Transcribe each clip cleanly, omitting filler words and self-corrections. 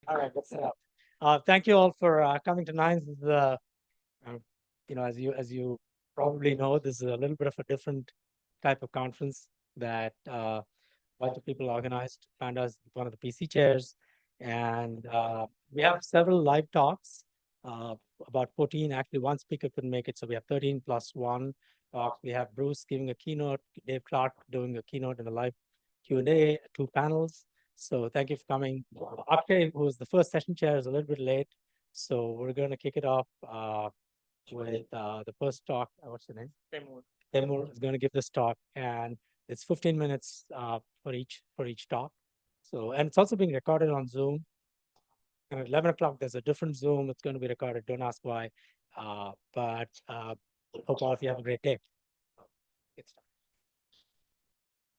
All right, let's set up. Thank you all for coming to NINeS. This is, uh, as you probably know, this is a little bit of a different type of conference that a bunch of people organized. Found us one of the PC chairs, and we have several live talks. Uh, about 14. Actually, one speaker couldn't make it, so we have 13 plus one talks. We have Bruce giving a keynote, Dave Clark doing a keynote in a live Q&A, two panels. So thank you for coming. Akshay, who was the first session chair, is a little bit late. So we're going to kick it off with the first talk. What's the name? Temur. Temur is going to give this talk, and it's 15 minutes for each talk. So, and it's also being recorded on Zoom. And at 11 o'clock, there's a different Zoom. It's going to be recorded. Don't ask why. But hope all of you have a great day. It's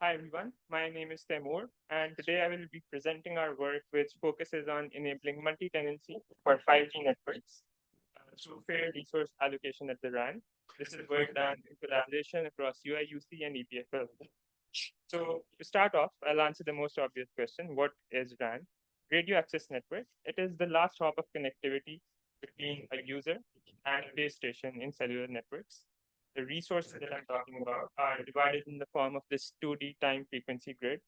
Hi everyone, my name is Temur, and today I will be presenting our work which focuses on enabling multi-tenancy for 5G networks through fair resource allocation at the RAN. This is work done in collaboration across UIUC and EPFL. So to start off, I'll answer the most obvious question, what is RAN? Radio Access Network. It is the last hop of connectivity between a user and a base station in cellular networks. The resources that I'm talking about are divided in the form of this 2D time frequency grid,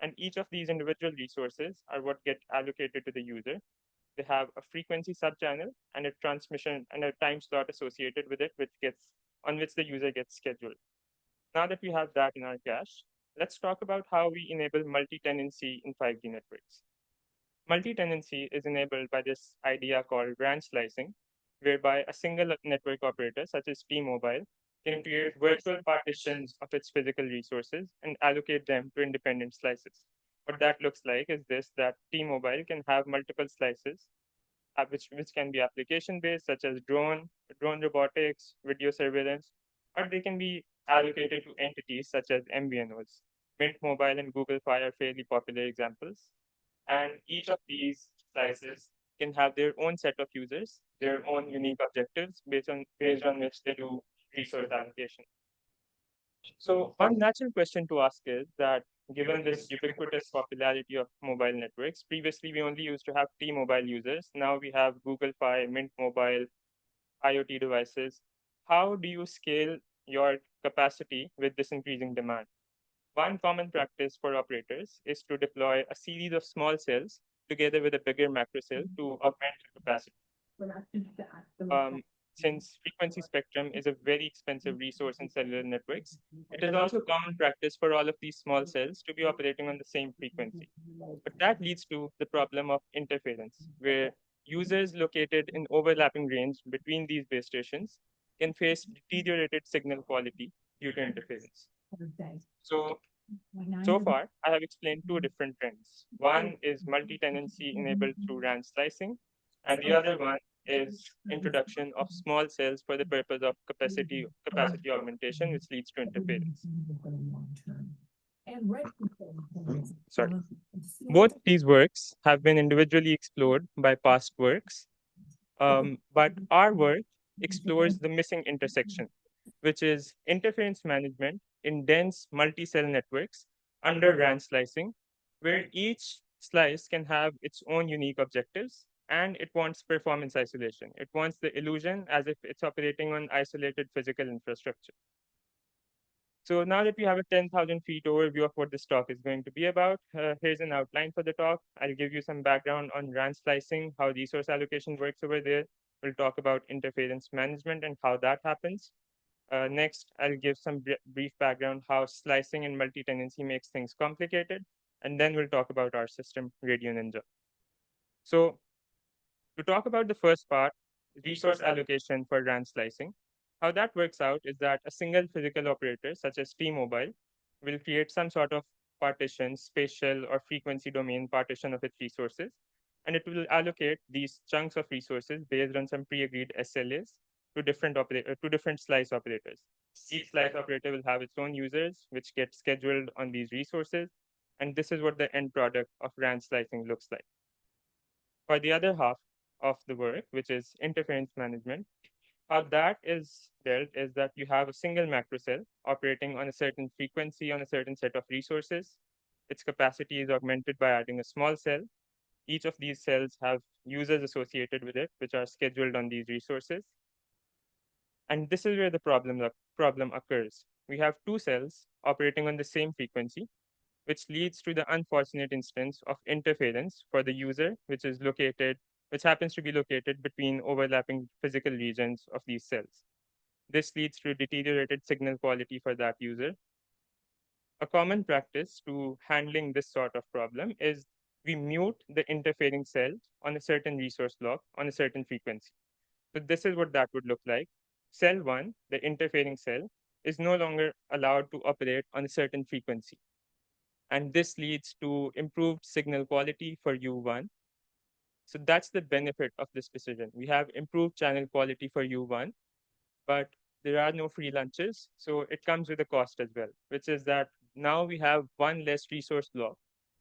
and each of these individual resources are what get allocated to the user. They have a frequency subchannel and a transmission and a time slot associated with it, which the user gets scheduled. Now that we have that in our cache, let's talk about how we enable multi-tenancy in 5G networks. Multi-tenancy is enabled by this idea called RAN slicing, whereby a single network operator, such as T-Mobile, can create virtual partitions of its physical resources and allocate them to independent slices. What that looks like is this, that T-Mobile can have multiple slices, which can be application-based, such as drone robotics, video surveillance, or they can be allocated to entities such as MVNOs. Mint Mobile and Google Fi are fairly popular examples. And each of these slices can have their own set of users, their own unique objectives based on which they do resource allocation. So one natural question to ask is that given this ubiquitous popularity of mobile networks, previously we only used to have T-Mobile users. Now we have Google Fi, Mint Mobile, IoT devices. How do you scale your capacity with this increasing demand? One common practice for operators is to deploy a series of small cells together with a bigger macro cell to augment the capacity. Um, since frequency spectrum is a very expensive resource in cellular networks, it is also common practice for all of these small cells to be operating on the same frequency. But that leads to the problem of interference, where users located in overlapping range between these base stations can face deteriorated signal quality due to interference. So so far, I have explained two different trends. One is multi-tenancy enabled through RAN slicing, and the other one is introduction of small cells for the purpose of capacity augmentation, which leads to interference. Sorry. Both these works have been individually explored by past works, but our work explores the missing intersection, which is interference management in dense multi-cell networks under RAN slicing, where each slice can have its own unique objectives and it wants performance isolation. It wants the illusion as if it's operating on isolated physical infrastructure. So now that we have a 10,000 feet overview of what this talk is going to be about, here's an outline for the talk. I'll give you some background on RAN slicing, how resource allocation works over there. We'll talk about interference management and how that happens. Next, I'll give some brief background how slicing and multi-tenancy makes things complicated. And then we'll talk about our system, Radio Ninja. So to talk about the first part, resource allocation for RAN slicing, how that works out is that a single physical operator, such as T-Mobile, will create some sort of partition, spatial or frequency domain partition of its resources, and it will allocate these chunks of resources based on some pre-agreed SLAs to different slice operators. Each slice operator will have its own users, which get scheduled on these resources, and this is what the end product of RAN slicing looks like. For the other half of the work, which is interference management, how that is dealt is that you have a single macro cell operating on a certain frequency on a certain set of resources. Its capacity is augmented by adding a small cell. each of these cells have users associated with it, which are scheduled on these resources. And this is where the problem occurs. We have two cells operating on the same frequency, which leads to the unfortunate instance of interference for the user, which happens to be located between overlapping physical regions of these cells. This leads to deteriorated signal quality for that user. A common practice to handling this sort of problem is we mute the interfering cell on a certain resource block on a certain frequency. So this is what that would look like. Cell 1, the interfering cell, is no longer allowed to operate on a certain frequency. And this leads to improved signal quality for U1. So that's the benefit of this decision. We have improved channel quality for U1, but there are no free lunches. So it comes with a cost as well, which is that now we have one less resource block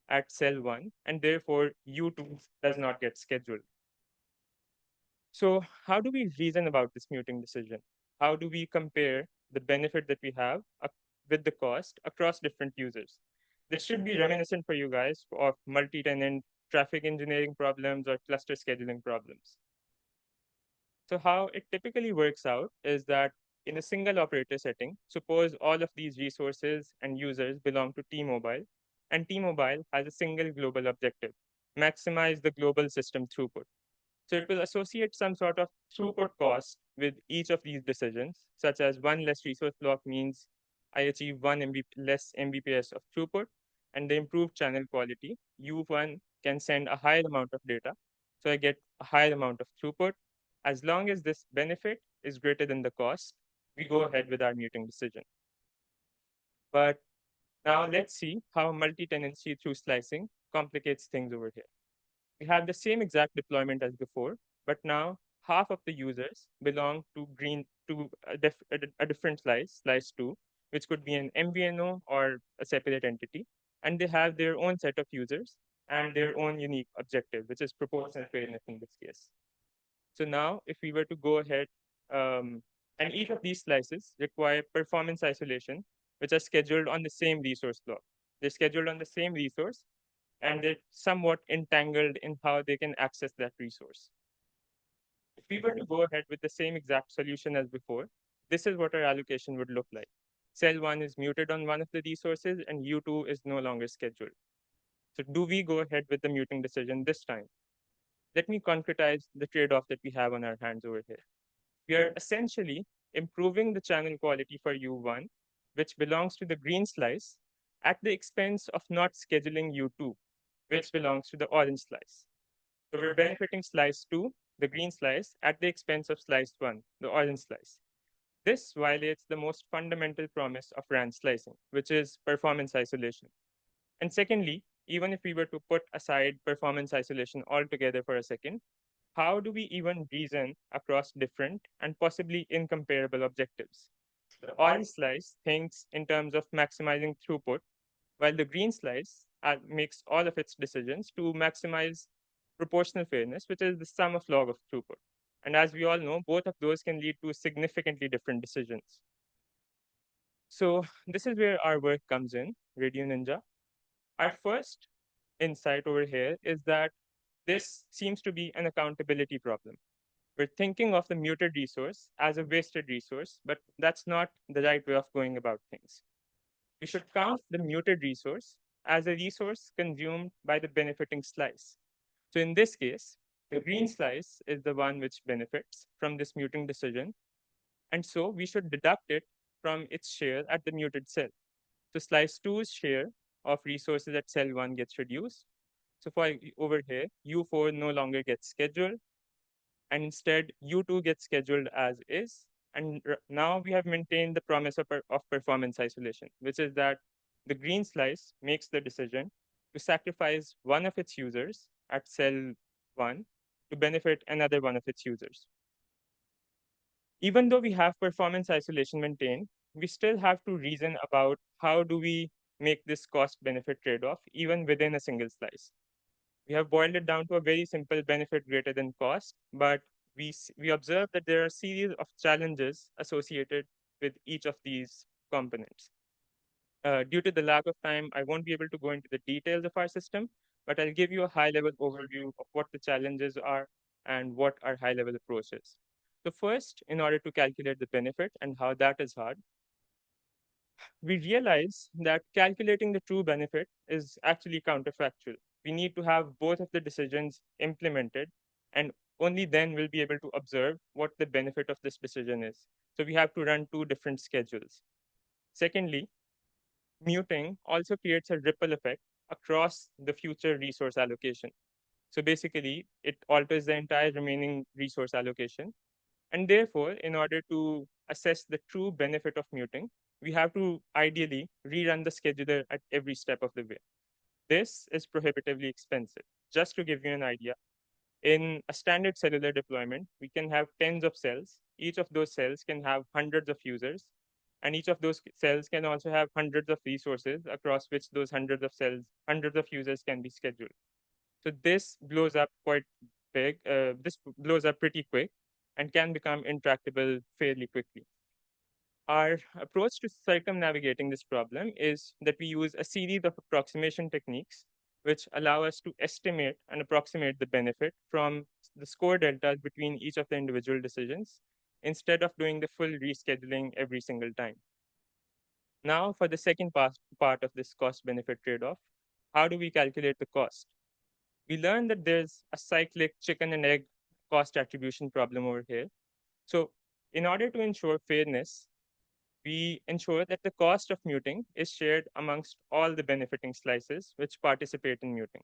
at cell 1, and therefore U2 does not get scheduled. So how do we reason about this muting decision? How do we compare the benefit that we have with the cost across different users? This should be reminiscent for you guys of multi-tenant traffic engineering problems or cluster scheduling problems. So how it typically works out is that in a single operator setting, suppose all of these resources and users belong to T-Mobile, and T-Mobile has a single global objective: maximize the global system throughput. So it will associate some sort of throughput cost with each of these decisions, such as one less resource block means I achieve one less Mbps of throughput, and the improved channel quality, U1 can send a higher amount of data, so I get a higher amount of throughput. As long as this benefit is greater than the cost, we go ahead with our muting decision. But now let's see how multi-tenancy through slicing complicates things over here. We have the same exact deployment as before, but now half of the users belong to a different slice 2, which could be an MVNO or a separate entity, and they have their own set of users and their own unique objective, which is proportional fairness in this case. So now, if we were to go ahead, and each of these slices require performance isolation, which are scheduled on the same resource block. They're scheduled on the same resource, and they're somewhat entangled in how they can access that resource. If we were to go ahead with the same exact solution as before, this is what our allocation would look like. Cell 1 is muted on one of the resources, and U2 is no longer scheduled. So do we go ahead with the muting decision this time? Let me concretize the trade-off that we have on our hands over here. We are essentially improving the channel quality for U1, which belongs to the green slice, at the expense of not scheduling U2, which belongs to the orange slice. So we're benefiting slice 2, the green slice, at the expense of slice 1, the orange slice. This violates the most fundamental promise of RAN slicing, which is performance isolation. And secondly, even if we were to put aside performance isolation altogether for a second, how do we even reason across different and possibly incomparable objectives? The orange slice thinks in terms of maximizing throughput, while the green slice makes all of its decisions to maximize proportional fairness, which is the sum of log of throughput. And as we all know, both of those can lead to significantly different decisions. So this is where our work comes in, Radio Ninja. Our first insight over here is that this seems to be an accountability problem. We're thinking of the muted resource as a wasted resource, but that's not the right way of going about things. We should count the muted resource as a resource consumed by the benefiting slice. So in this case, the green slice is the one which benefits from this muting decision, and so we should deduct it from its share at the muted cell. So slice 2's share of resources at cell 1 gets reduced. So for over here, U4 no longer gets scheduled, and instead U2 gets scheduled as is. And now we have maintained the promise of performance isolation, which is that the green slice makes the decision to sacrifice one of its users at cell 1 to benefit another one of its users. Even though we have performance isolation maintained, we still have to reason about how do we make this cost benefit trade-off even within a single slice. We have boiled it down to a very simple benefit greater than cost, but we observe that there are a series of challenges associated with each of these components. Due to the lack of time, I won't be able to go into the details of our system, but I'll give you a high level overview of what the challenges are and what our high level approach is. So, first, in order to calculate the benefit and how that is hard, we realize that calculating the true benefit is actually counterfactual. We need to have both of the decisions implemented, and only then we'll be able to observe what the benefit of this decision is. So, we have to run two different schedules. Secondly, muting also creates a ripple effect across the future resource allocation. So basically, it alters the entire remaining resource allocation. And therefore, in order to assess the true benefit of muting, we have to ideally rerun the scheduler at every step of the way. This is prohibitively expensive. Just to give you an idea, in a standard cellular deployment, we can have tens of cells. Each of those cells can have hundreds of users, and each of those cells can also have hundreds of resources across which those hundreds of cells, hundreds of users can be scheduled. So this blows up quite big. This blows up pretty quick and can become intractable fairly quickly. Our approach to circumnavigating this problem is that we use a series of approximation techniques which allow us to estimate and approximate the benefit from the score deltas between each of the individual decisions instead of doing the full rescheduling every single time. Now, for the second part of this cost benefit trade off, how do we calculate the cost? We learned that there's a cyclic chicken and egg cost attribution problem over here. So, in order to ensure fairness, we ensure that the cost of muting is shared amongst all the benefiting slices which participate in muting.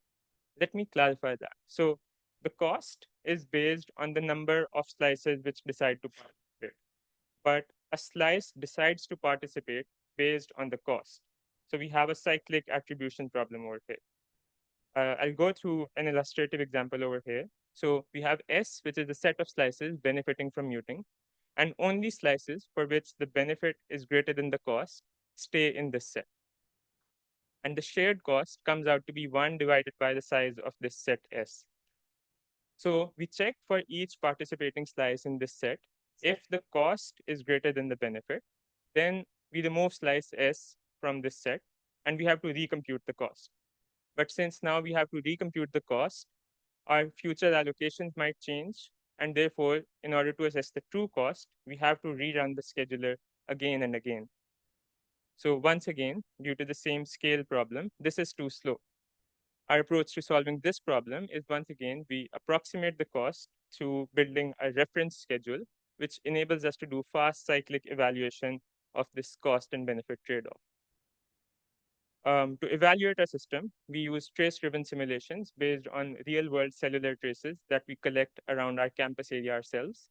Let me clarify that. So, the cost is based on the number of slices which decide to participate, but a slice decides to participate based on the cost. So, we have a cyclic attribution problem over here. I'll go through an illustrative example over here. So we have S, which is a set of slices benefiting from muting, and only slices for which the benefit is greater than the cost stay in this set. And the shared cost comes out to be 1 divided by the size of this set S. So we check for each participating slice in this set. If the cost is greater than the benefit, then we remove slice S from this set and we have to recompute the cost. But since now we have to recompute the cost, our future allocations might change. And therefore, in order to assess the true cost, we have to rerun the scheduler again and again. So once again, due to the same scale problem, this is too slow. Our approach to solving this problem is once again, we approximate the cost through building a reference schedule, which enables us to do fast cyclic evaluation of this cost and benefit trade-off. To evaluate our system, we use trace-driven simulations based on real-world cellular traces that we collect around our campus area ourselves.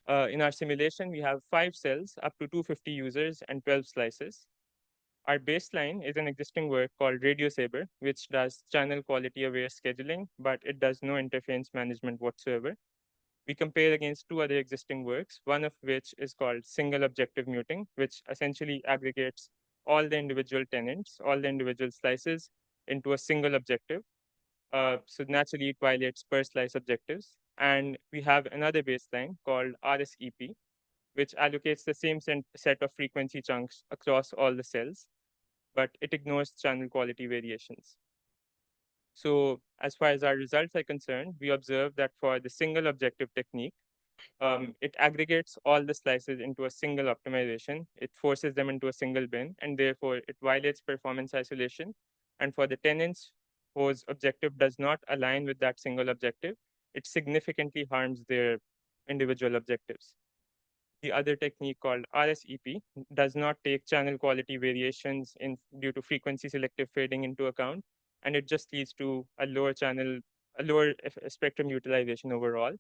In our simulation, we have 5 cells, up to 250 users, and 12 slices. Our baseline is an existing work called Radio Saber, which does channel quality-aware scheduling, but it does no interference management whatsoever. We compare against 2 other existing works, one of which is called single objective muting, which essentially aggregates all the individual tenants, all the individual slices into a single objective. So naturally, it violates per slice objectives. And we have another baseline called RSEP, which allocates the same set of frequency chunks across all the cells, but it ignores channel quality variations. So as far as our results are concerned, we observe that for the single objective technique, it aggregates all the slices into a single optimization. It forces them into a single bin, and therefore it violates performance isolation. And for the tenants whose objective does not align with that single objective, it significantly harms their individual objectives. The other technique called RSEP does not take channel quality variations due to frequency selective fading into account, and it just leads to a lower spectrum utilization overall.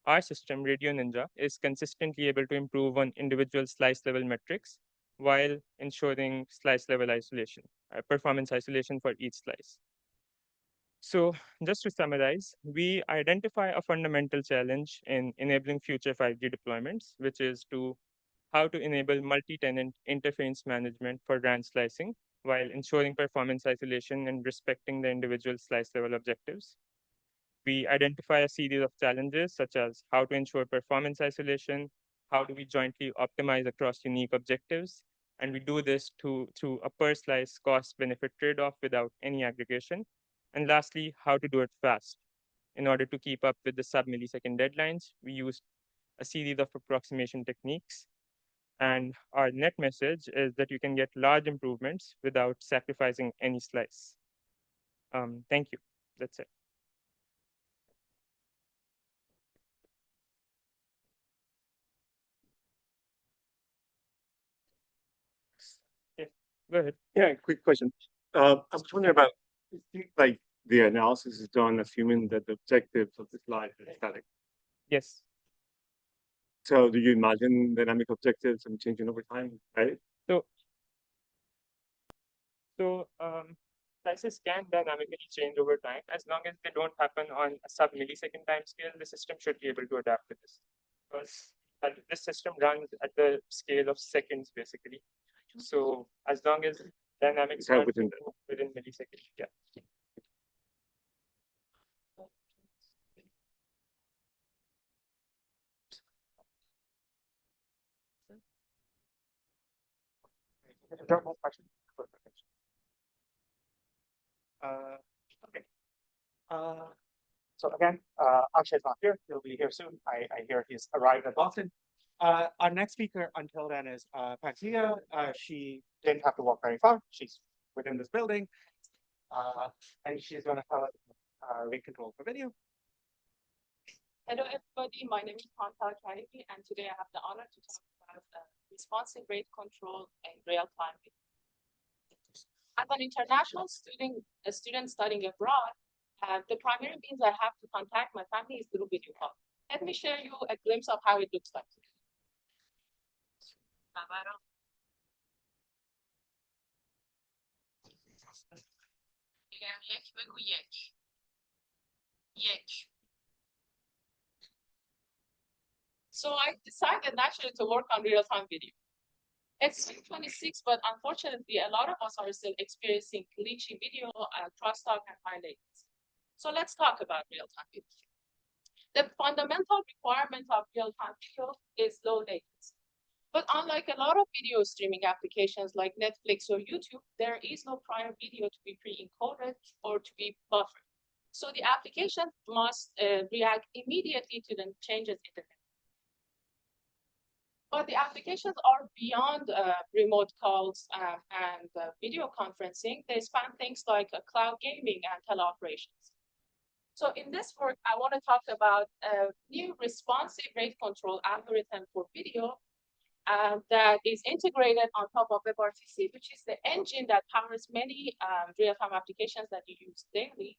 Our system, Radio Ninja, is consistently able to improve on individual slice level metrics while ensuring slice level isolation, performance isolation for each slice. So, just to summarize, we identify a fundamental challenge in enabling future 5G deployments, which is how to enable multi-tenant interface management for RAN slicing while ensuring performance isolation and respecting the individual slice level objectives. We identify a series of challenges such as how to ensure performance isolation, how do we jointly optimize across unique objectives, And we do this through a per slice cost benefit trade off without any aggregation. And lastly, how to do it fast. In order to keep up with the sub millisecond deadlines, we use a series of approximation techniques. And our net message is that you can get large improvements without sacrificing any slice. Thank you. That's it. Yeah, go ahead. Yeah, quick question. I was wondering about, like, the analysis is done assuming that the objectives of the slide is static. Yes. So do you imagine dynamic objectives and changing over time, right? So slices can dynamically change over time as long as they don't happen on a sub millisecond time scale. The system should be able to adapt to this because this system runs at the scale of seconds basically. So as long as dynamics It's how are within within milliseconds, yeah. There are more questions. Okay. So again, Akshay's not here. He'll be here soon. I hear he's arrived at Boston. Our next speaker until then is Patia. She didn't have to walk very far. She's within this building. And she's going to tell us rate control for video. Hello, everybody. My name is Panta Karibi, and today I have the honor to talk about responsive rate control in real-time. As an international student studying abroad, the primary means I have to contact my family is through video call. Let me share you a glimpse of how it looks like. So I decided naturally to work on real-time video. It's 2026, but unfortunately, a lot of us are still experiencing glitchy video, crosstalk, and high latency. So let's talk about real-time video. The fundamental requirement of real-time video is low latency. But unlike a lot of video streaming applications like Netflix or YouTube, there is no prior video to be pre-encoded or to be buffered. So the application must react immediately to the changes in the network. But the applications are beyond remote calls and video conferencing. They span things like cloud gaming and teleoperations. So in this work, I want to talk about a new responsive rate control algorithm for video that is integrated on top of WebRTC, which is the engine that powers many real-time applications that you use daily.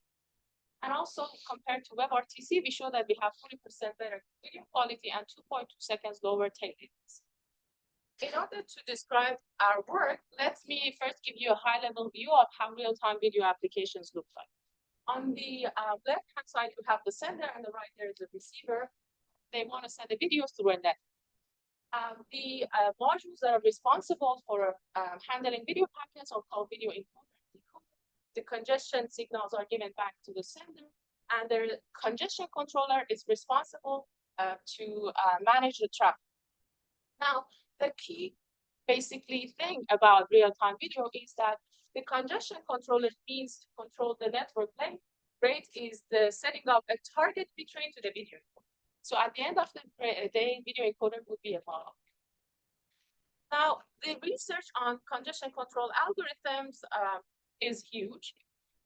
And also, compared to WebRTC, we show that we have 40% better video quality and 2.2 seconds lower tail latency. In order to describe our work, let me first give you a high-level view of how real-time video applications look like. On the left-hand side, you have the sender, and the right there is the receiver. They want to send the videos through a net. The modules that are responsible for handling video packets are called video encoder and decoder. The congestion signals are given back to the sender, and the congestion controller is responsible to manage the traffic. Now, the key basically thing about real-time video is that the congestion controller means to control the network length. Rate is the setting of a target bitrate to the video encoder. So at the end of the day, video encoder would be a model. Now, the research on congestion control algorithms is huge.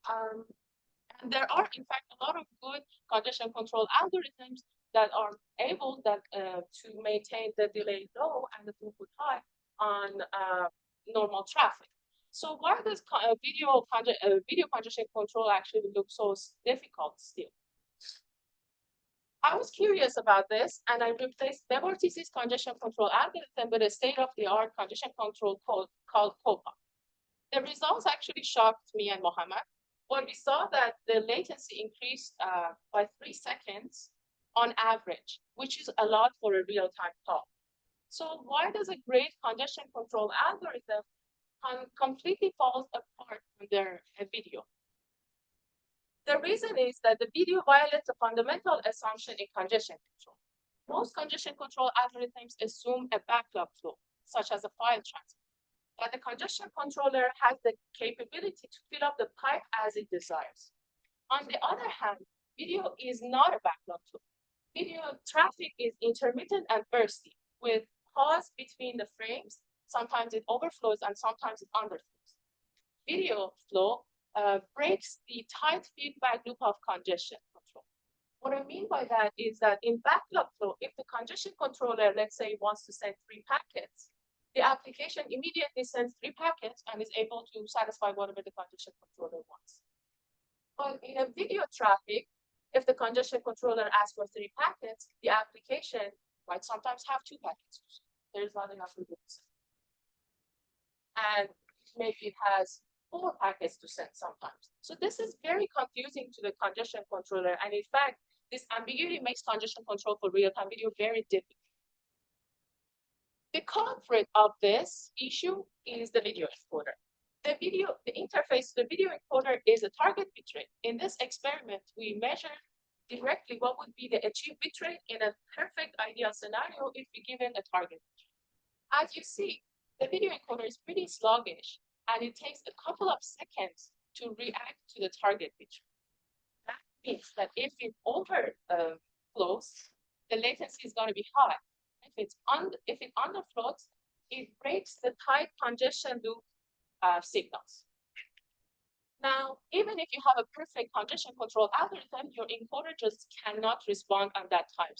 And there are, in fact, a lot of good congestion control algorithms that are able to maintain the delay low and the throughput high on normal traffic. So why does video congestion control actually look so difficult still? I was curious about this, and I replaced WebRTC's congestion control algorithm with a state-of-the-art congestion control code called COPA. The results actually shocked me and Mohammed. When we saw that the latency increased by 3 seconds on average, which is a lot for a real-time call. So why does a great congestion control algorithm completely falls apart under a video? The reason is that the video violates a fundamental assumption in congestion control. Most congestion control algorithms assume a backlog flow, such as a file transfer. but the congestion controller has the capability to fill up the pipe as it desires. On the other hand, video is not a backlog tool. Video traffic is intermittent and bursty, with pause between the frames. Sometimes it overflows and sometimes it underflows. Video flow breaks the tight feedback loop of congestion control. What I mean by that is that in backlog flow, if the congestion controller, let's say, wants to send 3 packets, the application immediately sends 3 packets and is able to satisfy whatever the congestion controller wants. But in a video traffic, if the congestion controller asks for 3 packets, the application might sometimes have 2 packets. There's not enough video to send. And maybe it has 4 packets to send sometimes. So this is very confusing to the congestion controller. And in fact, this ambiguity makes congestion control for real-time video very difficult. The culprit of this issue is the video encoder. The interface to the video encoder is a target bitrate. In this experiment, we measured directly what would be the achieved bitrate in a perfect ideal scenario if we given a target bitrate. As you see, the video encoder is pretty sluggish, and it takes a couple of seconds to react to the target bitrate. That means that if it overflows, the latency is going to be high. If it underflows, it breaks the tight congestion loop signals. Now, even if you have a perfect congestion control algorithm, your encoder just cannot respond on that time.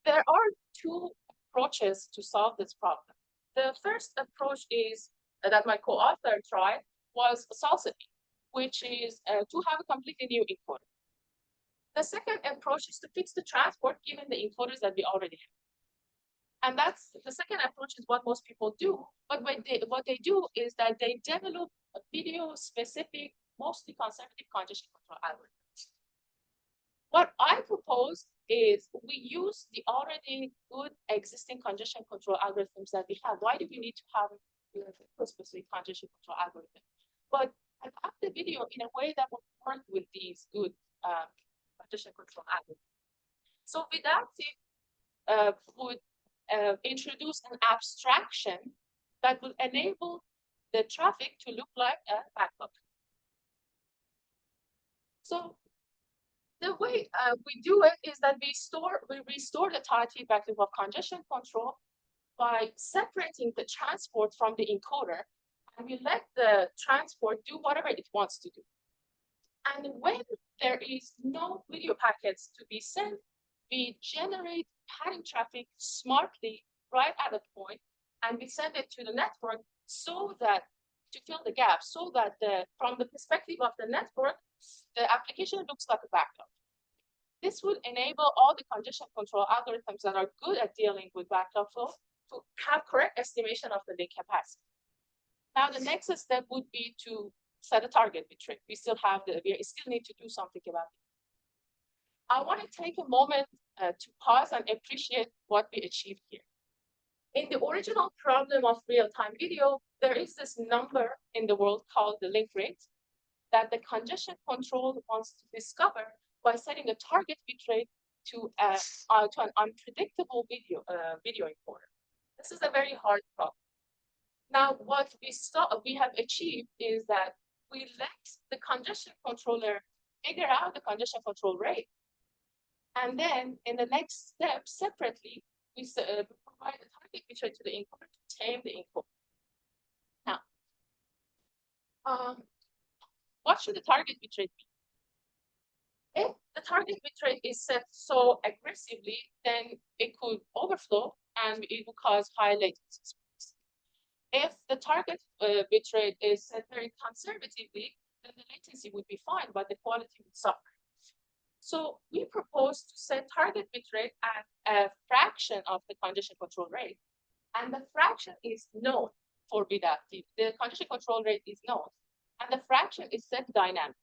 There are 2 approaches to solve this problem. The first approach is that my co-author tried was salsify, which is to have a completely new encoder. The second approach is to fix the transport given the encoders that we already have. And that's the second approach is what most people do. But what they do is that they develop a video-specific, mostly conservative congestion control algorithms. What I propose is we use the already good existing congestion control algorithms that we have. Why do we need to have a specific congestion control algorithm? But adapt the video in a way that will work with these good congestion control algorithms. So Vidactive would introduce an abstraction that will enable the traffic to look like a backlog. So the way we do it is that we restore the tight feedback loop of congestion control by separating the transport from the encoder, and we let the transport do whatever it wants to do. And when there is no video packets to be sent, we generate padding traffic smartly right at a point, and we send it to the network so that to fill the gap, so that from the perspective of the network, the application looks like a backlog. This would enable all the congestion control algorithms that are good at dealing with backlog flow to have correct estimation of the link capacity. Now, the next step would be to set a target bitrate. We still need to do something about it. I want to take a moment to pause and appreciate what we achieved here. In the original problem of real-time video, there is this number in the world called the link rate that the congestion control wants to discover by setting a target bitrate to an unpredictable video encoder. This is a very hard problem. Now, what we have achieved is that we let the congestion controller figure out the congestion control rate. And then in the next step, separately, we provide a target bitrate to the encoder to tame the encoder. Now, what should the target bitrate be? If the target bitrate is set so aggressively, then it could overflow and it will cause high latency spikes. If the target bitrate is set very conservatively, then the latency would be fine, but the quality would suffer. So we propose to set target bitrate at a fraction of the congestion control rate, and the fraction is known for Vidactive. The congestion control rate is known, and the fraction is set dynamically.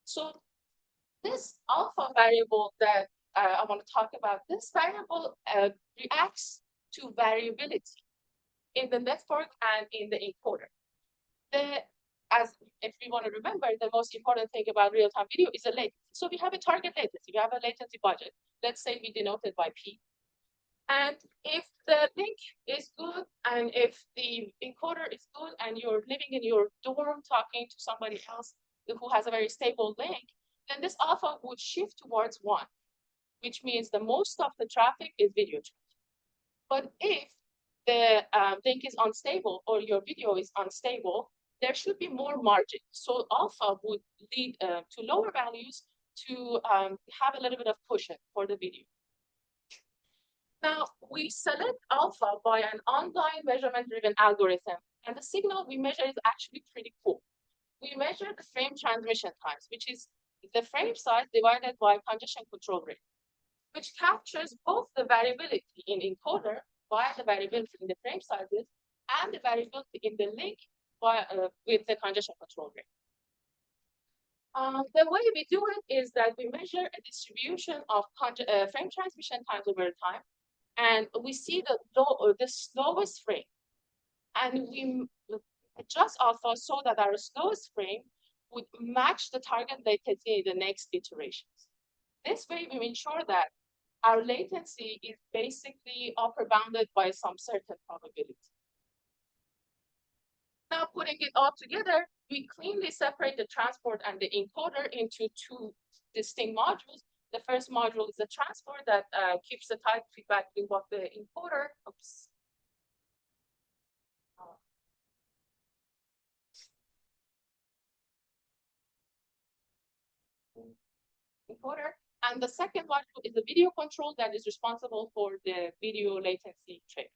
So this alpha variable that I want to talk about, this variable reacts to variability in the network and in the encoder. If we want to remember, the most important thing about real-time video is a latency. So we have a target latency. We have a latency budget. Let's say we denote it by P. And if the link is good and if the encoder is good and you're living in your dorm talking to somebody else who has a very stable link, then this alpha would shift towards 1, which means the most of the traffic is video traffic. But if the link is unstable or your video is unstable, there should be more margin. So alpha would lead to lower values to have a little bit of cushion for the video. Now, we select alpha by an online measurement-driven algorithm, and the signal we measure is actually pretty cool. We measure the frame transmission times, which is the frame size divided by congestion control rate, which captures both the variability in encoder by the variability in the frame sizes and the variability in the link with the congestion control rate. The way we do it is that we measure a distribution of frame transmission times over time, and we see the slowest frame, and we adjust alpha so that our slowest frame would match the target latency in the next iterations. This way, we ensure that our latency is basically upper bounded by some certain probability. Now, putting it all together, we cleanly separate the transport and the encoder into 2 distinct modules. The first module is the transport that keeps the type feedback loop of the encoder. Oops. Encoder. And the second module is the video control that is responsible for the video latency trade.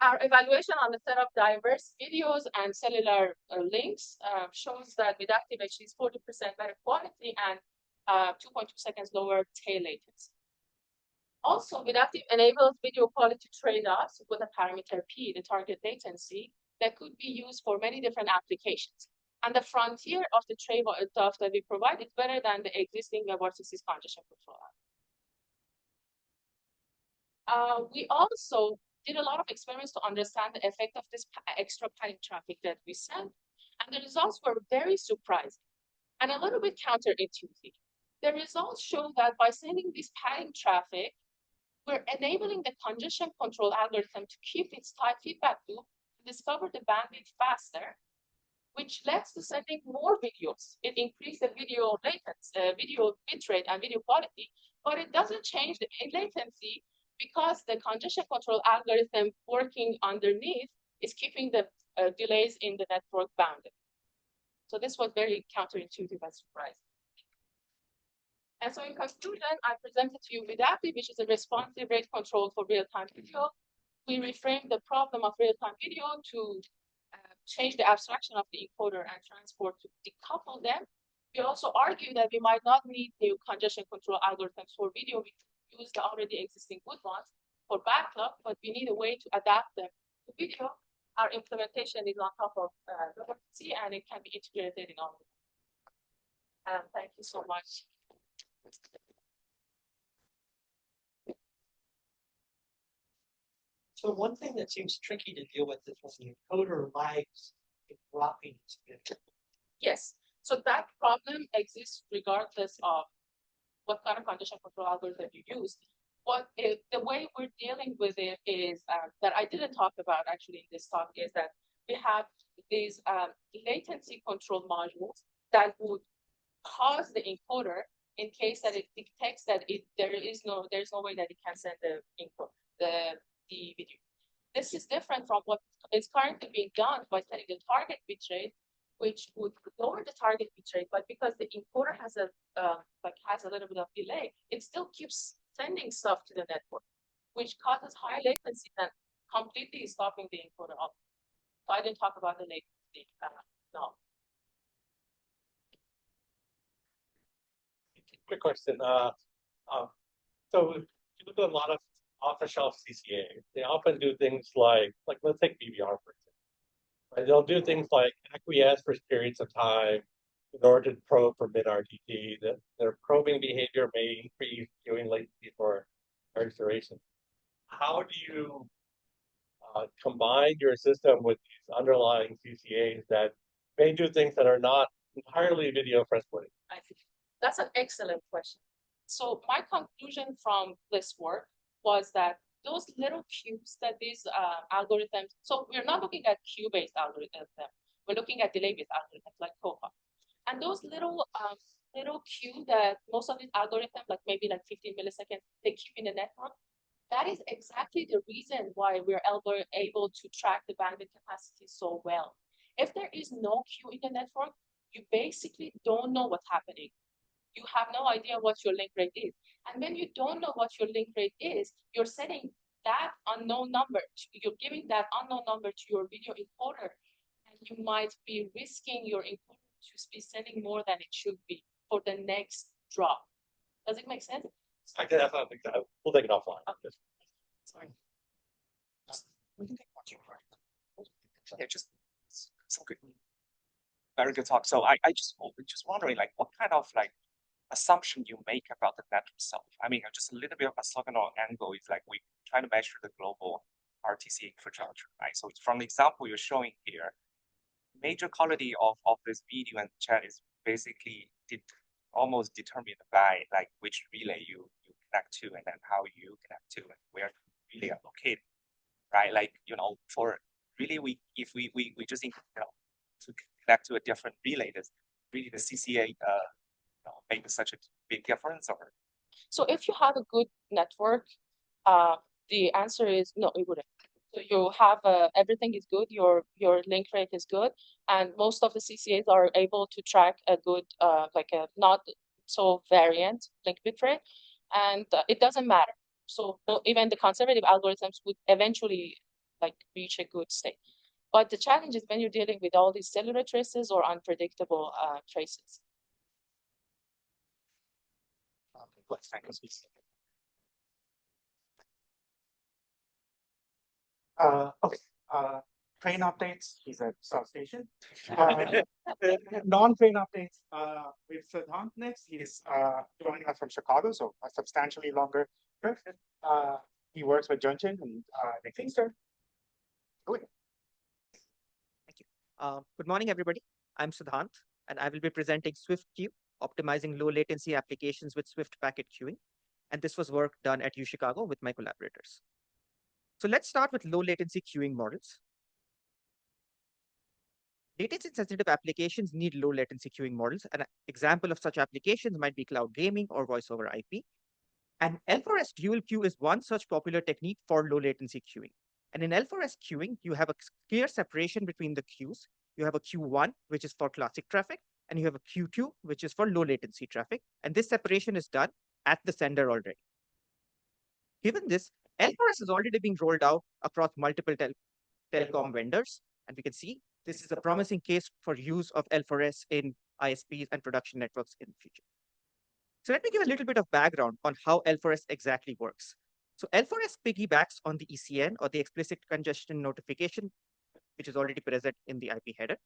Our evaluation on the set of diverse videos and cellular links shows that with active HD is 40% better quality and 2.2 seconds lower tail latency. Also, with active enables video quality trade-offs with a parameter P, the target latency, that could be used for many different applications. And the frontier of the trade-off that we provide is better than the existing WebRTC's congestion control. We also did a lot of experiments to understand the effect of this extra padding traffic that we sent, and the results were very surprising and a little bit counterintuitive. The results show that by sending this padding traffic, we're enabling the congestion control algorithm to keep its type feedback loop and discover the bandwidth faster, which leads to sending more videos. It increased the video latency, video bitrate and video quality, but it doesn't change the latency because the congestion control algorithm working underneath is keeping the delays in the network bounded. So this was very counterintuitive and surprising. And so in conclusion, I presented to you Vidapti, which is a responsive rate control for real-time video. We reframed the problem of real-time video to change the abstraction of the encoder and transport to decouple them. We also argue that we might not need new congestion control algorithms for video. We use the already existing good ones for backlog, but we need a way to adapt them to video. Our implementation is on top of WebRTC, and it can be integrated in all of them. Thank you so much. So one thing that seems tricky to deal with is when the encoder lags in dropping its bit. Yes, so that problem exists regardless of what kind of congestion control algorithm you use. The way we're dealing with it is that I didn't talk about actually in this talk is that we have these latency control modules that would cause the encoder in case that it detects that there's no way that it can send the video. This is different from what is currently being done by setting the target bitrate, which would lower the target bitrate, but because the encoder has a little bit of delay, it still keeps sending stuff to the network, which causes high latency and completely stopping the encoder off. So I didn't talk about the latency now. Quick question. So you look at a lot of off-the-shelf CCA. They often do things like let's take BBR for example. Right? They'll do things like acquiesce for periods of time in order to probe for mid-RTT. That their probing behavior may increase viewing latency for large duration. How do you combine your system with these underlying CCAs that may do things that are not entirely video friendly? I think that's an excellent question. So my conclusion from this work was that those little queues that these algorithms, so we're not looking at queue-based algorithms, we're looking at delay-based algorithms like COPA. And those little queue that most of these algorithms, like maybe like 15 milliseconds, they keep in the network, that is exactly the reason why we're able to track the bandwidth capacity so well. If there is no queue in the network, you basically don't know what's happening. You have no idea what your link rate is. And when you don't know what your link rate is, you're setting that unknown number, you're giving that unknown number to your video encoder, and you might be risking your encoder to be sending more than it should be for the next drop. Does it make sense? I can have something that we'll take it offline. Sorry. We can take one too, right? Yeah, just so good. Very good talk. So I just wondering, like, what kind of like assumption you make about the network itself? I mean, just a little bit of a orthogonal angle if like we try to measure the global RTC infrastructure, right? So from the example you're showing here, major quality of this video and chat is basically almost determined by like which relay you connect to and then how you connect to and where the relay are located, right? Like, for really if we just to connect to a different relay, does really the CCA make such a big difference? Or so if you have a good network, the answer is no, it wouldn't. So you have everything is good, your link rate is good, and most of the CCAs are able to track a good like a not so variant link bit rate, and it doesn't matter. So even the conservative algorithms would eventually like reach a good state. But the challenge is when you're dealing with all these cellular traces or unpredictable traces. Okay. Train updates. He's at substation. Non-train updates. With Siddhant next. He's joining us from Chicago, so a substantially longer trip. He works with Junchen and Nick Finster. Go ahead. Thank you. Good morning, everybody. I'm Siddhant, and I will be presenting SwiftQ, optimizing low latency applications with Swift packet queuing. And this was work done at UChicago with my collaborators. So let's start with low latency queuing models. Latency sensitive applications need low latency queuing models. An example of such applications might be cloud gaming or voice over IP. And L4S dual queue is one such popular technique for low latency queuing. And in L4S queuing, you have a clear separation between the queues. You have a Q1, which is for classic traffic, and you have a Q2, which is for low latency traffic. And this separation is done at the sender already. Given this, L4S is already being rolled out across multiple telecom vendors. And we can see this is a promising case for use of L4S in ISPs and production networks in the future. So let me give a little bit of background on how L4S exactly works. So L4S piggybacks on the ECN, or the explicit congestion notification, which is already present in the IP header.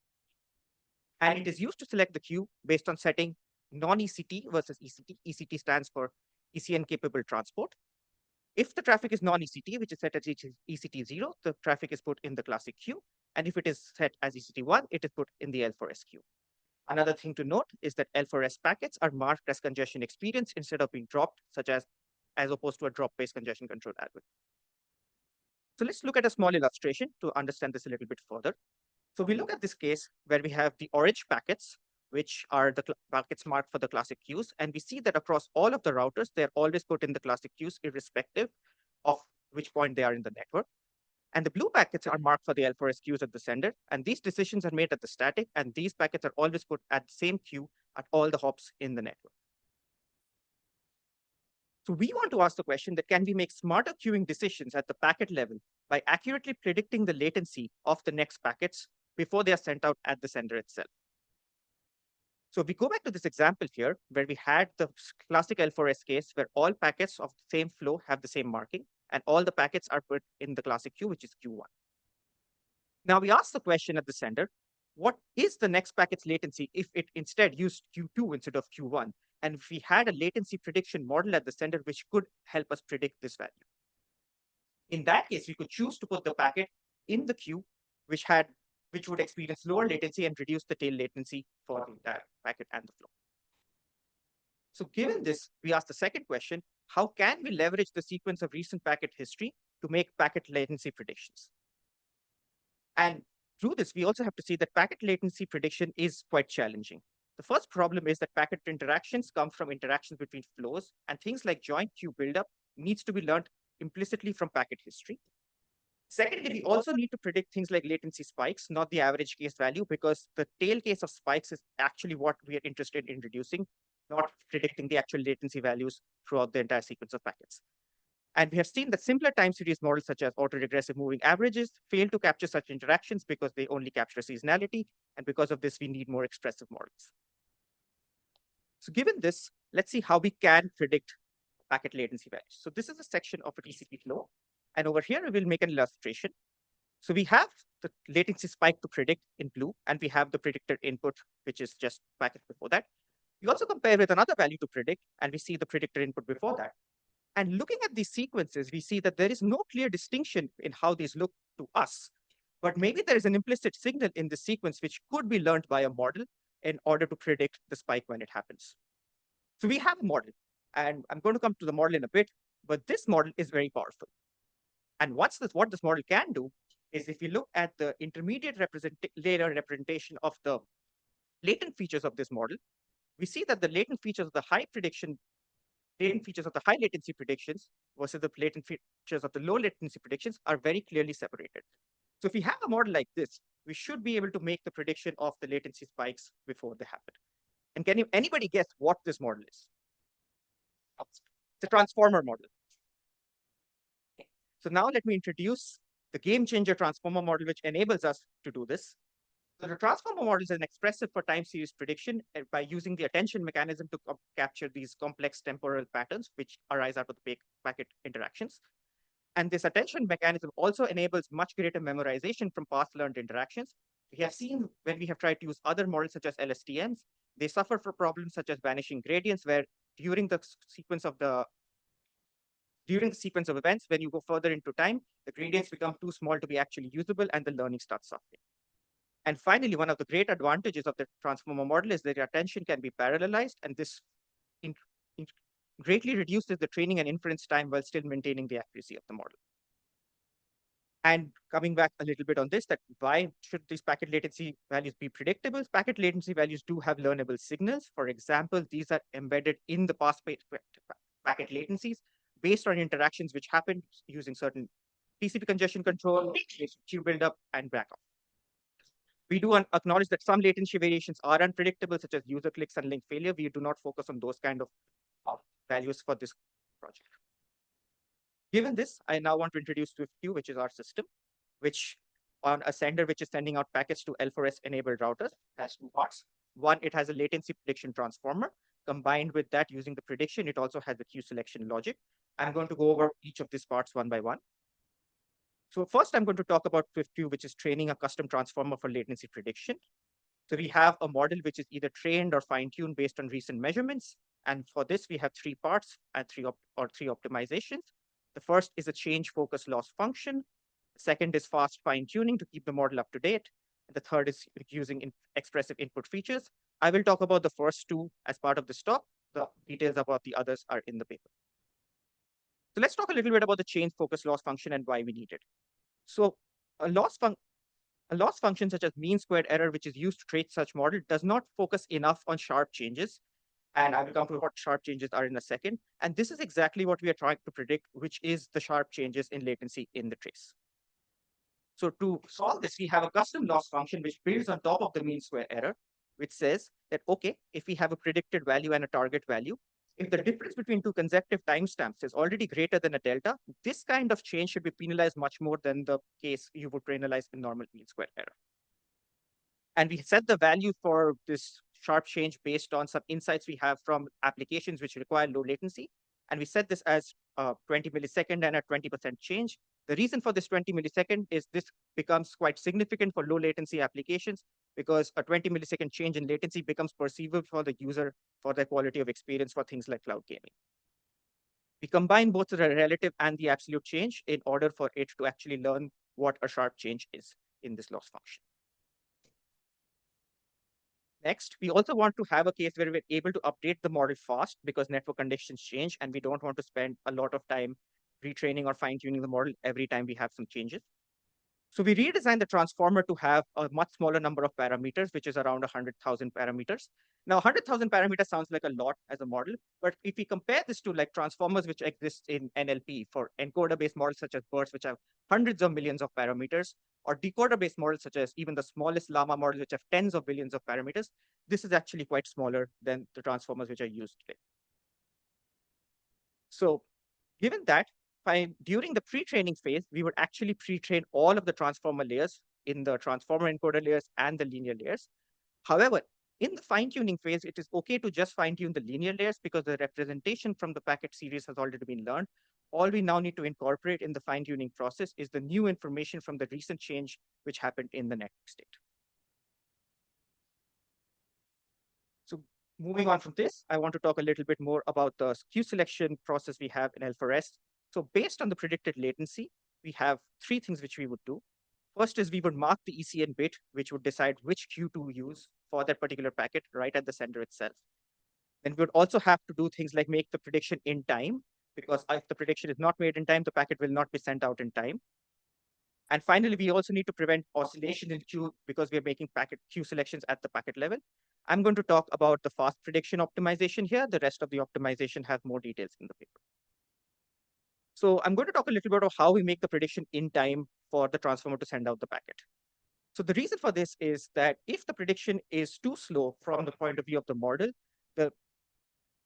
And it is used to select the queue based on setting non-ECT versus ECT. ECT stands for ECN capable transport. If the traffic is non-ECT, which is set as ECT0, the traffic is put in the classic queue. And if it is set as ECT1, it is put in the L4S queue. Another thing to note is that L4S packets are marked as congestion experience instead of being dropped, as opposed to a drop-based congestion control algorithm. So let's look at a small illustration to understand this a little bit further. So we look at this case where we have the orange packets, which are the packets marked for the classic queues. And we see that across all of the routers, they're always put in the classic queues, irrespective of which point they are in the network. And the blue packets are marked for the L4S queues at the sender. And these decisions are made at the static. And these packets are always put at the same queue at all the hops in the network. So we want to ask the question that can we make smarter queuing decisions at the packet level by accurately predicting the latency of the next packets before they are sent out at the sender itself. So if we go back to this example here, where we had the classic L4S case where all packets of the same flow have the same marking, and all the packets are put in the classic queue, which is Q1. Now we ask the question at the sender, what is the next packet's latency if it instead used Q2 instead of Q1? And if we had a latency prediction model at the sender, which could help us predict this value. In that case, we could choose to put the packet in the queue, which would experience lower latency and reduce the tail latency for the entire packet and the flow. So given this, we ask the second question, how can we leverage the sequence of recent packet history to make packet latency predictions? And through this, we also have to see that packet latency prediction is quite challenging. The first problem is that packet interactions come from interactions between flows, and things like joint queue buildup needs to be learned implicitly from packet history. Secondly, we also need to predict things like latency spikes, not the average case value, because the tail case of spikes is actually what we are interested in reducing, not predicting the actual latency values throughout the entire sequence of packets. And we have seen that simpler time series models such as autoregressive moving averages fail to capture such interactions because they only capture seasonality. And because of this, we need more expressive models. So given this, let's see how we can predict packet latency values. So this is a section of a TCP flow. And over here, we will make an illustration. So we have the latency spike to predict in blue, and we have the predicted input, which is just packet before that. We also compare with another value to predict, and we see the predicted input before that. And looking at these sequences, we see that there is no clear distinction in how these look to us. But maybe there is an implicit signal in the sequence which could be learned by a model in order to predict the spike when it happens. So we have a model, and I'm going to come to the model in a bit, but this model is very powerful. And what this model can do is if you look at the intermediate layer representation of the latent features of this model, we see that the latent features of the high latency predictions versus the latent features of the low latency predictions are very clearly separated. So if we have a model like this, we should be able to make the prediction of the latency spikes before they happen. And can anybody guess what this model is? It's a transformer model. Okay. So now let me introduce the game changer transformer model, which enables us to do this. So the transformer model is an expressive for time series prediction by using the attention mechanism to capture these complex temporal patterns which arise out of the packet interactions. And this attention mechanism also enables much greater memorization from past learned interactions. We have seen when we have tried to use other models such as LSTMs, they suffer from problems such as vanishing gradients, where during the sequence of events, when you go further into time, the gradients become too small to be actually usable and the learning starts suffering. And finally, one of the great advantages of the transformer model is that your attention can be parallelized, and this greatly reduces the training and inference time while still maintaining the accuracy of the model. And coming back a little bit on this, that why should these packet latency values be predictable? Packet latency values do have learnable signals. For example, these are embedded in the past packet latencies based on interactions which happen using certain TCP congestion control, queue buildup, and backup. We do acknowledge that some latency variations are unpredictable, such as user clicks and link failure. We do not focus on those kind of values for this project. Given this, I now want to introduce SwiftQ, which is our system, which on a sender which is sending out packets to L4S enabled routers has two parts. One, it has a latency prediction transformer. Combined with that, using the prediction, it also has the queue selection logic. I'm going to go over each of these parts one by one. So first, I'm going to talk about SwiftQ, which is training a custom transformer for latency prediction. So we have a model which is either trained or fine-tuned based on recent measurements. And for this, we have three parts and three optimizations. The first is a change focus loss function. The second is fast fine-tuning to keep the model up to date. And the third is using expressive input features. I will talk about the first two as part of this talk. The details about the others are in the paper. So let's talk a little bit about the change focus loss function and why we need it. So a loss function such as mean squared error, which is used to trace such model, does not focus enough on sharp changes. And I will come to what sharp changes are in a second. And this is exactly what we are trying to predict, which is the sharp changes in latency in the trace. So to solve this, we have a custom loss function which builds on top of the mean square error, which says that, okay, if we have a predicted value and a target value, if the difference between two consecutive timestamps is already greater than a delta, this kind of change should be penalized much more than the case you would penalize in normal mean square error. And we set the value for this sharp change based on some insights we have from applications which require low latency. And we set this as 20 millisecond and a 20% change. The reason for this 20 millisecond is this becomes quite significant for low latency applications because a 20 millisecond change in latency becomes perceivable for the user for their quality of experience for things like cloud gaming. We combine both the relative and the absolute change in order for it to actually learn what a sharp change is in this loss function. Next, we also want to have a case where we're able to update the model fast because network conditions change and we don't want to spend a lot of time retraining or fine tuning the model every time we have some changes. So we redesigned the transformer to have a much smaller number of parameters, which is around 100,000 parameters. Now, 100,000 parameters sounds like a lot as a model, but if we compare this to like transformers which exist in NLP for encoder-based models such as BERTs, which have hundreds of millions of parameters, or decoder-based models such as even the smallest llama models, which have tens of billions of parameters, this is actually quite smaller than the transformers which are used today. So given that, during the pre-training phase, we would actually pre-train all of the transformer layers in the transformer encoder layers and the linear layers. However, in the fine-tuning phase, it is okay to just fine-tune the linear layers because the representation from the packet series has already been learned. All we now need to incorporate in the fine-tuning process is the new information from the recent change which happened in the network state. So moving on from this, I want to talk a little bit more about the queue selection process we have in L4S. So based on the predicted latency, we have three things which we would do. First is we would mark the ECN bit, which would decide which queue to use for that particular packet right at the sender itself. Then we would also have to do things like make the prediction in time, because if the prediction is not made in time, the packet will not be sent out in time. And finally, we also need to prevent oscillation in queue because we are making packet queue selections at the packet level. I'm going to talk about the fast prediction optimization here. The rest of the optimization has more details in the paper. So I'm going to talk a little bit about how we make the prediction in time for the transformer to send out the packet. So the reason for this is that if the prediction is too slow from the point of view of the model, the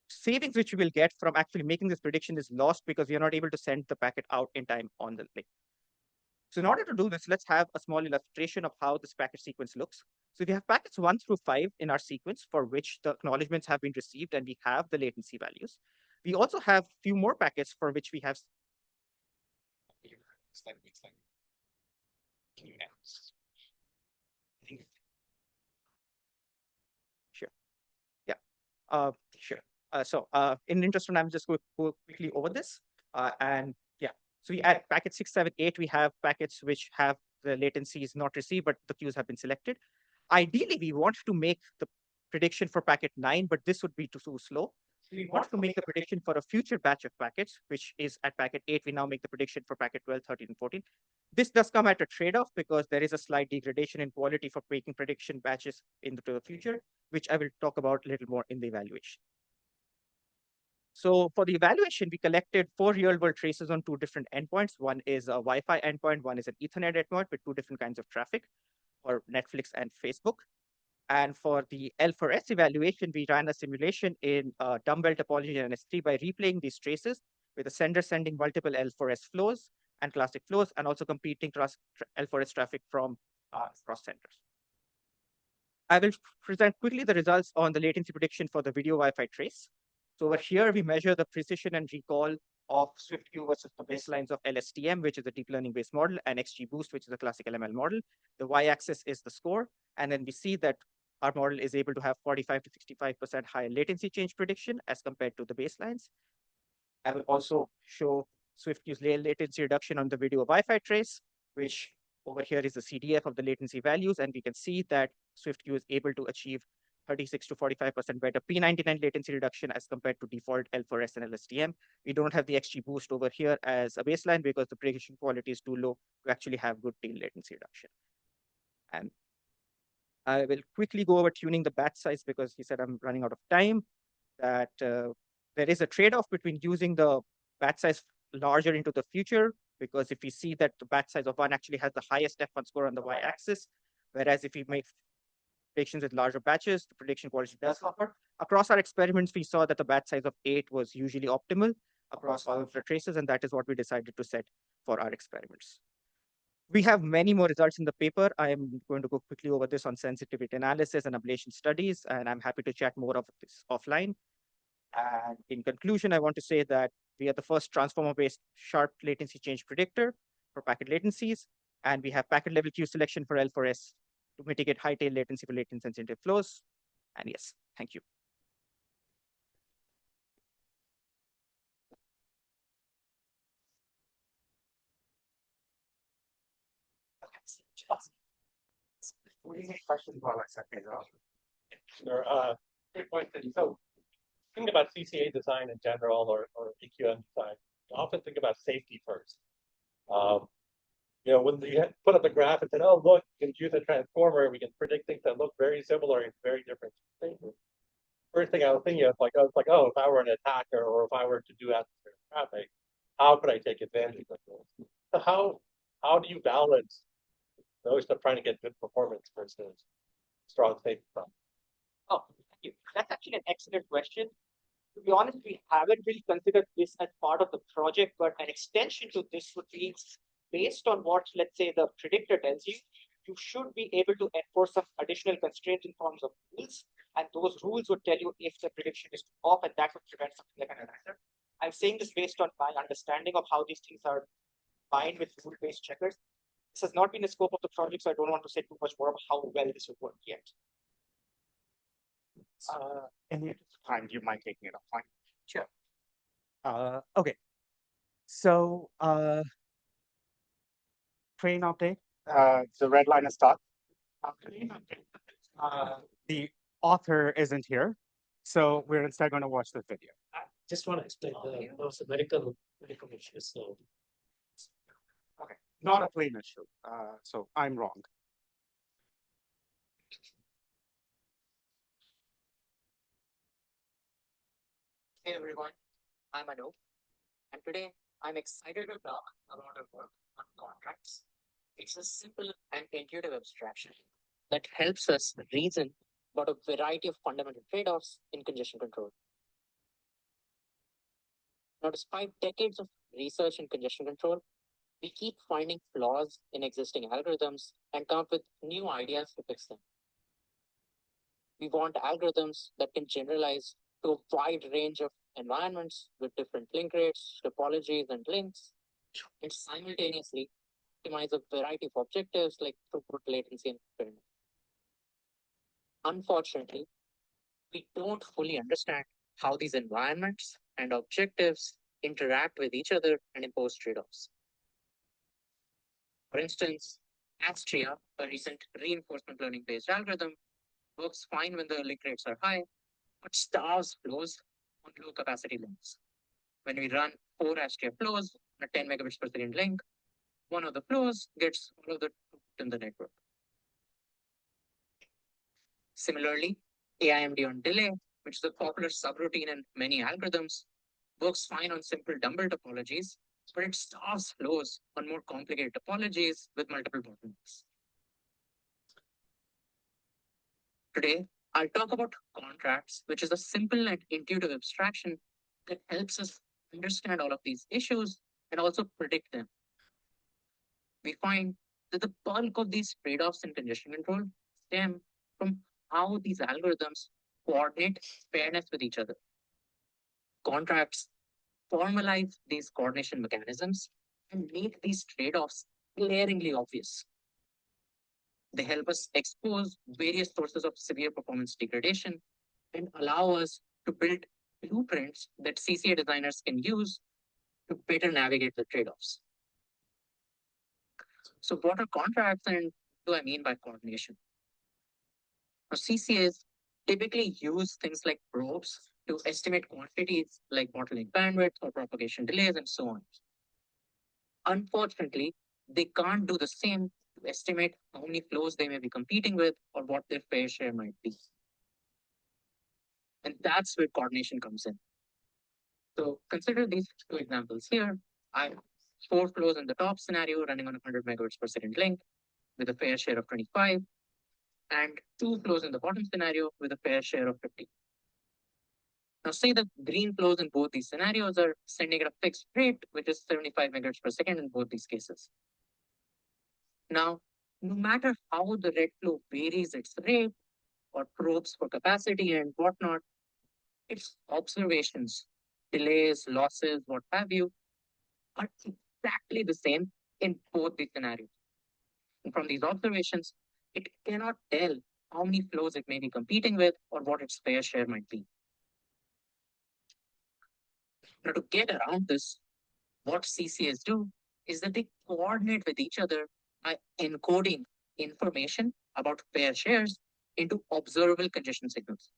savings which we will get from actually making this prediction is lost because we are not able to send the packet out in time on the link. So in order to do this, let's have a small illustration of how this packet sequence looks. So we have packets 1 through 5 in our sequence for which the acknowledgements have been received and we have the latency values. We also have few more packets for which we have Sure. Yeah. Sure. In the interest of time, I'm just going to go quickly over this. And yeah, so we add packet 6, 7, 8. We have packets which have the latency is not received, but the queues have been selected. Ideally, we want to make the prediction for packet 9, but this would be too slow. We want to make the prediction for a future batch of packets, which is at packet 8. We now make the prediction for packet 12, 13, and 14. This does come at a trade-off because there is a slight degradation in quality for making prediction batches into the future, which I will talk about a little more in the evaluation. So for the evaluation, we collected 4 real-world traces on 2 different endpoints. One is a Wi-Fi endpoint, one is an Ethernet endpoint with 2 different kinds of traffic for Netflix and Facebook. And for the L4S evaluation, we ran a simulation in dumbbell topology and S3 by replaying these traces with the sender sending multiple L4S flows and classic flows, and also competing L4S traffic from cross centers. I will present quickly the results on the latency prediction for the video Wi-Fi trace. So over here, we measure the precision and recall of SwiftQ versus the baselines of LSTM, which is a deep learning-based model, and XGBoost, which is a classic LML model. The y-axis is the score, and then we see that our model is able to have 45 to 65% higher latency change prediction as compared to the baselines. I will also show SwiftQ's latency reduction on the video Wi-Fi trace, which over here is the CDF of the latency values, and we can see that SwiftQ is able to achieve 36 to 45% better P99 latency reduction as compared to default L4S and LSTM. We don't have the XGBoost over here as a baseline because the prediction quality is too low to actually have good tail latency reduction. And I will quickly go over tuning the batch size because he said I'm running out of time. That there is a trade-off between using the batch size larger into the future, because if we see that the batch size of 1 actually has the highest F1 score on the y-axis, whereas if we make predictions with larger batches, the prediction quality does suffer. Across our experiments, we saw that the batch size of 8 was usually optimal across all of the traces, and that is what we decided to set for our experiments. We have many more results in the paper. I am going to go quickly over this on sensitivity analysis and ablation studies, and I'm happy to chat more of this offline. And in conclusion, I want to say that we are the first transformer-based sharp latency change predictor for packet latencies, and we have packet level queue selection for L4S to mitigate high tail latency for latency sensitive flows. And yes, thank you. What do you questions while I set these up? Sure. Good question. So think about CCA design in general or EQM design. You often think about safety first. Um, when you put up a graph and said, "Oh, look, you can use a transformer. We can predict things that look very similar in very different things." First thing I was thinking of, oh, if I were an attacker or if I were to do atmospheric traffic, how could I take advantage of those? So how do you balance those of trying to get good performance versus strong safety? Oh, thank you. That's actually an excellent question. To be honest, we haven't really considered this as part of the project, but an extension to this would be based on what, let's say, the predictor tells you, you should be able to enforce some additional constraints in forms of rules, and those rules would tell you if the prediction is off, and that would prevent something like an attacker. I'm saying this based on my understanding of how these things are combined with rule-based checkers. This has not been the scope of the project, so I don't want to say too much more about how well this would work yet. In the interest of time, do you mind taking it offline? Sure. Okay. So, train update. The red line is stuck. The author isn't here, so we're instead going to watch this video. I just want to explain those medical issues. So Okay, not a plain issue. So I'm wrong. Hey everyone, I'm Anup, and today I'm excited to talk about our work on contracts. It's a simple and intuitive abstraction that helps us reason about a variety of fundamental trade-offs in congestion control. Now, despite decades of research in congestion control, we keep finding flaws in existing algorithms and come up with new ideas to fix them. We want algorithms that can generalize to a wide range of environments with different link rates, topologies, and links, and simultaneously optimize a variety of objectives like throughput, latency, and fairness. Unfortunately, we don't fully understand how these environments and objectives interact with each other and impose trade-offs. For instance, Astria, a recent reinforcement learning-based algorithm, works fine when the link rates are high, but starves flows on low capacity links. When we run 4 Astria flows on a 10 megabits per second link, one of the flows gets all of the throughput in the network. Similarly, AIMD on delay, which is a popular subroutine in many algorithms, works fine on simple dumbbell topologies, but it starves flows on more complicated topologies with multiple bottlenecks. Today, I'll talk about contracts, which is a simple and intuitive abstraction that helps us understand all of these issues and also predict them. We find that the bulk of these trade-offs in congestion control stem from how these algorithms coordinate fairness with each other. Contracts formalize these coordination mechanisms and make these trade-offs glaringly obvious. They help us expose various sources of severe performance degradation and allow us to build blueprints that CCA designers can use to better navigate the trade-offs. So what are contracts and what do I mean by coordination? Now, CCAs typically use things like probes to estimate quantities like bottleneck bandwidth or propagation delays and so on. Unfortunately, they can't do the same to estimate how many flows they may be competing with or what their fair share might be. And that's where coordination comes in. So consider these 2 examples here. I have 4 flows in the top scenario running on a 100 megabits per second link with a fair share of 25, and 2 flows in the bottom scenario with a fair share of 50. Now say the green flows in both these scenarios are sending at a fixed rate, which is 75 megabits per second in both these cases. Now, no matter how the red flow varies its rate or probes for capacity and whatnot, its observations, delays, losses, what have you, are exactly the same in both these scenarios. And from these observations, it cannot tell how many flows it may be competing with or what its fair share might be. Now, to get around this, what CCAs do is that they coordinate with each other by encoding information about fair shares into observable congestion signals.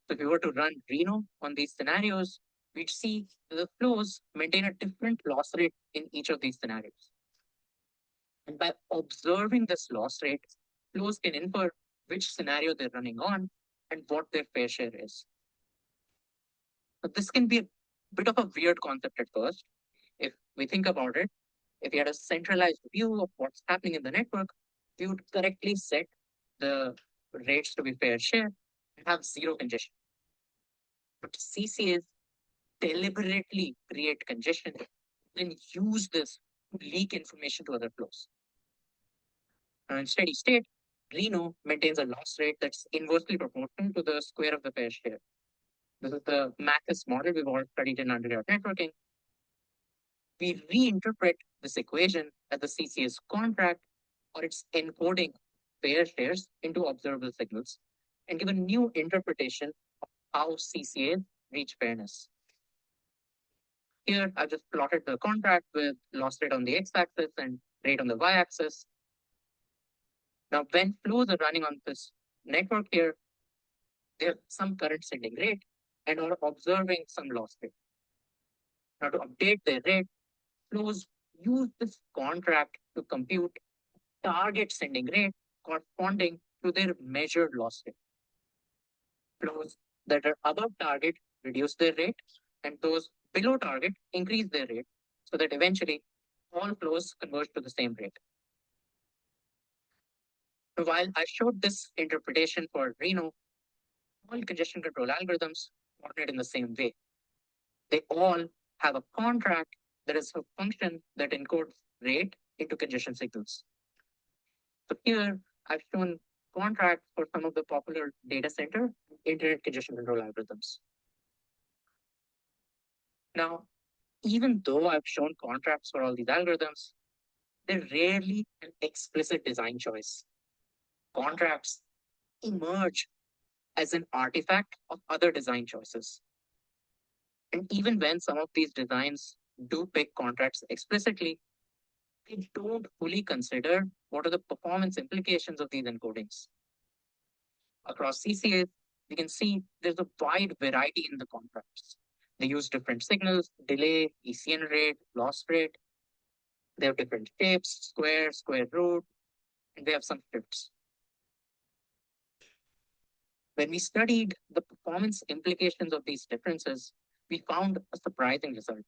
So if we were to run Reno on these scenarios, we'd see the flows maintain a different loss rate in each of these scenarios. And by observing this loss rate, flows can infer which scenario they're running on and what their fair share is. But this can be a bit of a weird concept at first. If we think about it, if we had a centralized view of what's happening in the network, we would correctly set the rates to be fair share and have zero congestion. But CCAs deliberately create congestion, then use this to leak information to other flows. Now, in steady state, Reno maintains a loss rate that's inversely proportional to the square of the fair share. This is the Mathis model we've all studied in undergrad networking. We reinterpret this equation as the CCA's contract or its encoding fair shares into observable signals and give a new interpretation of how CCAs reach fairness. Here, I've just plotted the contract with loss rate on the x-axis and rate on the y-axis. Now, when flows are running on this network here, they have some current sending rate and are observing some loss rate. Now, to update their rate, flows use this contract to compute target sending rate corresponding to their measured loss rate. Flows that are above target reduce their rate, and those below target increase their rate, so that eventually all flows converge to the same rate. So while I showed this interpretation for Reno, all congestion control algorithms coordinate in the same way. They all have a contract that is a function that encodes rate into congestion signals. So here I've shown contracts for some of the popular data center internet congestion control algorithms. Now, even though I've shown contracts for all these algorithms, they're rarely an explicit design choice. Contracts emerge as an artifact of other design choices. And even when some of these designs do pick contracts explicitly, they don't fully consider what are the performance implications of these encodings. Across CCAs, we can see there's a wide variety in the contracts. They use different signals, delay, ECN rate, loss rate. They have different shapes, square, square root, and they have some shifts. When we studied the performance implications of these differences, we found a surprising result.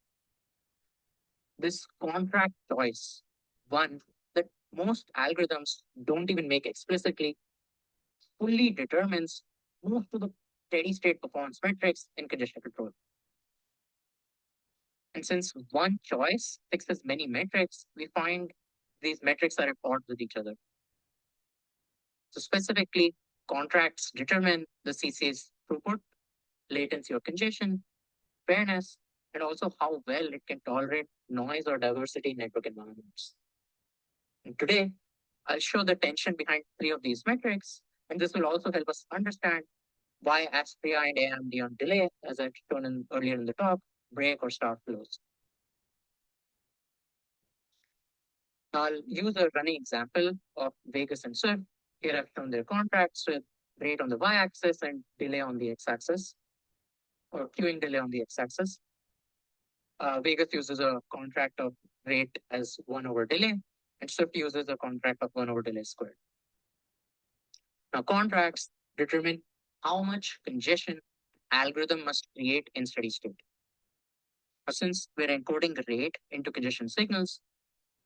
This contract choice, one that most algorithms don't even make explicitly, fully determines most of the steady state performance metrics in congestion control. And since one choice fixes many metrics, we find these metrics are at odds with each other. So specifically, contracts determine the CCA's throughput, latency or congestion, fairness, and also how well it can tolerate noise or diversity in network environments. And today, I'll show the tension behind three of these metrics, and this will also help us understand why Astria and AMD on delay, as I've shown earlier in the talk, break or start flows. I'll use a running example of Vegas and Swift. Here I've shown their contracts with rate on the y-axis and delay on the x-axis, or queuing delay on the x-axis. Vegas uses a contract of rate as 1 over delay, and Swift uses a contract of 1 over delay squared. Now, contracts determine how much congestion algorithm must create in steady state. Now, since we're encoding rate into congestion signals,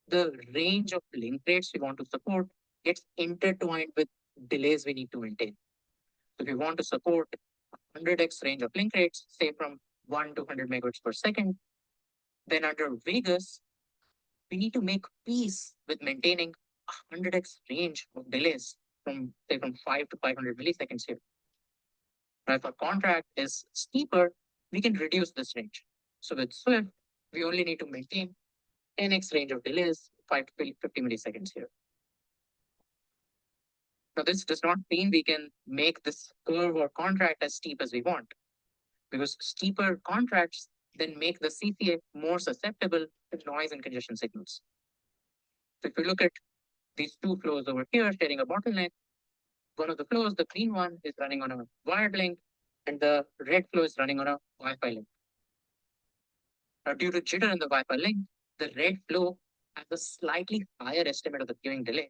the range of link rates we want to support gets intertwined with delays we need to maintain. So if we want to support 100x range of link rates, say from 1 to 100 megahertz per second, then under Vegas, we need to make peace with maintaining 100x range of delays from, say, from 5 to 500 milliseconds here. Now, if our contract is steeper, we can reduce this range. So with Swift, we only need to maintain 10x range of delays, 5 to 50 milliseconds here. Now, this does not mean we can make this curve or contract as steep as we want, because steeper contracts then make the CCA more susceptible to noise and congestion signals. So if you look at these two flows over here sharing a bottleneck, one of the flows, the green one, is running on a wired link, and the red flow is running on a Wi-Fi link. Now, due to jitter in the Wi-Fi link, the red flow has a slightly higher estimate of the queuing delay.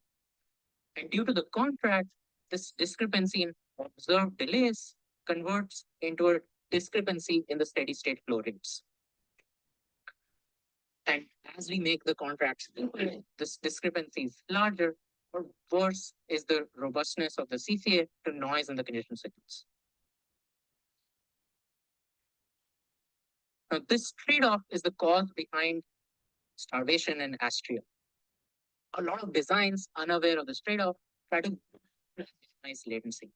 And due to the contract, this discrepancy in observed delays converts into a discrepancy in the steady state flow rates. And as we make the contracts bigger, this discrepancy is larger, or worse is the robustness of the CCA to noise in the congestion signals. Now, this trade-off is the cause behind starvation and Astria. A lot of designs, unaware of this trade-off, try to minimize latency.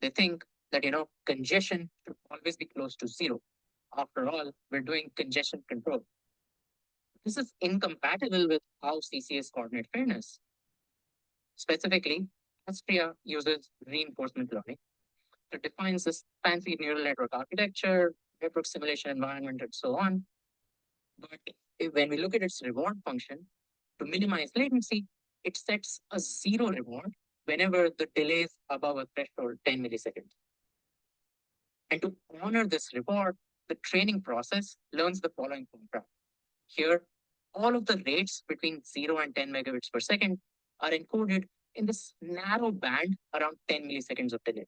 They think that congestion should always be close to zero. After all, we're doing congestion control. This is incompatible with how CCAs coordinate fairness. Specifically, Astria uses reinforcement learning. It defines this fancy neural network architecture, network simulation environment, and so on. But when we look at its reward function, to minimize latency, it sets a zero reward whenever the delay is above a threshold 10 milliseconds. And to honor this reward, the training process learns the following contract. Here, all of the rates between 0 and 10 megabits per second are encoded in this narrow band around 10 milliseconds of delay.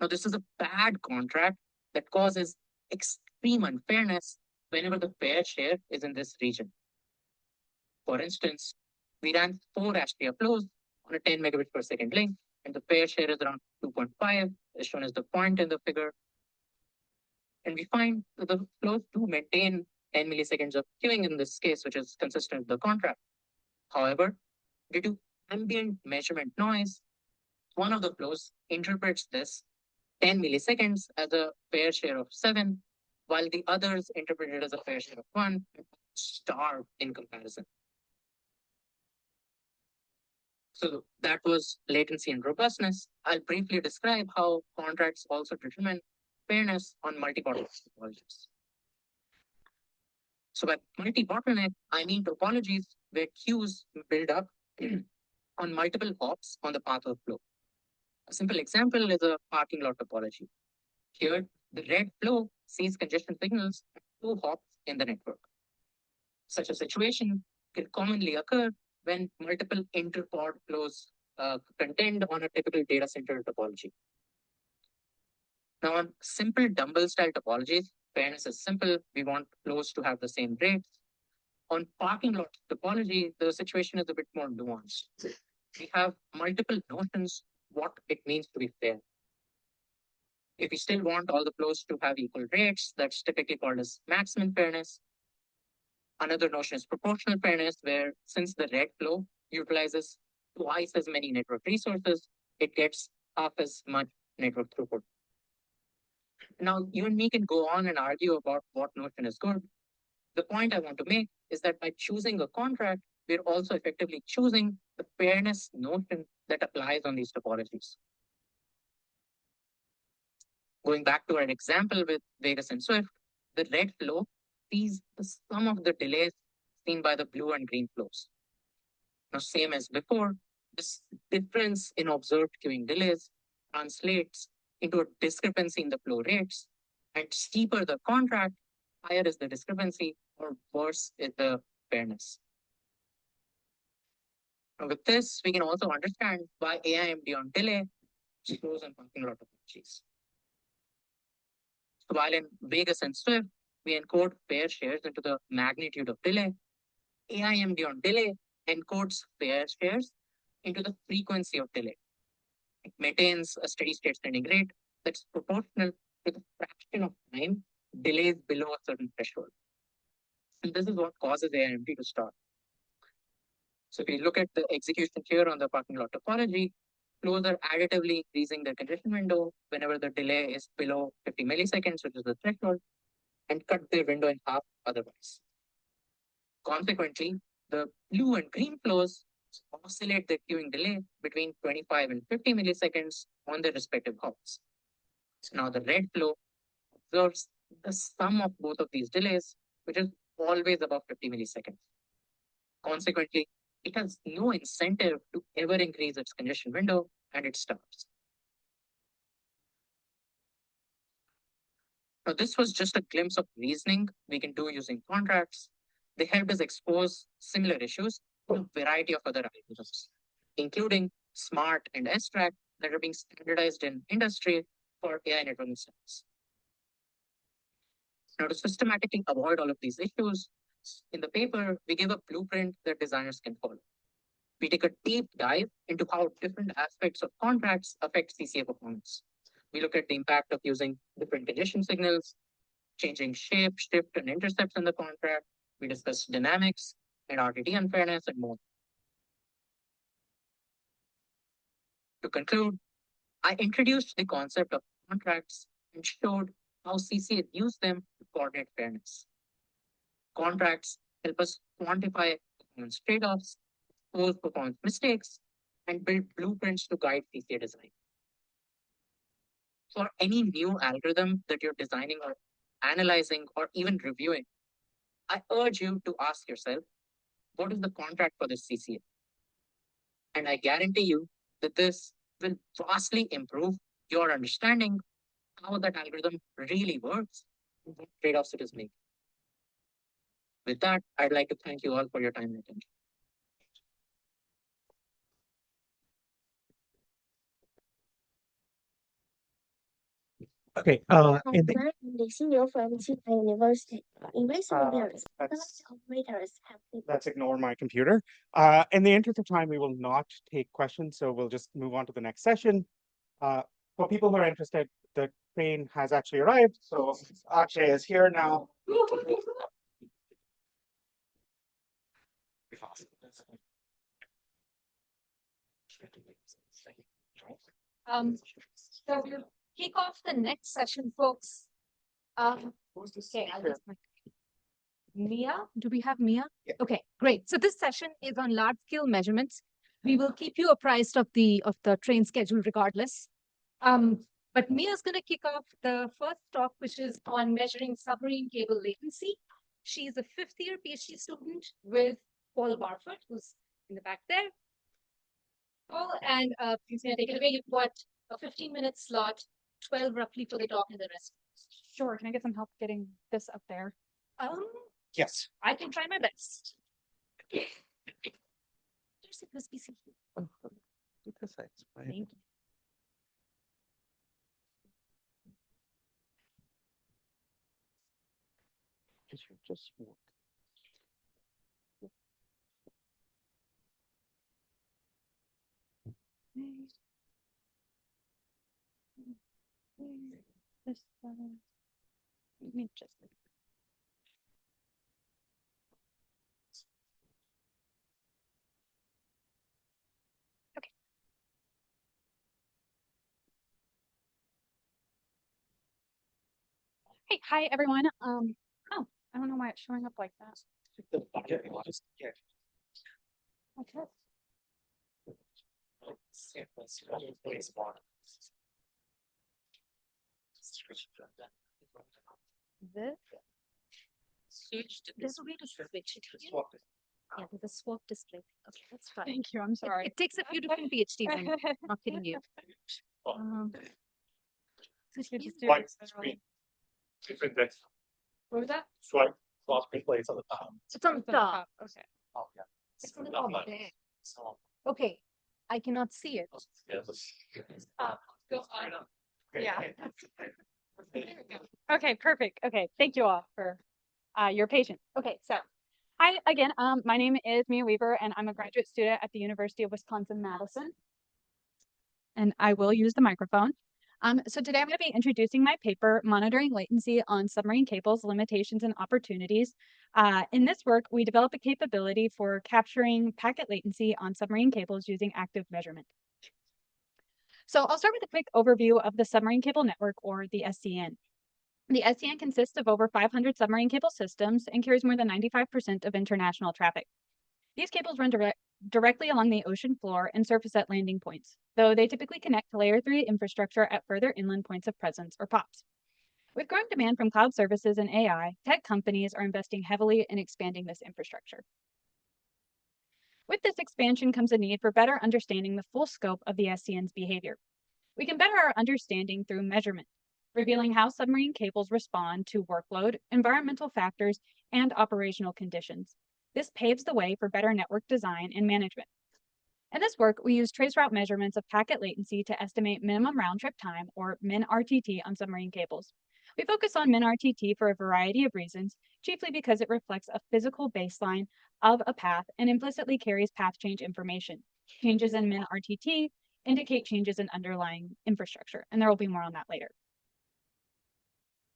Now, this is a bad contract that causes extreme unfairness whenever the fair share is in this region. For instance, we ran 4 Astria flows on a 10 megabits per second link, and the fair share is around 2.5, as shown as the point in the figure. And we find that the flows do maintain 10 milliseconds of queuing in this case, which is consistent with the contract. However, due to ambient measurement noise, one of the flows interprets this 10 milliseconds as a fair share of 7, while the others interpret it as a fair share of 1, and starve in comparison. So that was latency and robustness. I'll briefly describe how contracts also determine fairness on multi-bottleneck topologies. So by multi-bottleneck, I mean topologies where queues build up on multiple hops on the path of flow. A simple example is a parking lot topology. Here, the red flow sees congestion signals at 2 hops in the network. Such a situation can commonly occur when multiple interpod flows contend on a typical data center topology. Now, on simple dumbbell-style topologies, fairness is simple. We want flows to have the same rates. On parking lot topology, the situation is a bit more nuanced. We have multiple notions what it means to be fair. If we still want all the flows to have equal rates, that's typically called as maximum fairness. Another notion is proportional fairness, where since the red flow utilizes twice as many network resources, it gets half as much network throughput. Now, you and me can go on and argue about what notion is good. The point I want to make is that by choosing a contract, we're also effectively choosing the fairness notion that applies on these topologies. Going back to an example with Vegas and Swift, the red flow sees the sum of the delays seen by the blue and green flows. Now, same as before, this difference in observed queuing delays translates into a discrepancy in the flow rates, and steeper the contract, higher is the discrepancy, or worse is the fairness. Now, with this, we can also understand why AIMD on delay slows on parking lot topologies. So while in Vegas and Swift, we encode fair shares into the magnitude of delay, AIMD on delay encodes fair shares into the frequency of delay. It maintains a steady state standing rate that's proportional to the fraction of time delays below a certain threshold. And this is what causes AIMD to start. So if you look at the execution here on the parking lot topology, flows are additively increasing their congestion window whenever the delay is below 50 milliseconds, which is the threshold, and cut their window in half otherwise. Consequently, the blue and green flows oscillate their queuing delay between 25 and 50 milliseconds on their respective hops. So now the red flow observes the sum of both of these delays, which is always above 50 milliseconds. Consequently, it has no incentive to ever increase its congestion window, and it stops. Now, this was just a glimpse of reasoning we can do using contracts. They helped us expose similar issues to a variety of other algorithms, including SMART and STRAC that are being standardized in industry for AI networking studies. Now, to systematically avoid all of these issues, in the paper, we give a blueprint that designers can follow. We take a deep dive into how different aspects of contracts affect CCA performance. We look at the impact of using different congestion signals, changing shape, shift, and intercepts in the contract. We discuss dynamics and RTT unfairness and more. To conclude, I introduced the concept of contracts and showed how CCA use them to coordinate fairness. Contracts help us quantify performance trade-offs, expose performance mistakes, and build blueprints to guide CCA design. For any new algorithm that you're designing or analyzing or even reviewing, I urge you to ask yourself, what is the contract for this CCA? And I guarantee you that this will vastly improve your understanding how that algorithm really works and what trade-offs it is making. With that, I'd like to thank you all for your time and attention. Okay. I'm currently senior from Tsinghua University. In recent years, Let's, operators have been let's ignore my computer. In the interest of time, we will not take questions, so we'll just move on to the next session. For people who are interested, the train has actually arrived, so Akshay is here now. So we'll kick off the next session, folks. Okay, I'll just Mia. Do we have Mia? Yeah. Okay, great. So this session is on large scale measurements. We will keep you apprised of the train schedule regardless. But Mia's going to kick off the first talk, which is on measuring submarine cable latency. She's a fifth-year PhD student with Paul Barfoot, who's in the back there. Paul, and he's going to take it away. You've got a 15-minute slot, 12 roughly for the talk, and the rest. Sure. Can I get some help getting this up there? Yes. I can try my best. There's a USB-C. Thank you. Just This, let me just. Okay. Hey, hi everyone. Oh, I don't know why it's showing up like that. Okay. This. There's a way to switch it here. Yeah, there's a swap display. Okay, that's fine. Thank you. I'm sorry. It takes a few different PhDs. I'm not kidding you. So You here's- just do White it screen. Different text. What was that? Swipe. Cross replays on the top. It's on the top. Okay. Oh, yeah. It's on the top there. Okay, I cannot see it. Go on. Yeah. Okay, perfect. Okay, thank you all for your patience. Okay, so hi again. My name is Mia Weaver, and I'm a graduate student at the University of Wisconsin-Madison. And I will use the microphone. So today I'm going to be introducing my paper, Monitoring Latency on Submarine Cables, Limitations and Opportunities. In this work, we develop a capability for capturing packet latency on submarine cables using active measurement. So I'll start with a quick overview of the submarine cable network, or the SCN. The SCN consists of over 500 submarine cable systems and carries more than 95% of international traffic. These cables run directly along the ocean floor and surface at landing points, though they typically connect to layer 3 infrastructure at further inland points of presence, or POPs. With growing demand from cloud services and AI, tech companies are investing heavily in expanding this infrastructure. With this expansion comes a need for better understanding the full scope of the SCN's behavior. We can better our understanding through measurement, revealing how submarine cables respond to workload, environmental factors, and operational conditions. This paves the way for better network design and management. In this work, we use traceroute measurements of packet latency to estimate minimum round-trip time, or min-RTT, on submarine cables. We focus on min-RTT for a variety of reasons, chiefly because it reflects a physical baseline of a path and implicitly carries path change information. Changes in min-RTT indicate changes in underlying infrastructure, and there will be more on that later.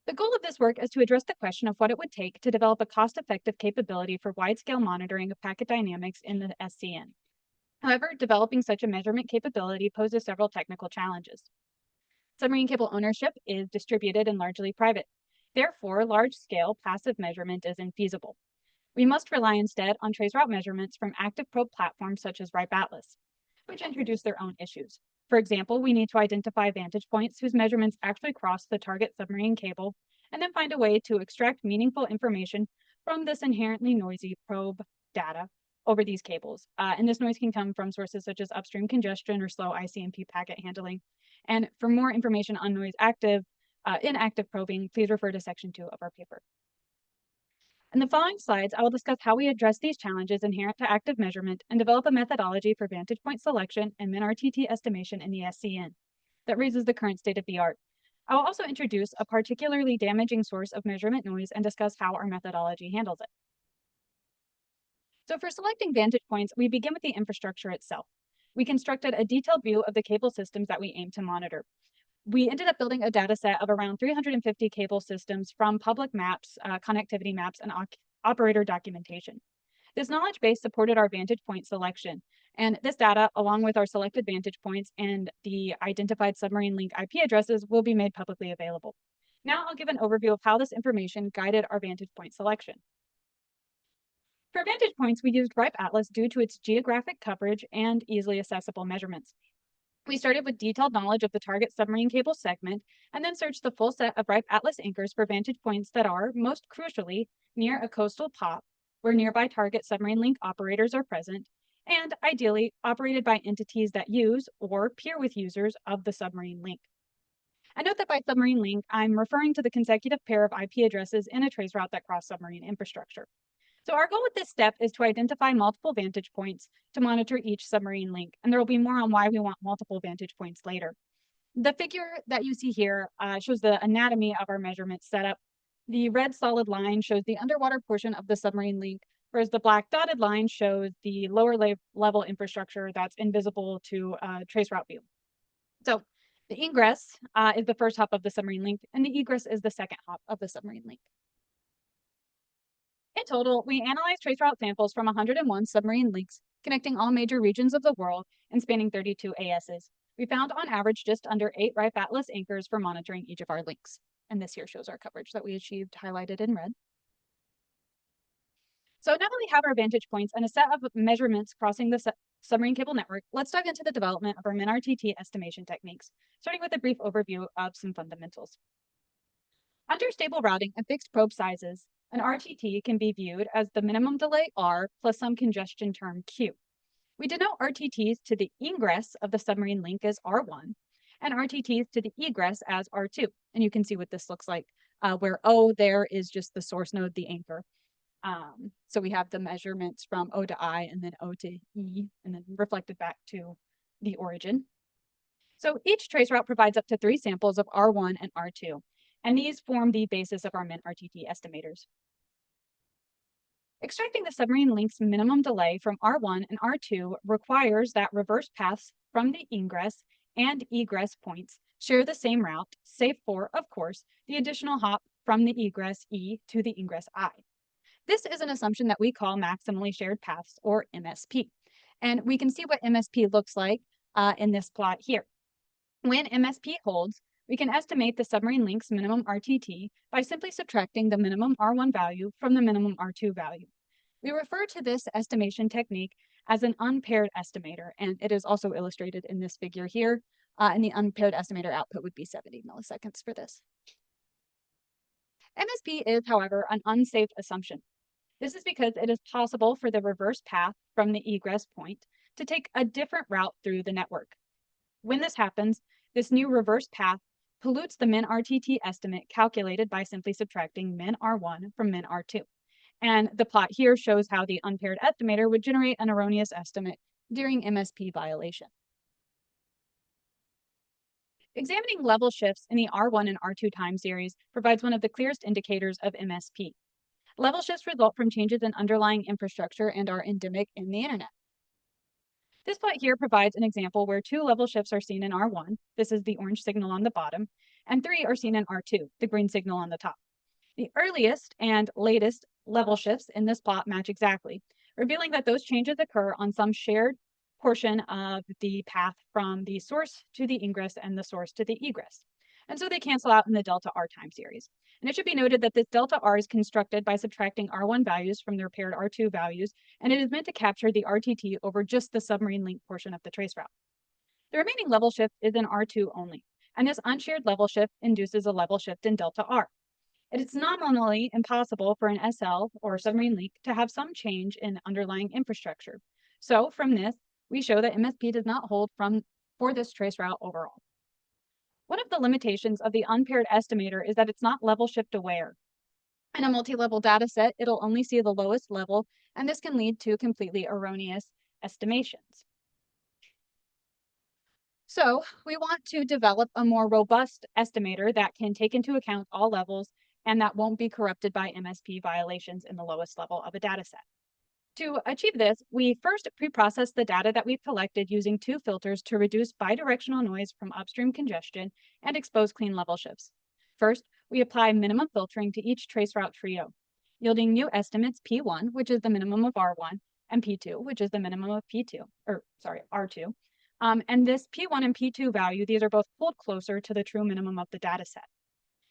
The goal of this work is to address the question of what it would take to develop a cost-effective capability for wide-scale monitoring of packet dynamics in the SCN. However, developing such a measurement capability poses several technical challenges. Submarine cable ownership is distributed and largely private. Therefore, large-scale passive measurement is infeasible. We must rely instead on traceroute measurements from active probe platforms such as RIPE Atlas, which introduce their own issues. For example, we need to identify vantage points whose measurements actually cross the target submarine cable, and then find a way to extract meaningful information from this inherently noisy probe data over these cables. And this noise can come from sources such as upstream congestion or slow ICMP packet handling. And for more information on noise inactive probing, please refer to section 2 of our paper. In the following slides, I will discuss how we address these challenges inherent to active measurement and develop a methodology for vantage point selection and min-RTT estimation in the SCN that raises the current state of the art. I will also introduce a particularly damaging source of measurement noise and discuss how our methodology handles it. So for selecting vantage points, we begin with the infrastructure itself. We constructed a detailed view of the cable systems that we aim to monitor. We ended up building a data set of around 350 cable systems from public maps, connectivity maps, and operator documentation. This knowledge base supported our vantage point selection, and this data, along with our selected vantage points and the identified submarine link IP addresses, will be made publicly available. Now I'll give an overview of how this information guided our vantage point selection. For vantage points, we used RIPE Atlas due to its geographic coverage and easily accessible measurements. We started with detailed knowledge of the target submarine cable segment, and then searched the full set of RIPE Atlas anchors for vantage points that are, most crucially, near a coastal POP, where nearby target submarine link operators are present, and ideally operated by entities that use or peer with users of the submarine link. I note that by submarine link, I'm referring to the consecutive pair of IP addresses in a traceroute that cross submarine infrastructure. So our goal with this step is to identify multiple vantage points to monitor each submarine link, and there will be more on why we want multiple vantage points later. The figure that you see here shows the anatomy of our measurement setup. The red solid line shows the underwater portion of the submarine link, whereas the black dotted line shows the lower level infrastructure that's invisible to traceroute view. So the ingress is the first hop of the submarine link, and the egress is the second hop of the submarine link. In total, we analyzed traceroute samples from 101 submarine links connecting all major regions of the world and spanning 32 ASs. We found on average just under 8 RIPE Atlas anchors for monitoring each of our links. And this here shows our coverage that we achieved highlighted in red. So now that we have our vantage points and a set of measurements crossing the submarine cable network, let's dive into the development of our min-RTT estimation techniques, starting with a brief overview of some fundamentals. Under stable routing and fixed probe sizes, an RTT can be viewed as the minimum delay R plus some congestion term Q. We denote RTTs to the ingress of the submarine link as R1 and RTTs to the egress as R2. And you can see what this looks like, where O there is just the source node, the anchor. So we have the measurements from O to I and then O to E and then reflected back to the origin. So each traceroute provides up to 3 samples of R1 and R2. And these form the basis of our min-RTT estimators. Extracting the submarine link's minimum delay from R1 and R2 requires that reverse paths from the ingress and egress points share the same route, save for, of course, the additional hop from the egress E to the ingress I. This is an assumption that we call maximally shared paths, or MSP. And we can see what MSP looks like in this plot here. When MSP holds, we can estimate the submarine link's minimum RTT by simply subtracting the minimum R1 value from the minimum R2 value. We refer to this estimation technique as an unpaired estimator, and it is also illustrated in this figure here. And the unpaired estimator output would be 70 milliseconds for this. MSP is, however, an unsafe assumption. This is because it is possible for the reverse path from the egress point to take a different route through the network. When this happens, this new reverse path pollutes the min RTT estimate calculated by simply subtracting min R1 from min R2. And the plot here shows how the unpaired estimator would generate an erroneous estimate during MSP violation. Examining level shifts in the R1 and R2 time series provides one of the clearest indicators of MSP. Level shifts result from changes in underlying infrastructure and are endemic in the internet. This plot here provides an example where 2 level shifts are seen in R1, this is the orange signal on the bottom, and 3 are seen in R2, the green signal on the top. The earliest and latest level shifts in this plot match exactly, revealing that those changes occur on some shared portion of the path from the source to the ingress and the source to the egress. And so they cancel out in the delta R time series. And it should be noted that this delta R is constructed by subtracting R1 values from their paired R2 values, and it is meant to capture the RTT over just the submarine link portion of the trace route. The remaining level shift is in R2 only, and this unshared level shift induces a level shift in delta R. It is nominally impossible for an SL or submarine link to have some change in underlying infrastructure. So from this, we show that MSP does not hold for this trace route overall. One of the limitations of the unpaired estimator is that it's not level shift aware. In a multi-level data set, it'll only see the lowest level, and this can lead to completely erroneous estimations. So we want to develop a more robust estimator that can take into account all levels and that won't be corrupted by MSP violations in the lowest level of a data set. To achieve this, we first pre-process the data that we've collected using 2 filters to reduce bidirectional noise from upstream congestion and expose clean level shifts. First, we apply minimum filtering to each traceroute trio, yielding new estimates P1, which is the minimum of R1, and P2, which is the minimum of R2. And this P1 and P2 value, these are both pulled closer to the true minimum of the data set.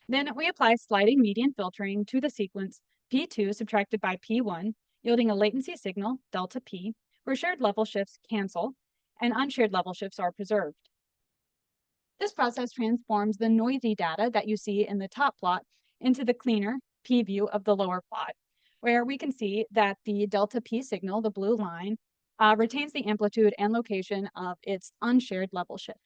Then we apply sliding median filtering to the sequence P2 subtracted by P1, yielding a latency signal, delta P, where shared level shifts cancel and unshared level shifts are preserved. This process transforms the noisy data that you see in the top plot into the cleaner P view of the lower plot, where we can see that the delta P signal, the blue line, retains the amplitude and location of its unshared level shift.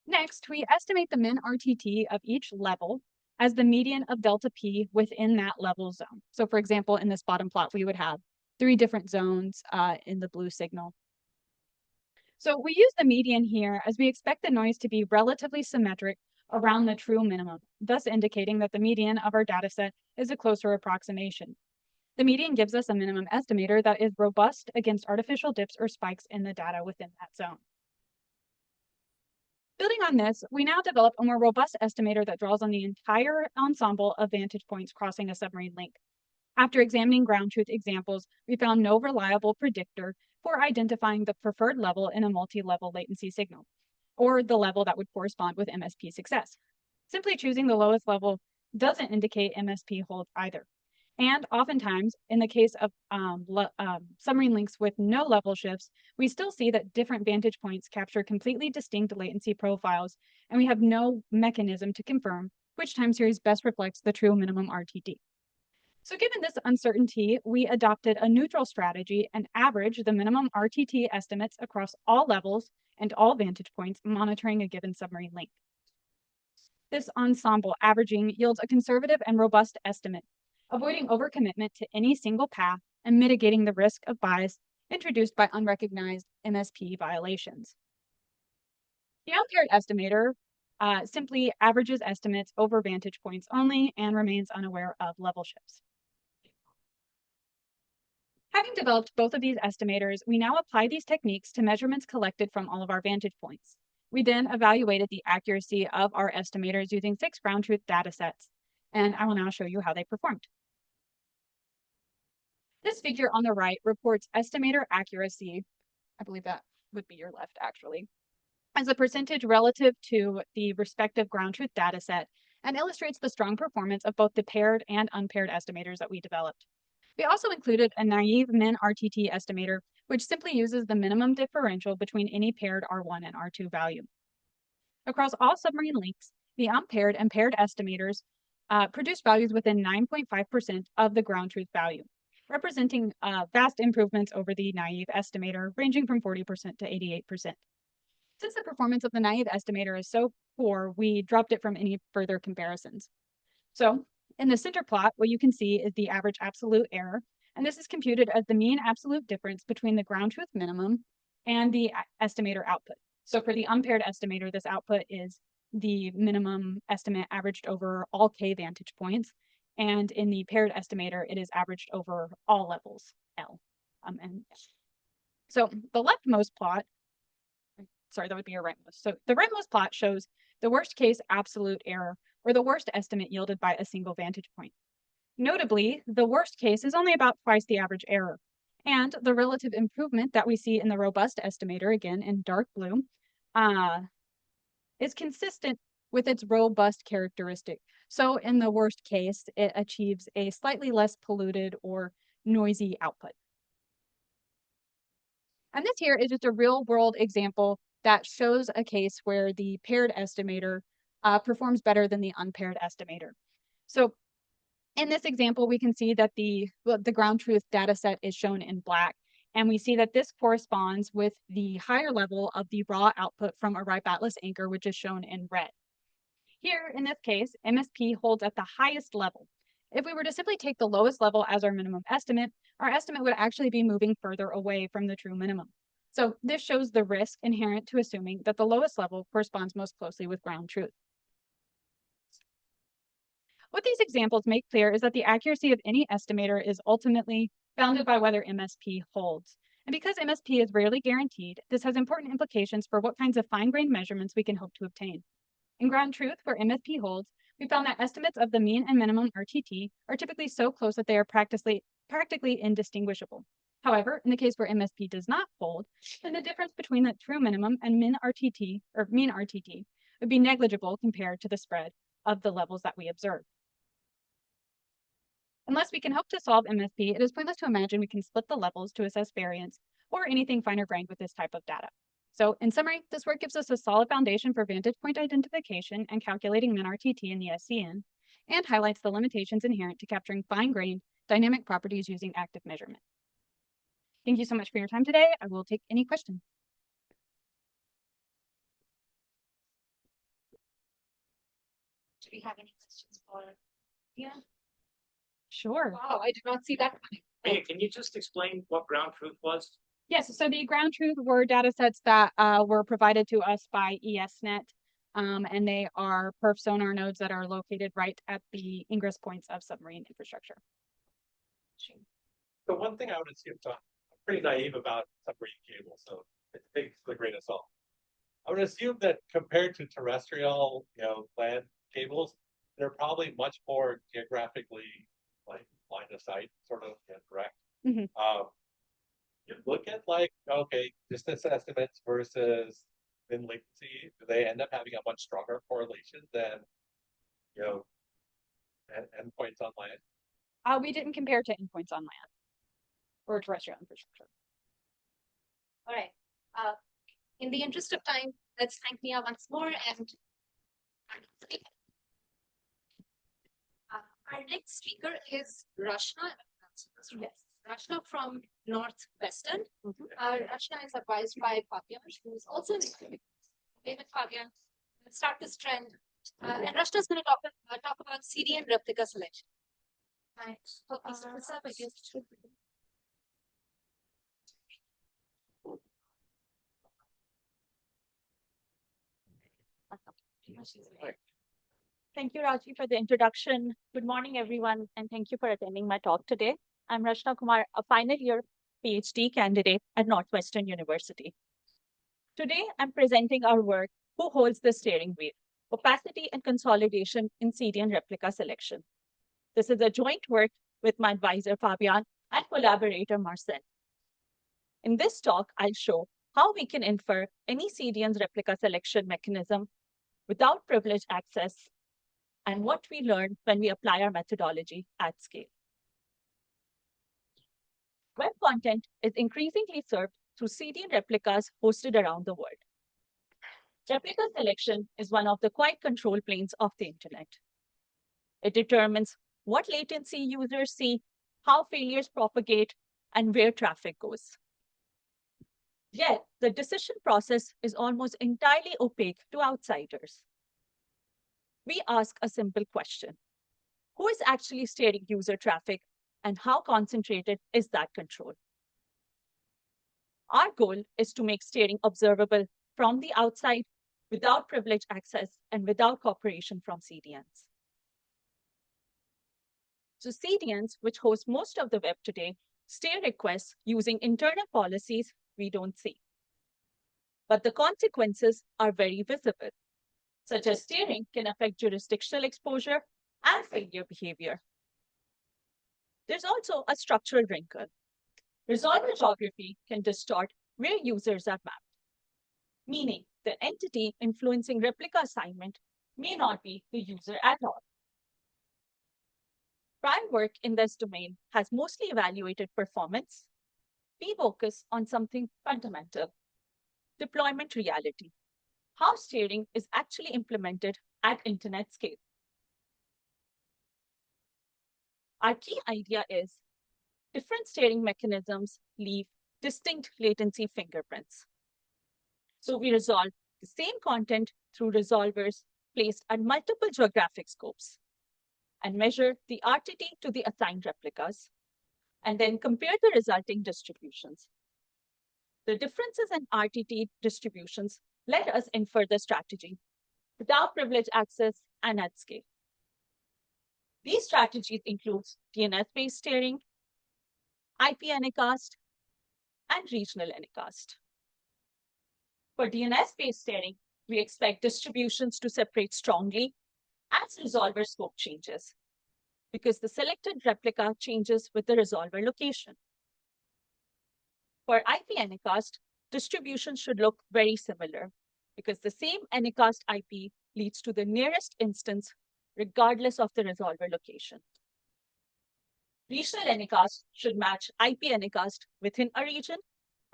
Next, we estimate the min RTT of each level as the median of delta P within that level zone. So for example, in this bottom plot, we would have 3 different zones in the blue signal. So we use the median here as we expect the noise to be relatively symmetric around the true minimum, thus indicating that the median of our data set is a closer approximation. The median gives us a minimum estimator that is robust against artificial dips or spikes in the data within that zone. Building on this, we now develop a more robust estimator that draws on the entire ensemble of vantage points crossing a submarine link. After examining ground truth examples, we found no reliable predictor for identifying the preferred level in a multi-level latency signal, or the level that would correspond with MSP success. Simply choosing the lowest level doesn't indicate MSP holds either. And oftentimes, in the case of submarine links with no level shifts, we still see that different vantage points capture completely distinct latency profiles, and we have no mechanism to confirm which time series best reflects the true minimum RTT. So given this uncertainty, we adopted a neutral strategy and averaged the minimum RTT estimates across all levels and all vantage points monitoring a given submarine link. This ensemble averaging yields a conservative and robust estimate, avoiding overcommitment to any single path and mitigating the risk of bias introduced by unrecognized MSP violations. The unpaired estimator simply averages estimates over vantage points only and remains unaware of level shifts. Having developed both of these estimators, we now apply these techniques to measurements collected from all of our vantage points. We then evaluated the accuracy of our estimators using 6 ground truth data sets, and I will now show you how they performed. This figure on the right reports estimator accuracy, I believe that would be your left actually, as a percentage relative to the respective ground truth data set and illustrates the strong performance of both the paired and unpaired estimators that we developed. We also included a naive min RTT estimator, which simply uses the minimum differential between any paired R1 and R2 value. Across all submarine links, the unpaired and paired estimators produced values within 9.5% of the ground truth value, representing vast improvements over the naive estimator, ranging from 40% to 88%. Since the performance of the naive estimator is so poor, we dropped it from any further comparisons. So in the center plot, what you can see is the average absolute error, and this is computed as the mean absolute difference between the ground truth minimum and the estimator output. So for the unpaired estimator, this output is the minimum estimate averaged over all k vantage points, and in the paired estimator, it is averaged over all levels L. So the leftmost plot, sorry, that would be your rightmost. So the rightmost plot shows the worst case absolute error, or the worst estimate yielded by a single vantage point. Notably, the worst case is only about twice the average error, and the relative improvement that we see in the robust estimator, again in dark blue, is consistent with its robust characteristic. So in the worst case, it achieves a slightly less polluted or noisy output. And this here is just a real world example that shows a case where the paired estimator performs better than the unpaired estimator. So in this example, we can see that the ground truth data set is shown in black, and we see that this corresponds with the higher level of the raw output from a ripe atlas anchor, which is shown in red. Here, in this case, MSP holds at the highest level. If we were to simply take the lowest level as our minimum estimate, our estimate would actually be moving further away from the true minimum. So this shows the risk inherent to assuming that the lowest level corresponds most closely with ground truth. What these examples make clear is that the accuracy of any estimator is ultimately bounded by whether MSP holds. And because MSP is rarely guaranteed, this has important implications for what kinds of fine-grained measurements we can hope to obtain. In ground truth, where MSP holds, we found that estimates of the mean and minimum RTT are typically so close that they are practically indistinguishable. However, in the case where MSP does not hold, then the difference between the true minimum and mean RTT would be negligible compared to the spread of the levels that we observe. Unless we can hope to solve MSP, it is pointless to imagine we can split the levels to assess variance or anything finer grained with this type of data. So in summary, this work gives us a solid foundation for vantage point identification and calculating min-RTT in the SCN, and highlights the limitations inherent to capturing fine-grained dynamic properties using active measurement. Thank you so much for your time today. I will take any questions. Do we have any questions for Leah? Sure. Wow, I did not see that one. Hey, can you just explain what ground truth was? Yes, so the ground truth were data sets that were provided to us by ESNet, and they are perf sonar nodes that are located right at the ingress points of submarine infrastructure. So one thing I would assume, so I'm pretty naive about submarine cables, so it takes the grain of salt. I would assume that compared to terrestrial, land cables, they're probably much more geographically like line of sight, sort of correct. Mhm. You look at like, okay, distance estimates versus min latency, do they end up having a much stronger correlation than, endpoints on land? We didn't compare to endpoints on land or terrestrial infrastructure. All right. In the interest of time, let's thank Mia once more. And our next speaker is Rashna. Yes, Rashna from Northwestern. Rashna is advised by Fabian, who is also David Fabian. Let's start this trend. And Rashna is going to talk about CDN replica selection. Right. So, I guess Thank you, Raji, for the introduction. Good morning, everyone, and thank you for attending my talk today. I'm Rashna Kumar, a final year PhD candidate at Northwestern University. Today, I'm presenting our work, Who Holds the Steering Wheel? Opacity and Consolidation in CDN Replica Selection. This is a joint work with my advisor, Fabian, and collaborator, Marcel. In this talk, I'll show how we can infer any CDN's replica selection mechanism without privileged access, and what we learn when we apply our methodology at scale. Web content is increasingly served through CDN replicas hosted around the world. Replica selection is one of the quiet control planes of the internet. It determines what latency users see, how failures propagate, and where traffic goes. Yet, the decision process is almost entirely opaque to outsiders. We ask a simple question: who is actually steering user traffic, and how concentrated is that control? Our goal is to make steering observable from the outside, without privileged access and without cooperation from CDNs. So CDNs, which host most of the web today, steer requests using internal policies we don't see. But the consequences are very visible, such as steering can affect jurisdictional exposure and failure behavior. There's also a structural wrinkle. Resolver geography can distort where users are mapped, meaning the entity influencing replica assignment may not be the user at all. Prior work in this domain has mostly evaluated performance. We focus on something fundamental: deployment reality, how steering is actually implemented at internet scale. Our key idea is different steering mechanisms leave distinct latency fingerprints. So we resolve the same content through resolvers placed at multiple geographic scopes and measure the RTT to the assigned replicas, and then compare the resulting distributions. The differences in RTT distributions let us infer the strategy without privileged access and at scale. These strategies include DNS-based steering, IP anycast, and regional anycast. For DNS-based steering, we expect distributions to separate strongly as resolver scope changes, because the selected replica changes with the resolver location. For IP anycast, distributions should look very similar, because the same anycast IP leads to the nearest instance regardless of the resolver location. Regional anycast should match IP anycast within a region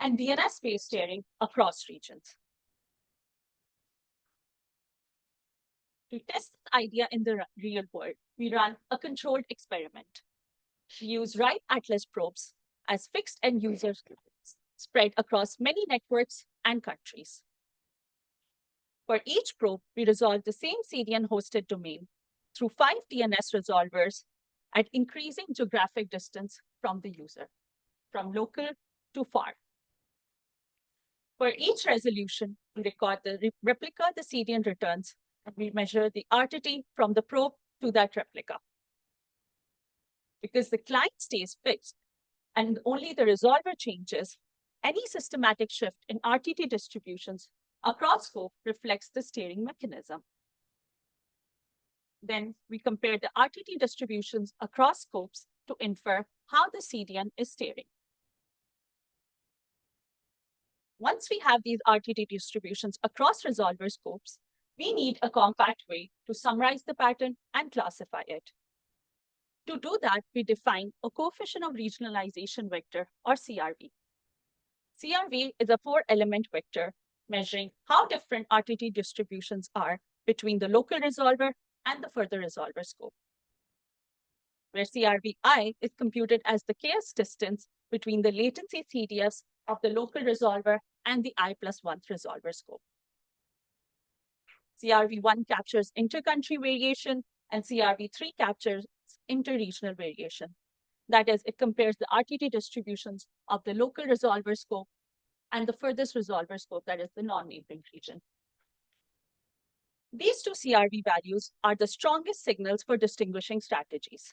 and DNS-based steering across regions. To test this idea in the real world, we run a controlled experiment. We use right atlas probes as fixed end users spread across many networks and countries. For each probe, we resolve the same CDN-hosted domain through 5 DNS resolvers at increasing geographic distance from the user, from local to far. For each resolution, we record the replica the CDN returns, and we measure the RTT from the probe to that replica. Because the client stays fixed and only the resolver changes, any systematic shift in RTT distributions across scope reflects the steering mechanism. Then we compare the RTT distributions across scopes to infer how the CDN is steering. Once we have these RTT distributions across resolver scopes, we need a compact way to summarize the pattern and classify it. To do that, we define a coefficient of regionalization vector, or CRV. CRV is a 4-element vector measuring how different RTT distributions are between the local resolver and the further resolver scope, where CRVI is computed as the chaos distance between the latency CDFs of the local resolver and the I+1 resolver scope. CRV1 captures inter-country variation, and CRV3 captures inter-regional variation. That is, it compares the RTT distributions of the local resolver scope and the furthest resolver scope, that is the non-neighboring region. These two CRV values are the strongest signals for distinguishing strategies.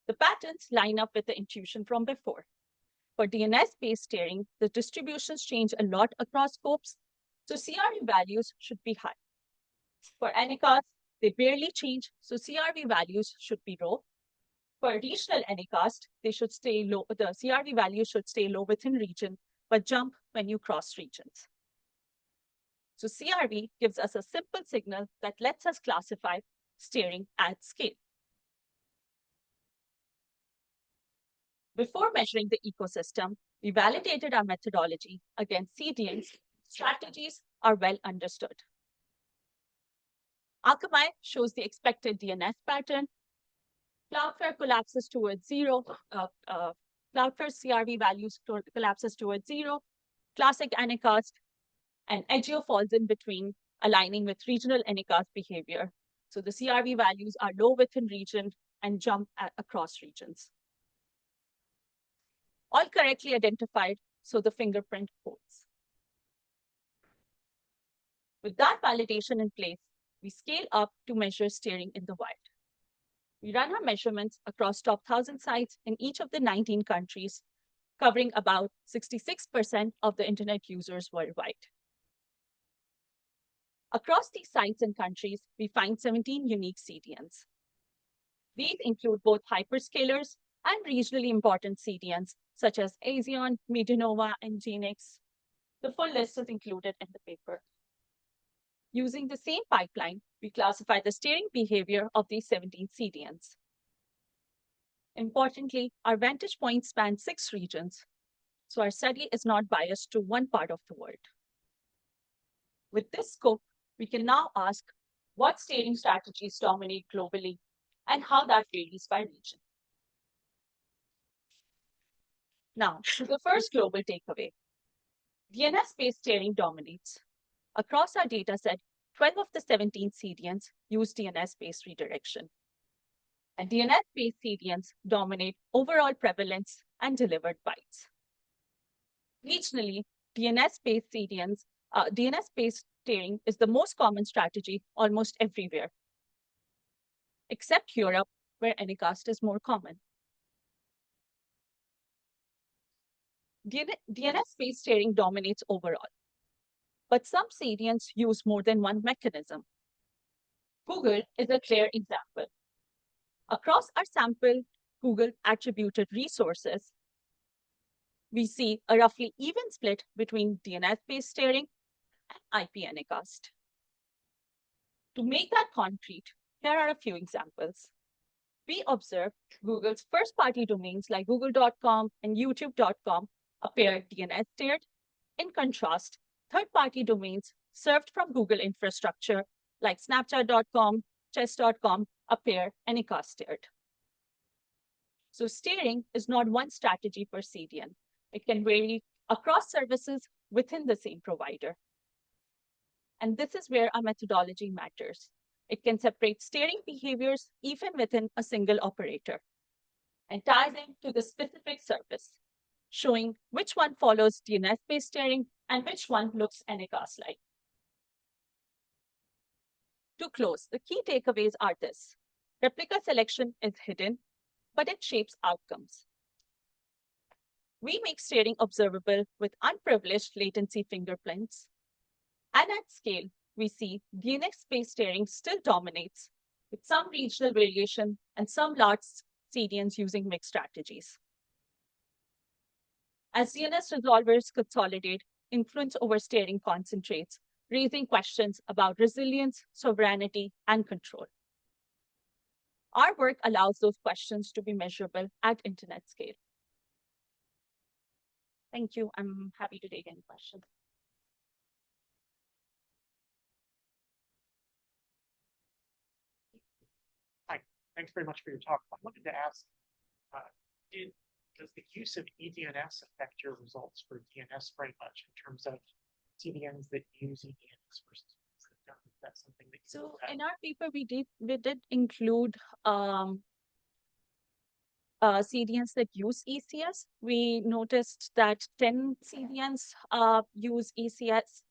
The patterns line up with the intuition from before. For DNS-based steering, the distributions change a lot across scopes, so CRV values should be high. For anycast, they barely change, so CRV values should be low. For regional anycast, they should stay low. The CRV values should stay low within region, but jump when you cross regions. So CRV gives us a simple signal that lets us classify steering at scale. Before measuring the ecosystem, we validated our methodology against CDNs. Strategies are well understood. Akamai shows the expected DNS pattern. Cloudflare collapses towards zero. Cloudflare CRV values collapses towards zero. Classic Anycast and Edgeo falls in between, aligning with regional Anycast behavior. So the CRV values are low within region and jump across regions. All correctly identified, so the fingerprint holds. With that validation in place, we scale up to measure steering in the wild. We run our measurements across top 1,000 sites in each of the 19 countries, covering about 66% of the internet users worldwide. Across these sites and countries, we find 17 unique CDNs. These include both hyperscalers and regionally important CDNs, such as Axion, Medianova, and Genix. The full list is included in the paper. Using the same pipeline, we classify the steering behavior of these 17 CDNs. Importantly, our vantage point spans 6 regions, so our study is not biased to one part of the world. With this scope, we can now ask what steering strategies dominate globally and how that varies by region. Now, to the first global takeaway. DNS-based steering dominates. Across our dataset, 12 of the 17 CDNs use DNS-based redirection. And DNS-based CDNs dominate overall prevalence and delivered bytes. Regionally, DNS-based steering is the most common strategy almost everywhere, except Europe, where Anycast is more common. DNS-based steering dominates overall, but some CDNs use more than one mechanism. Google is a clear example. Across our sample Google attributed resources, we see a roughly even split between DNS-based steering and IP Anycast. To make that concrete, here are a few examples. We observe Google's first-party domains like google.com and youtube.com appear DNS steered. In contrast, third-party domains served from Google infrastructure like snapchat.com, chess.com appear Anycast steered. So steering is not one strategy per CDN. It can vary across services within the same provider. And this is where our methodology matters. It can separate steering behaviors even within a single operator and ties into the specific service, showing which one follows DNS-based steering and which one looks Anycast-like. To close, the key takeaways are this. Replica selection is hidden, but it shapes outcomes. We make steering observable with unprivileged latency fingerprints. And at scale, we see DNS-based steering still dominates, with some regional variation and some large CDNs using mixed strategies. As DNS resolvers consolidate, influence over steering concentrates, raising questions about resilience, sovereignty, and control. Our work allows those questions to be measurable at internet scale. Thank you. I'm happy to take any questions. Hi, thanks very much for your talk. I wanted to ask, does the use of eDNS affect your results for DNS very much in terms of CDNs that use eDNS versus ones that don't? Is that something that you So in our paper, we did include CDNs that use ECS. We noticed that 10 CDNs use ECS.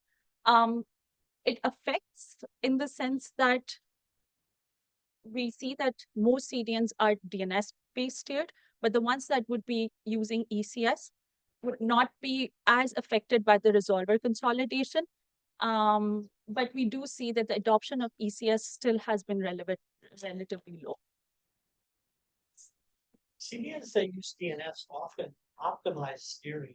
It affects in the sense that we see that most CDNs are DNS-based steered, but the ones that would be using ECS would not be as affected by the resolver consolidation. But we do see that the adoption of ECS still has been relatively low. CDNs that use DNS often optimize steering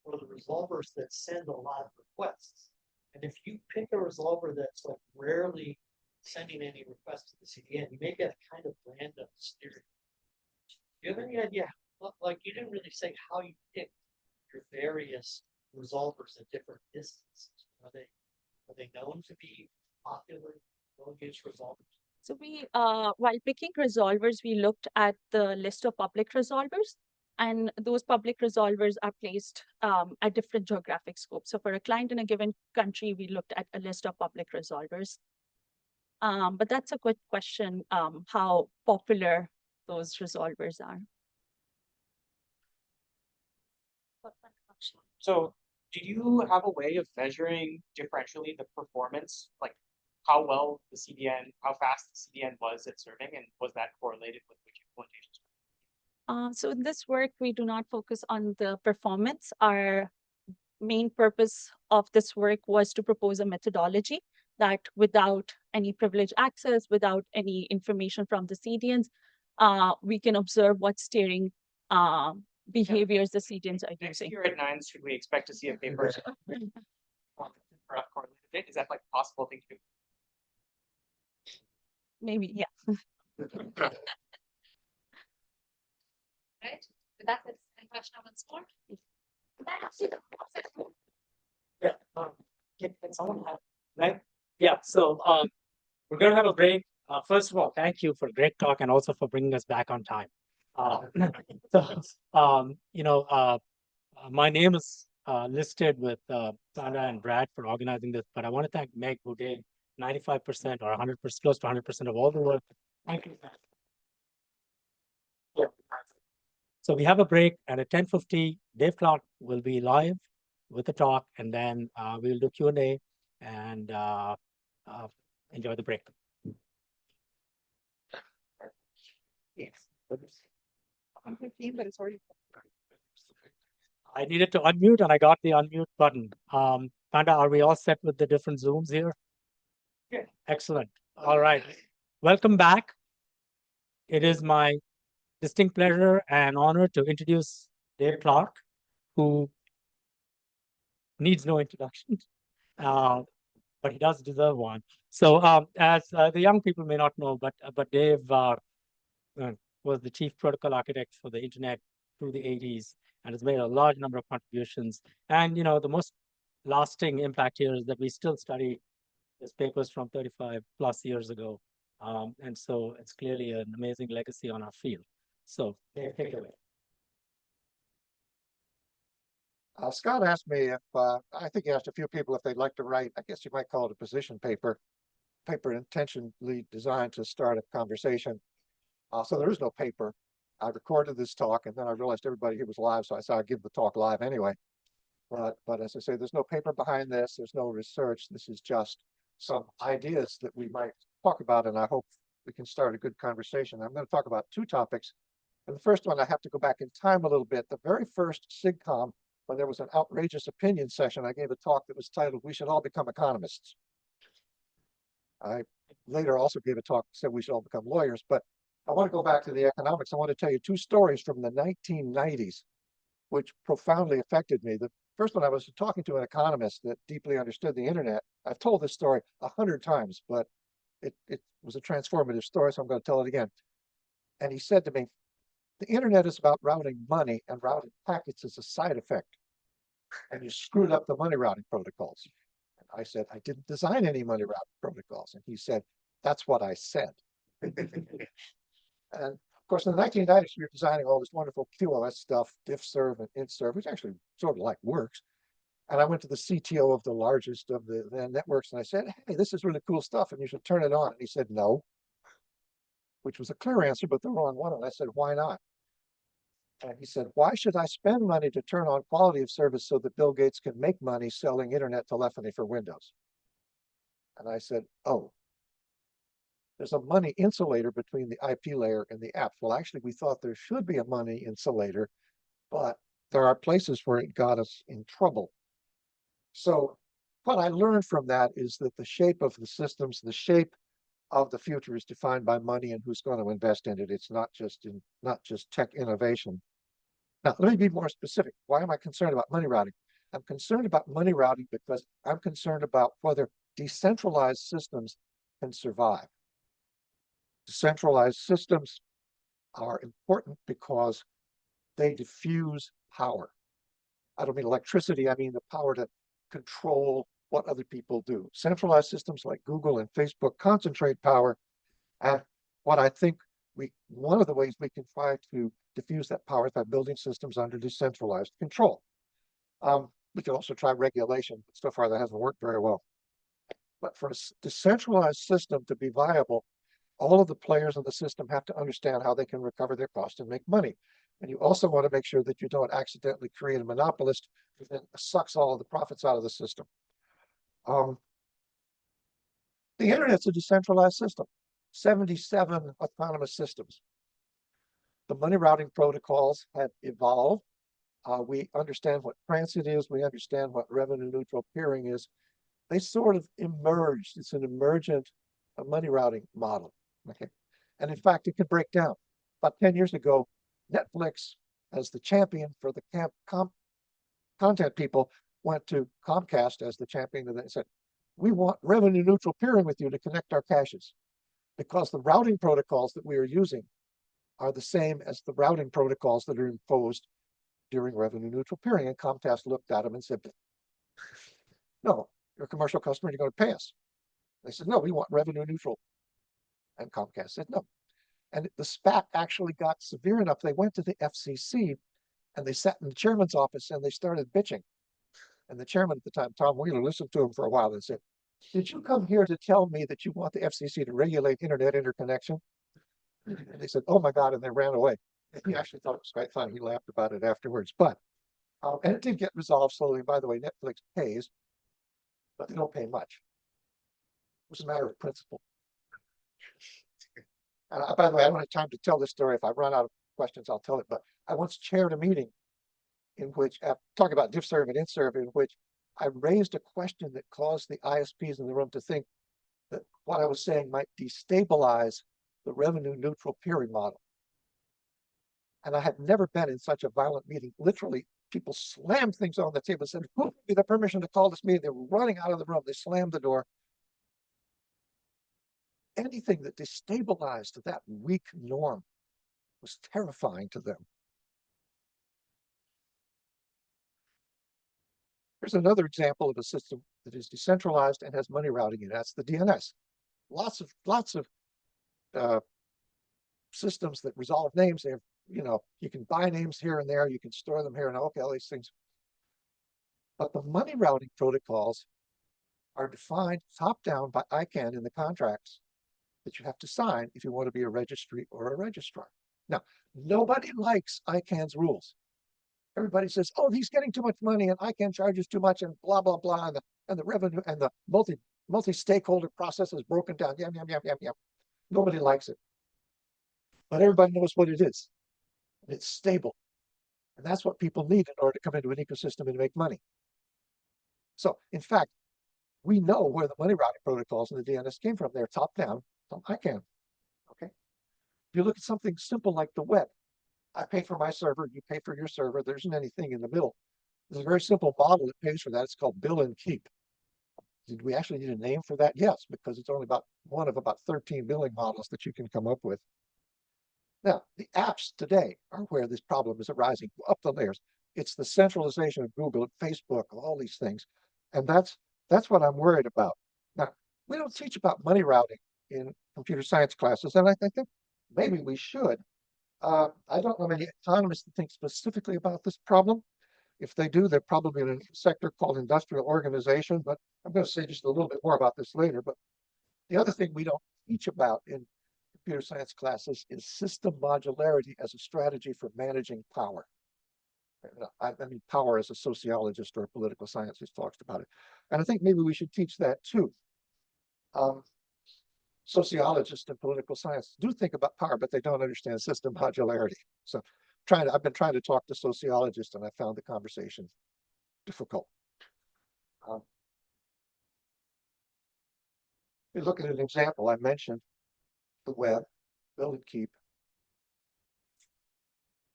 for the resolvers that send a lot of requests. And if you pick a resolver that's like rarely sending any requests to the CDN, you may get kind of random steering. Do you have any idea? Like, you didn't really say how you pick your various resolvers at different distances. Are they known to be popular gauge resolvers? So we, while picking resolvers, we looked at the list of public resolvers, and those public resolvers are placed at different geographic scopes. So for a client in a given country, we looked at a list of public resolvers. But that's a good question, how popular those resolvers are. So do you have a way of measuring differentially the performance, like how well the CDN, how fast the CDN was at serving, and was that correlated with which implementations? So in this work, we do not focus on the performance. Our main purpose of this work was to propose a methodology that without any privileged access, without any information from the CDNs, we can observe what steering behaviors the CDNs are Next using. year at NINES, should we expect to see a paper correlated? Is that like a possible thing to do? Maybe, yeah. Right? That's it. Any question on score? Yeah. Can someone have, right? Yeah. So we're going to have a break. First of all, thank you for a great talk and also for bringing us back on time. My name is listed with Sandra and Brad for organizing this, but I want to thank Meg, who did 95% or 100%, close to 100% of all the work. Thank you. Yeah. So we have a break, and at 10:50, Dave Clark will be live with the talk, and then we'll do Q&A and enjoy the break. Yes. I'm 15, but it's already. I needed to unmute, and I got the unmute button. Panda, are we all set with the different Zooms here? Yeah. Excellent. All right. Welcome back. It is my distinct pleasure and honor to introduce Dave Clark, who needs no introduction, but he does deserve one. So, as the young people may not know, but Dave was the chief protocol architect for the internet through the 80s and has made a large number of contributions. And the most lasting impact here is that we still study his papers from 35 plus years ago. And so it's clearly an amazing legacy on our field. So Dave, take it away. Scott asked me if, I think he asked a few people if they'd like to write, I guess you might call it a position paper intentionally designed to start a conversation. So there is no paper. I recorded this talk, and then I realized everybody here was live, so I said I'd give the talk live anyway. But as I say, there's no paper behind this. There's no research. This is just some ideas that we might talk about, and I hope we can start a good conversation. I'm going to talk about two topics. And the first one, I have to go back in time a little bit. The very first SIGCOM, when there was an outrageous opinion session, I gave a talk that was titled, "We Should All Become Economists." I later also gave a talk that said we should all become lawyers, but I want to go back to the economics. I want to tell you two stories from the 1990s, which profoundly affected me. The first one, I was talking to an economist that deeply understood the internet. I've told this story 100 times, but it was a transformative story, so I'm going to tell it again. And he said to me, the internet is about routing money, and routing packets is a side effect. And you screwed up the money routing protocols. And I said, I didn't design any money routing protocols. And he said, that's what I said. And of course, in the 1990s, we were designing all this wonderful QoS stuff, diffserv and intserv, which actually sort of like works. And I went to the CTO of the largest of the networks, and I said, hey, this is really cool stuff, and you should turn it on. And he said, no, which was a clear answer, but the wrong one. And I said, why not? And he said, why should I spend money to turn on quality of service so that Bill Gates can make money selling internet telephony for Windows? And I said, oh, there's a money insulator between the IP layer and the apps. Well, actually, we thought there should be a money insulator, but there are places where it got us in trouble. So what I learned from that is that the shape of the systems, the shape of the future is defined by money and who's going to invest in it. It's not just tech innovation. Now, let me be more specific. Why am I concerned about money routing? I'm concerned about money routing because I'm concerned about whether decentralized systems can survive. Decentralized systems are important because they diffuse power. I don't mean electricity, I mean the power to control what other people do. Centralized systems like Google and Facebook concentrate power. And what I think one of the ways we can try to diffuse that power is by building systems under decentralized control. We can also try regulation, but so far that hasn't worked very well. But for a decentralized system to be viable, all of the players in the system have to understand how they can recover their cost and make money. And you also want to make sure that you don't accidentally create a monopolist who then sucks all of the profits out of the system. The internet's a decentralized system, 77 autonomous systems. The money routing protocols have evolved. We understand what transit is. We understand what revenue neutral peering is. They sort of emerged. It's an emergent money routing model. Okay. And in fact, it can break down. About 10 years ago, Netflix, as the champion for the content people, went to Comcast as the champion and said, we want revenue neutral peering with you to connect our caches, because the routing protocols that we are using are the same as the routing protocols that are imposed during revenue neutral peering. And Comcast looked at them and said, no, you're a commercial customer, you're going to pay us. They said, no, we want revenue neutral. And Comcast said, no. And the spat actually got severe enough. They went to the FCC and they sat in the chairman's office and they started bitching. And the chairman at the time, Tom Wheeler, listened to him for a while and said, did you come here to tell me that you want the FCC to regulate internet interconnection? And they said, oh my God, and they ran away. And he actually thought it was quite funny. He laughed about it afterwards. But, and it did get resolved slowly. By the way, Netflix pays, but they don't pay much. It was a matter of principle. And by the way, I don't have time to tell this story. If I run out of questions, I'll tell it. But I once chaired a meeting in which, talking about diff-serve and int-serve, in which I raised a question that caused the ISPs in the room to think that what I was saying might destabilize the revenue neutral peering model. And I had never been in such a violent meeting. Literally, people slammed things on the table and said, who gave you the permission to call this meeting? They were running out of the room. They slammed the door. Anything that destabilized that weak norm was terrifying to them. Here's another example of a system that is decentralized and has money routing in it. That's the DNS. Lots of systems that resolve names. They have, you can buy names here and there. You can store them here and okay, all these things. But the money routing protocols are defined top down by ICANN in the contracts that you have to sign if you want to be a registry or a registrar. Now, nobody likes ICANN's rules. Everybody says, oh, he's getting too much money and ICANN charges too much and blah, blah, blah. And the revenue and the multi-stakeholder process is broken down. Yum, yum, yum, yum, yum. Nobody likes it. But everybody knows what it is. And it's stable. And that's what people need in order to come into an ecosystem and make money. So, in fact, we know where the money routing protocols in the DNS came from. They're top down from ICANN. Okay. If you look at something simple like the web, I pay for my server, you pay for your server. There isn't anything in the middle. There's a very simple model that pays for that. It's called bill and keep. Did we actually need a name for that? Yes, because it's only one of about 13 billing models that you can come up with. Now, the apps today are where this problem is arising up the layers. It's the centralization of Google and Facebook, all these things. And that's what I'm worried about. Now, we don't teach about money routing in computer science classes, and I think maybe we should. I don't know many economists that think specifically about this problem. If they do, they're probably in a sector called industrial organization, but I'm going to say just a little bit more about this later. But the other thing we don't teach about in computer science classes is system modularity as a strategy for managing power. I mean, power as a sociologist or a political scientist talks about it. And I think maybe we should teach that too. Sociologists and political science do think about power, but they don't understand system modularity. So I've been trying to talk to sociologists and I found the conversation difficult. You look at an example, I mentioned the web, build and keep.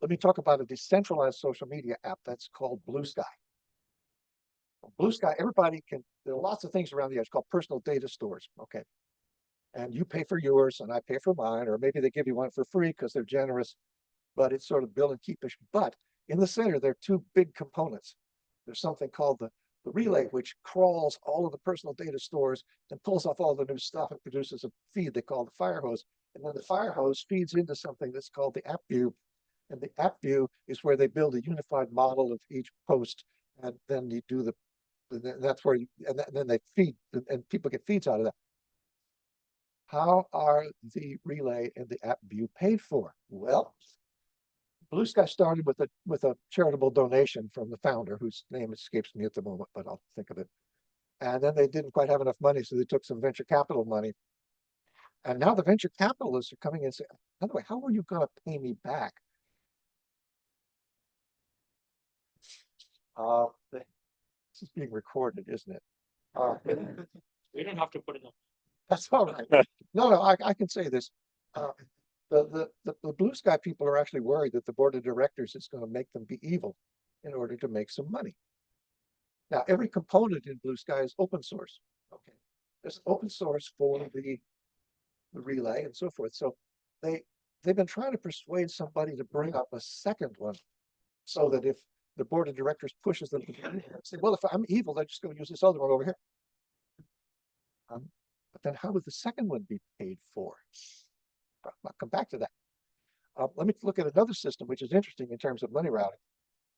Let me talk about a decentralized social media app that's called Blue Sky. Blue Sky, there are lots of things around the edge called personal data stores, okay? And you pay for yours and I pay for mine, or maybe they give you one for free because they're generous, but it's sort of build and keep-ish. But in the center, there are two big components. There's something called the the relay, which crawls all of the personal data stores and pulls off all the new stuff and produces a feed they call the fire hose. And then the fire hose feeds into something that's called the app view. And the app view is where they build a unified model of each post. And then you do that's where then they feed, and people get feeds out of that. How are the relay and the app view paid for? Well, Blue Sky started with a charitable donation from the founder, whose name escapes me at the moment, but I'll think of it. And then they didn't quite have enough money, so they took some venture capital money. And now the venture capitalists are coming in and saying, by the way, how are you going to pay me back? This is being recorded, isn't it? We didn't have to put it on. That's all right. No, I can say this. The Blue Sky people are actually worried that the board of directors is going to make them be evil in order to make some money. Now, every component in Blue Sky is open source. Okay, there's open source for the relay and so forth. So they've been trying to persuade somebody to bring up a second one, so that if the board of directors pushes them to say, well, if I'm evil, they're just going to use this other one over here. But then how would the second one be paid for? I'll come back to that. Let me look at another system, which is interesting in terms of money routing,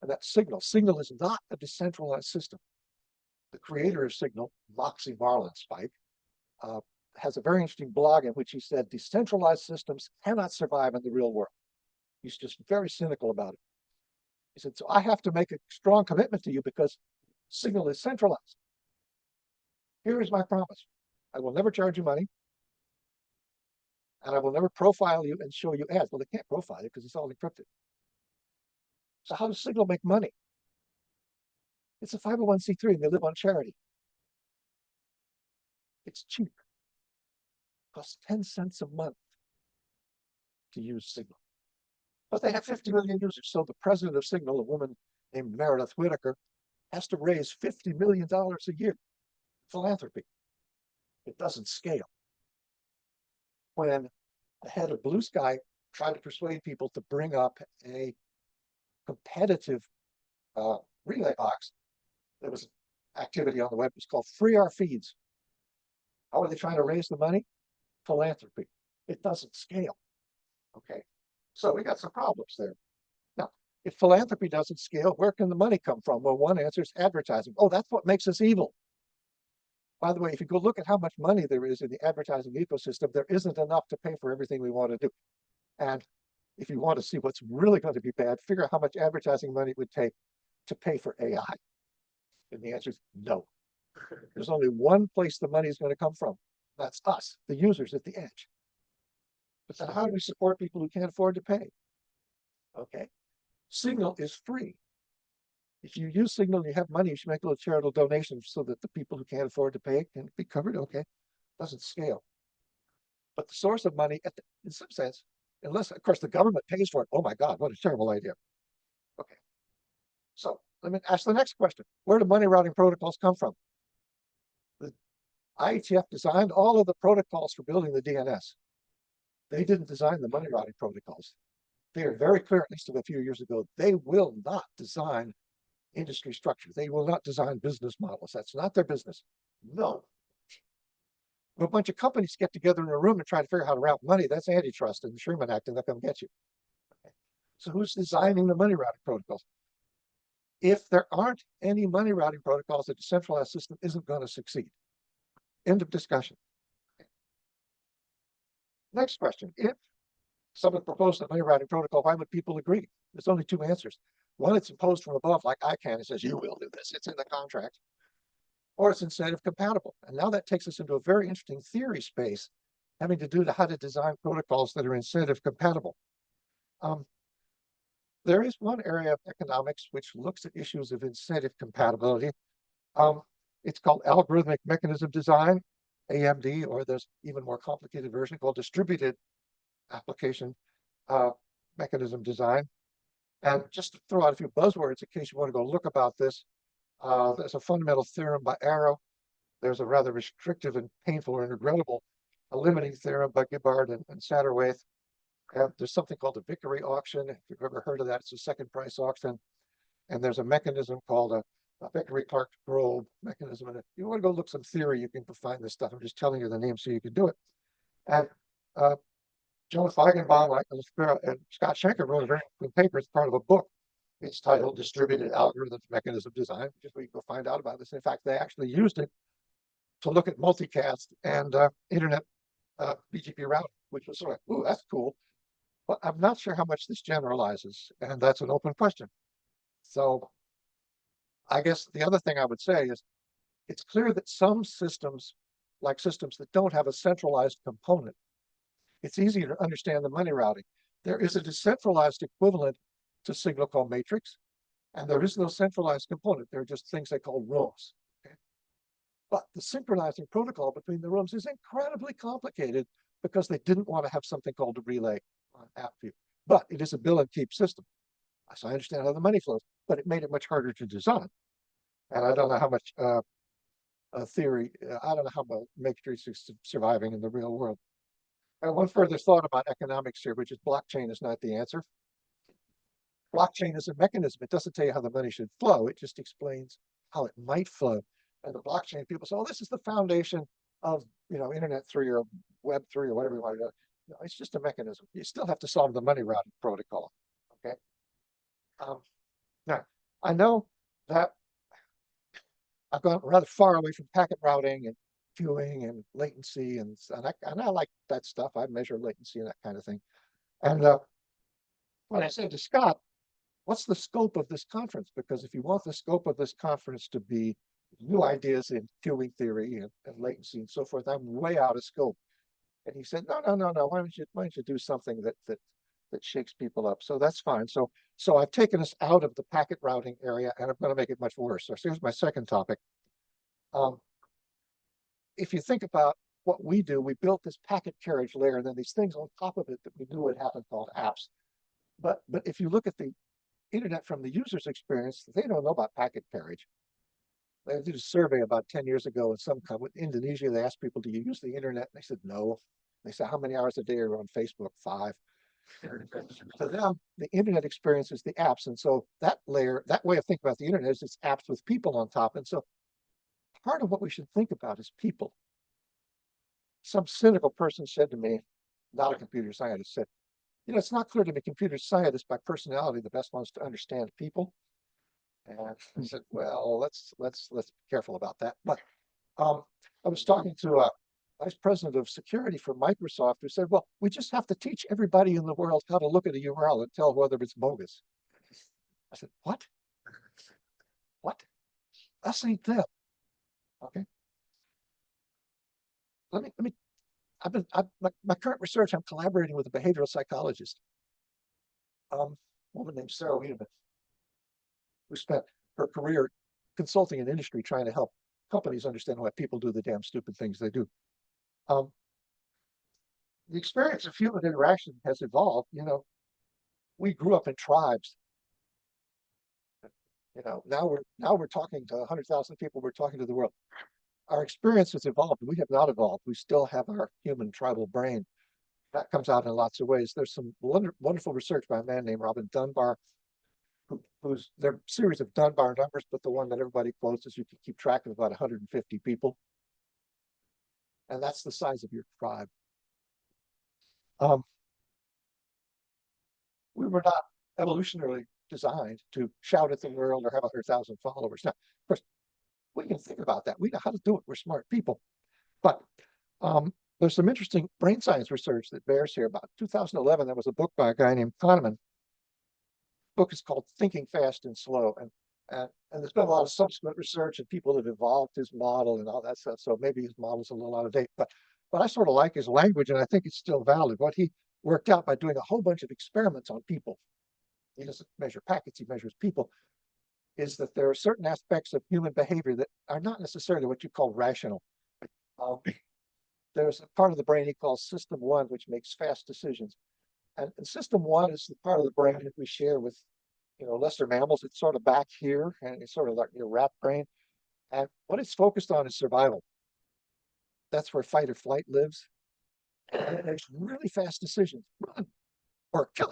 and that's Signal. Signal is not a decentralized system. The creator of Signal, Moxie Marlinspike, has a very interesting blog in which he said decentralized systems cannot survive in the real world. He's just very cynical about it. He said, so I have to make a strong commitment to you because Signal is centralized. Here is my promise. I will never charge you money. And I will never profile you and show you ads. Well, they can't profile you because it's all encrypted. So how does Signal make money? It's a 501c3 and they live on charity. It's cheap. It costs 10 cents a month to use Signal. But they have 50 million users. So the president of Signal, a woman named Meredith Whitaker, has to raise $50 million a year. Philanthropy. It doesn't scale. When the head of Blue Sky tried to persuade people to bring up a competitive relay box, there was activity on the web. It was called Free Our Feeds. How are they trying to raise the money? Philanthropy. It doesn't scale. Okay, so we got some problems there. Now, if philanthropy doesn't scale, where can the money come from? Well, one answer is advertising. Oh, that's what makes us evil. By the way, if you go look at how much money there is in the advertising ecosystem, there isn't enough to pay for everything we want to do. And if you want to see what's really going to be bad, figure out how much advertising money it would take to pay for AI. And the answer is no. There's only one place the money is going to come from. That's us, the users at the edge. But then how do we support people who can't afford to pay? Okay, Signal is free. If you use Signal and you have money, you should make a little charitable donation so that the people who can't afford to pay can be covered. Okay, doesn't scale. But the source of money, in some sense, unless, of course, the government pays for it. Oh my God, what a terrible idea. Okay, so let me ask the next question. Where do money routing protocols come from? The IETF designed all of the protocols for building the DNS. They didn't design the money routing protocols. They are very clear, at least a few years ago, they will not design industry structure. They will not design business models. That's not their business. No. If a bunch of companies get together in a room and try to figure out how to route money, that's antitrust and the Sherman Act, and they'll come get you. Okay. So who's designing the money routing protocols? If there aren't any money routing protocols, a decentralized system isn't going to succeed. End of discussion. Okay. Next question. If someone proposed a money routing protocol, why would people agree? There's only two answers. One, it's imposed from above, like ICANN. It says, you will do this. It's in the contract. Or it's incentive compatible. And now that takes us into a very interesting theory space having to do to how to design protocols that are incentive compatible. There is one area of economics which looks at issues of incentive compatibility. It's called algorithmic mechanism design, AMD, or there's even more complicated version called distributed application mechanism design. And just to throw out a few buzzwords in case you want to go look about this, there's a fundamental theorem by Arrow. There's a rather restrictive and painful or regrettable limiting theorem by Gibbard and Satterthwaite. There's something called a Vickery auction. If you've ever heard of that, it's a second price auction. And there's a mechanism called a Victory Clark probe mechanism. And if you want to go look some theory, you can find this stuff. I'm just telling you the name so you can do it. And Joe Feigenbaum and Scott Schenker wrote a very good paper. It's part of a book. It's titled Distributed Algorithms Mechanism Design, which is where you can go find out about this. In fact, they actually used it to look at multicast and internet BGP routing, which was sort of, ooh, that's cool. But I'm not sure how much this generalizes, and that's an open question. So I guess the other thing I would say is it's clear that some systems, like systems that don't have a centralized component, it's easier to understand the money routing. There is a decentralized equivalent to signal called matrix, and there is no centralized component. There are just things they call rooms. Okay? But the synchronizing protocol between the rooms is incredibly complicated because they didn't want to have something called a relay on app view. But it is a bill and keep system. So I understand how the money flows, but it made it much harder to design. And I don't know how much theory, I don't know how much matrix is surviving in the real world. And one further thought about economics here, which is blockchain is not the answer. Blockchain is a mechanism. It doesn't tell you how the money should flow. It just explains how it might flow. And the blockchain people say, oh, this is the foundation of, Internet 3 or Web 3 or whatever you want to do. No, it's just a mechanism. You still have to solve the money routing protocol. Okay. Now, I know that I've gone rather far away from packet routing and queuing and latency, and I like that stuff. I measure latency and that kind of thing. And when I said to Scott, what's the scope of this conference? Because if you want the scope of this conference to be new ideas in queuing theory and latency and so forth, I'm way out of scope. And he said, no. Why don't you do something that shakes people up? So that's fine. So I've taken us out of the packet routing area, and I'm going to make it much worse. So here's my second topic. If you think about what we do, we built this packet carriage layer, and then these things on top of it that we knew would happen called apps. But if you look at the internet from the user's experience, they don't know about packet carriage. They did a survey about 10 years ago in some country, Indonesia. They asked people, do you use the internet? And they said, no. They said, how many hours a day are you on Facebook? 5. For them, the internet experience is the apps. And so that layer, that way of thinking about the internet is it's apps with people on top. And so part of what we should think about is people. Some cynical person said to me, not a computer scientist, said, it's not clear to me computer scientists by personality the best ones to understand people. And I said, well, let's be careful about that. But I was talking to a vice president of security for Microsoft who said, well, we just have to teach everybody in the world how to look at a URL and tell whether it's bogus. I said, what? Us ain't them. Okay. Let me. My current research. I'm collaborating with a behavioral psychologist, woman named Sarah Wiedemann, who spent her career consulting an industry trying to help companies understand why people do the damn stupid things they do. The experience of human interaction has evolved. We grew up in tribes. Now we're talking to 100,000 people. We're talking to the world. Our experience has evolved. We have not evolved. We still have our human tribal brain. That comes out in lots of ways. There's some wonderful research by a man named Robin Dunbar, who's there are a series of Dunbar numbers, but the one that everybody quotes is you can keep track of about 150 people. And that's the size of your tribe. We were not evolutionarily designed to shout at the world or have 100,000 followers. Now, of course, we can think about that. We know how to do it. We're smart people. But there's some interesting brain science research that bears here. About 2011, there was a book by a guy named Kahneman. The book is called Thinking Fast and Slow. And there's been a lot of subsequent research and people have evolved his model and all that stuff. So maybe his model's a little out of date. But I sort of like his language, and I think it's still valid. What he worked out by doing a whole bunch of experiments on people, he doesn't measure packets, he measures people, is that there are certain aspects of human behavior that are not necessarily what you call rational. There's a part of the brain he calls system 1, which makes fast decisions. And system 1 is the part of the brain that we share with lesser mammals. It's sort of back here, and it's sort of like your rat brain. And what it's focused on is survival. That's where fight or flight lives. And it makes really fast decisions. Run or kill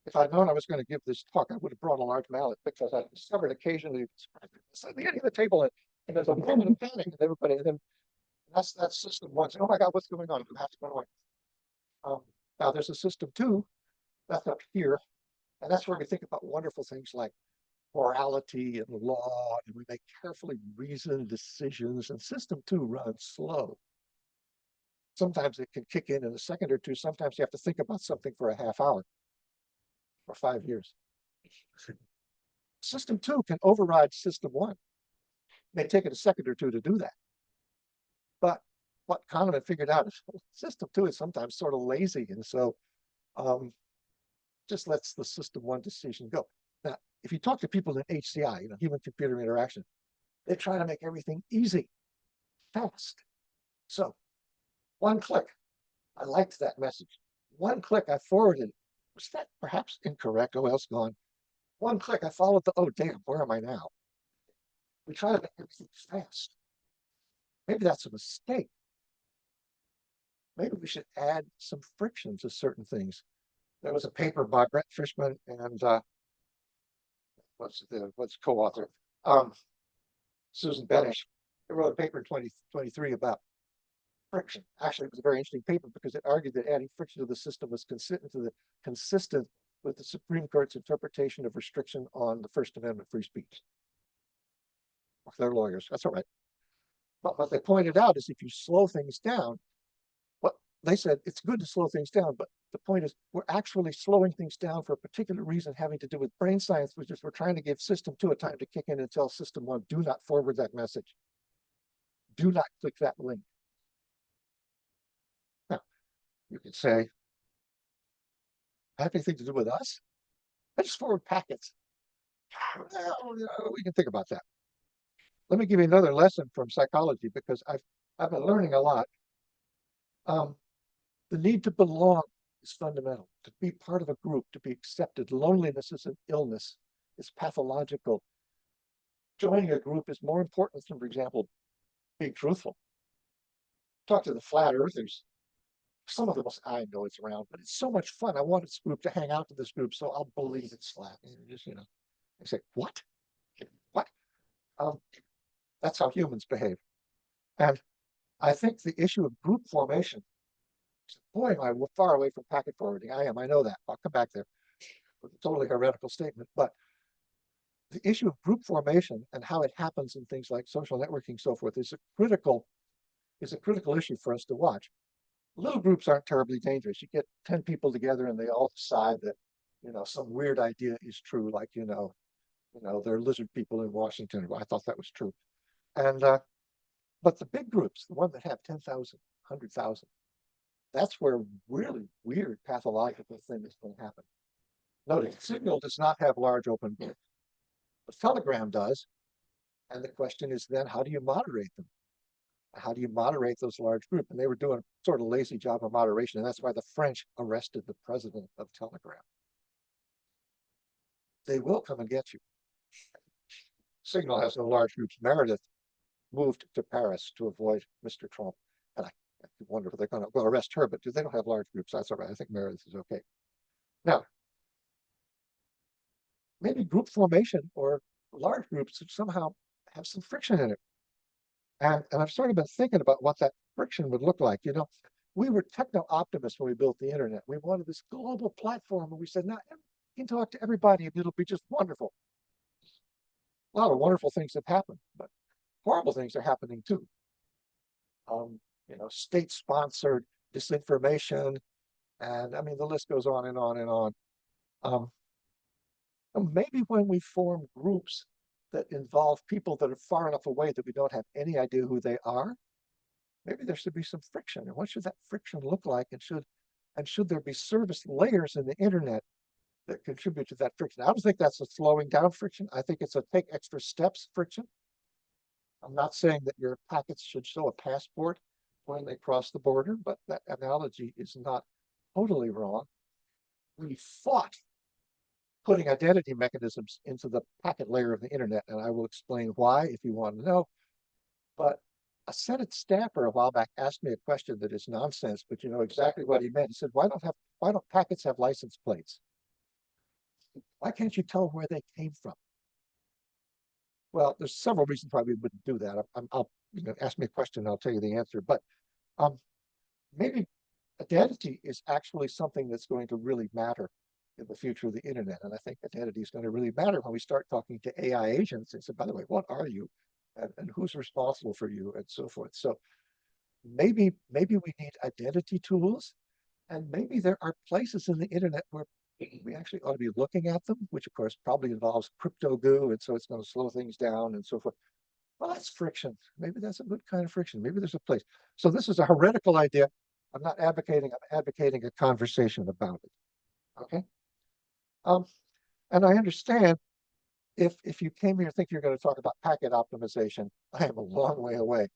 it. if I'd known I was going to give this talk, I would have brought a large mallet because I discovered occasionally at the end of the table and there's a moment of panic and everybody, and then that's system one. Oh my God, what's going on? You have to go away. Now there's a system two that's up here, and that's where we think about wonderful things like morality and law, and we make carefully reasoned decisions. And system two runs slow. Sometimes it can kick in a second or two. Sometimes you have to think about something for a half hour or 5 years. System two can override system one. It may take it a second or two to do that. But what Kahneman figured out is system two is sometimes sort of lazy. And so just lets the system one decision go. Now, if you talk to people in HCI, human computer interaction, they try to make everything easy, fast. So one click, I liked that message. One click, I forwarded it. Was that perhaps incorrect? Oh, else gone. One click, I followed the, oh, damn, where am I now? We try to make everything fast. Maybe that's a mistake. Maybe we should add some friction to certain things. There was a paper by Brett Fishman and what's co-author? Susan Benish. They wrote a paper in 2023 about friction. Actually, it was a very interesting paper because it argued that adding friction to the system was consistent with the Supreme Court's interpretation of restriction on the First Amendment free speech. They're lawyers. That's all right. But what they pointed out is if you slow things down, what they said, it's good to slow things down, but the point is we're actually slowing things down for a particular reason having to do with brain science, which is we're trying to give system two a time to kick in and tell system one, do not forward that message. Do not click that link. Now, you could say, have anything to do with us? I just forward packets. Well, we can think about that. Let me give you another lesson from psychology because I've been learning a lot. The need to belong is fundamental. To be part of a group, to be accepted. Loneliness is an illness. It's pathological. Joining a group is more important than, for example, being truthful. Talk to the flat earthers. Some of them, I know it's around, but it's so much fun. I want this group to hang out with this group, so I'll believe it's flat. Just, I say, what? What? That's how humans behave. And I think the issue of group formation, boy, am I far away from packet forwarding. I am, I know that. I'll come back there with a totally heretical statement. But the issue of group formation and how it happens in things like social networking, so forth, is a critical issue for us to watch. Little groups aren't terribly dangerous. You get 10 people together and they all decide that, some weird idea is true, like, there are lizard people in Washington. I thought that was true. And but the big groups, the ones that have 10,000, 100,000, that's where really weird pathological things can happen. Notice Signal does not have large open groups, but Telegram does. And the question is then, how do you moderate them? How do you moderate those large groups? And they were doing a sort of lazy job of moderation. And that's why the French arrested the president of Telegram. They will come and get you. Signal has no large groups. Meredith moved to Paris to avoid Mr. Trump. And I wonder if they're going to arrest her, but they don't have large groups. That's all right. I think Meredith is okay. Now, maybe group formation or large groups somehow have some friction in it. And I've sort of been thinking about what that friction would look like. We were techno-optimists when we built the internet. We wanted this global platform, and we said, now you can talk to everybody, and it'll be just wonderful. A lot of wonderful things have happened, but horrible things are happening too. State-sponsored disinformation, and I mean, the list goes on and on and on. Maybe when we form groups that involve people that are far enough away that we don't have any idea who they are, maybe there should be some friction. And what should that friction look like? And should there be service layers in the internet that contribute to that friction? I don't think that's a slowing down friction. I think it's a take extra steps friction. I'm not saying that your packets should show a passport when they cross the border, but that analogy is not totally wrong. We fought putting identity mechanisms into the packet layer of the internet, and I will explain why if you want to know. But a Senate staffer a while back asked me a question that is nonsense, but you know exactly what he meant. He said, why don't packets have license plates? Why can't you tell where they came from? Well, there's several reasons why we wouldn't do that. I'll ask me a question, I'll tell you the answer. But um, maybe identity is actually something that's going to really matter in the future of the internet. And I think identity is going to really matter when we start talking to AI agents and say, by the way, what are you? And who's responsible for you and so forth. So maybe we need identity tools, and maybe there are places in the internet where we actually ought to be looking at them, which of course probably involves crypto goo, and so it's going to slow things down and so forth. Well, that's friction. Maybe that's a good kind of friction. Maybe there's a place. So this is a heretical idea. I'm not advocating, I'm advocating a conversation about it. Okay. And I understand if you came here thinking you're going to talk about packet optimization, I am a long way away.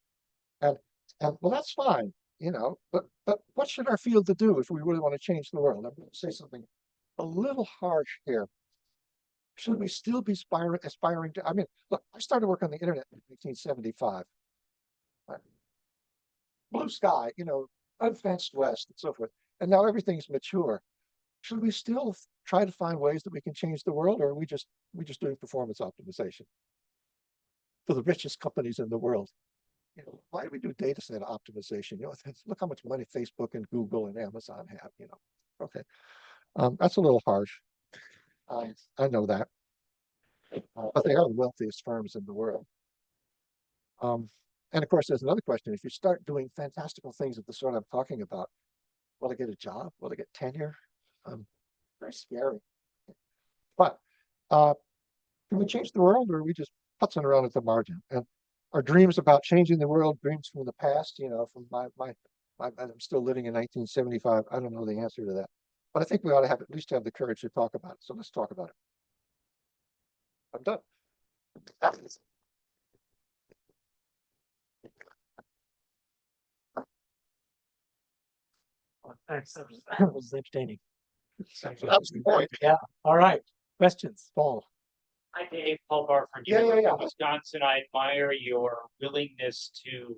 And well, that's fine, but what should our field to do if we really want to change the world? I'm going to say something a little harsh here. Should we still be aspiring to? I mean, look, I started work on the internet in 1975. Right? Blue sky, unfenced west and so forth. And now everything's mature. Should we still try to find ways that we can change the world, or are we just doing performance optimization for the richest companies in the world? Why do we do data set optimization? Look how much money Facebook and Google and Amazon have. Okay, that's a little harsh. I know that, but they are the wealthiest firms in the world. And of course, there's another question. If you start doing fantastical things of the sort I'm talking about, will I get a job? Will I get tenure? Very scary. But can we change the world, or are we just putzing around at the margin? And our dreams about changing the world, dreams from the past, from I'm still living in 1975. I don't know the answer to that. But I think we ought to at least have the courage to talk about it. So let's talk about it. I'm done. Thanks. That was entertaining. That was the point. Yeah. All right. Questions, Paul? Hi, Dave. Paul Barr from University of Wisconsin. I admire your willingness to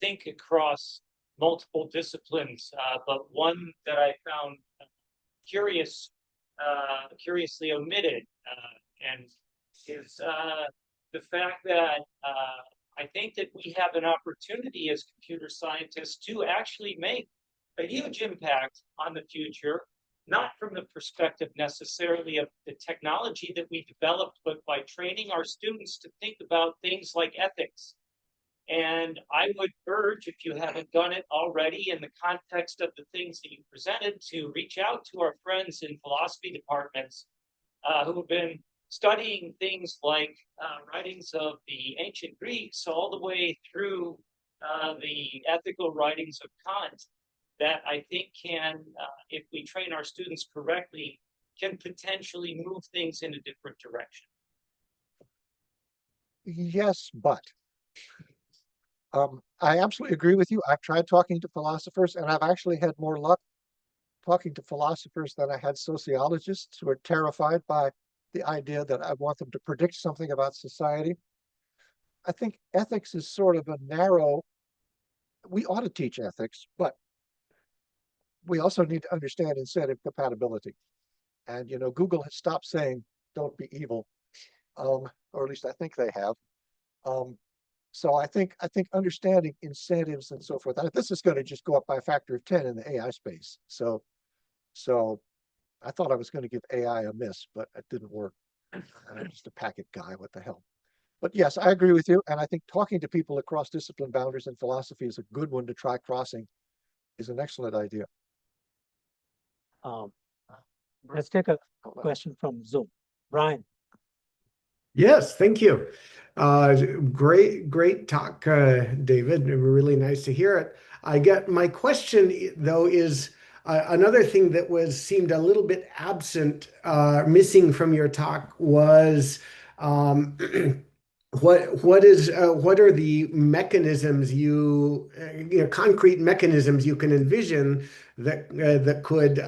think across multiple disciplines, but one that I found curiously omitted, and is the fact that I think that we have an opportunity as computer scientists to actually make a huge impact on the future, not from the perspective necessarily of the technology that we developed, but by training our students to think about things like ethics. And I would urge, if you haven't done it already in the context of the things that you presented, to reach out to our friends in philosophy departments who have been studying things like writings of the ancient Greeks all the way through the ethical writings of Kant, that I think can, if we train our students correctly, can potentially move things in a different direction. Yes, but I absolutely agree with you. I've tried talking to philosophers, and I've actually had more luck talking to philosophers than I had sociologists who are terrified by the idea that I want them to predict something about society. I think ethics is sort of a narrow, we ought to teach ethics, but we also need to understand incentive compatibility. And, Google has stopped saying, don't be evil, or at least I think they have. So I think understanding incentives and so forth, this is going to just go up by a factor of 10 in the AI space. So I thought I was going to give AI a miss, but it didn't work. I'm just a packet guy, what the hell. But yes, I agree with you. And I think talking to people across discipline boundaries and philosophy is a good one to try crossing, is an excellent idea. Let's take a question from Zoom. Brian. Yes, thank you. Great talk, David. Really nice to hear it. I get my question though is another thing that seemed a little bit absent, missing from your talk was what are the mechanisms concrete mechanisms you can envision that could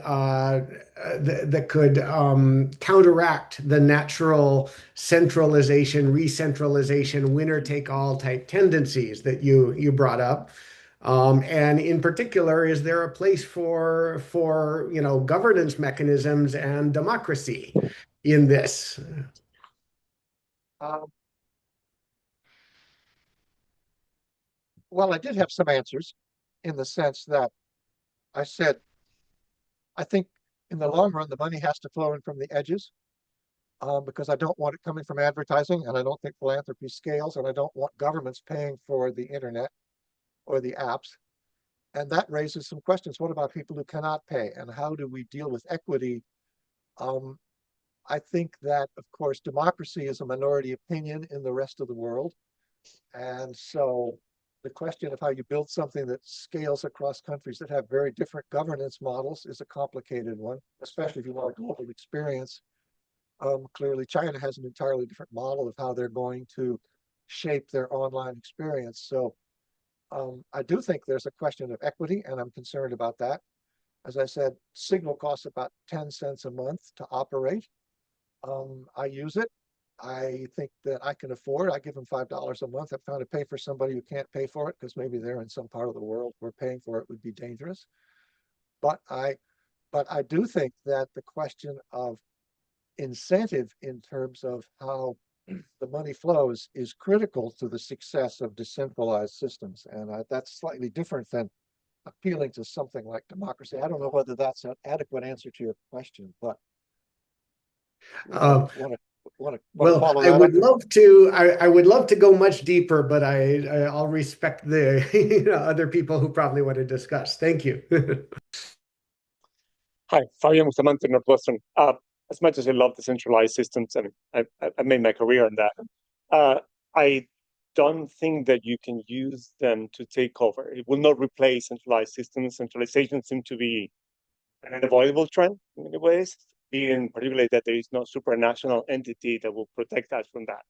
counteract the natural centralization, re-centralization, winner take all type tendencies that you brought up. And in particular, is there a place for governance mechanisms and democracy in this? Um, well, I did have some answers in the sense that I said, I think in the long run, the money has to flow in from the edges because I don't want it coming from advertising, and I don't think philanthropy scales, and I don't want governments paying for the internet or the apps. And that raises some questions. What about people who cannot pay, and how do we deal with equity? Um, I think that, of course, democracy is a minority opinion in the rest of the world. And so the question of how you build something that scales across countries that have very different governance models is a complicated one, especially if you want a global experience. Clearly, China has an entirely different model of how they're going to shape their online experience. So I do think there's a question of equity, and I'm concerned about that. As I said, Signal costs about 10 cents a month to operate. I use it. I think that I can afford. I give them $5 a month. I'm trying to pay for somebody who can't pay for it because maybe they're in some part of the world where paying for it would be dangerous. But I do think that the question of incentive in terms of how the money flows is critical to the success of decentralized systems. And that's slightly different than appealing to something like democracy. I don't know whether that's an adequate answer to your question, but Uh, want to well, follow I that would up? love to. I would love to go much deeper, but I'll respect the other people who probably want to discuss. Thank you. Hi, Fabian Bustamante, Northwestern. As much as I love decentralized systems, and I made my career in that, I don't think that you can use them to take over. It will not replace centralized systems. Centralization seems to be an unavoidable trend in many ways, being particularly that there is no supranational entity that will protect us from that.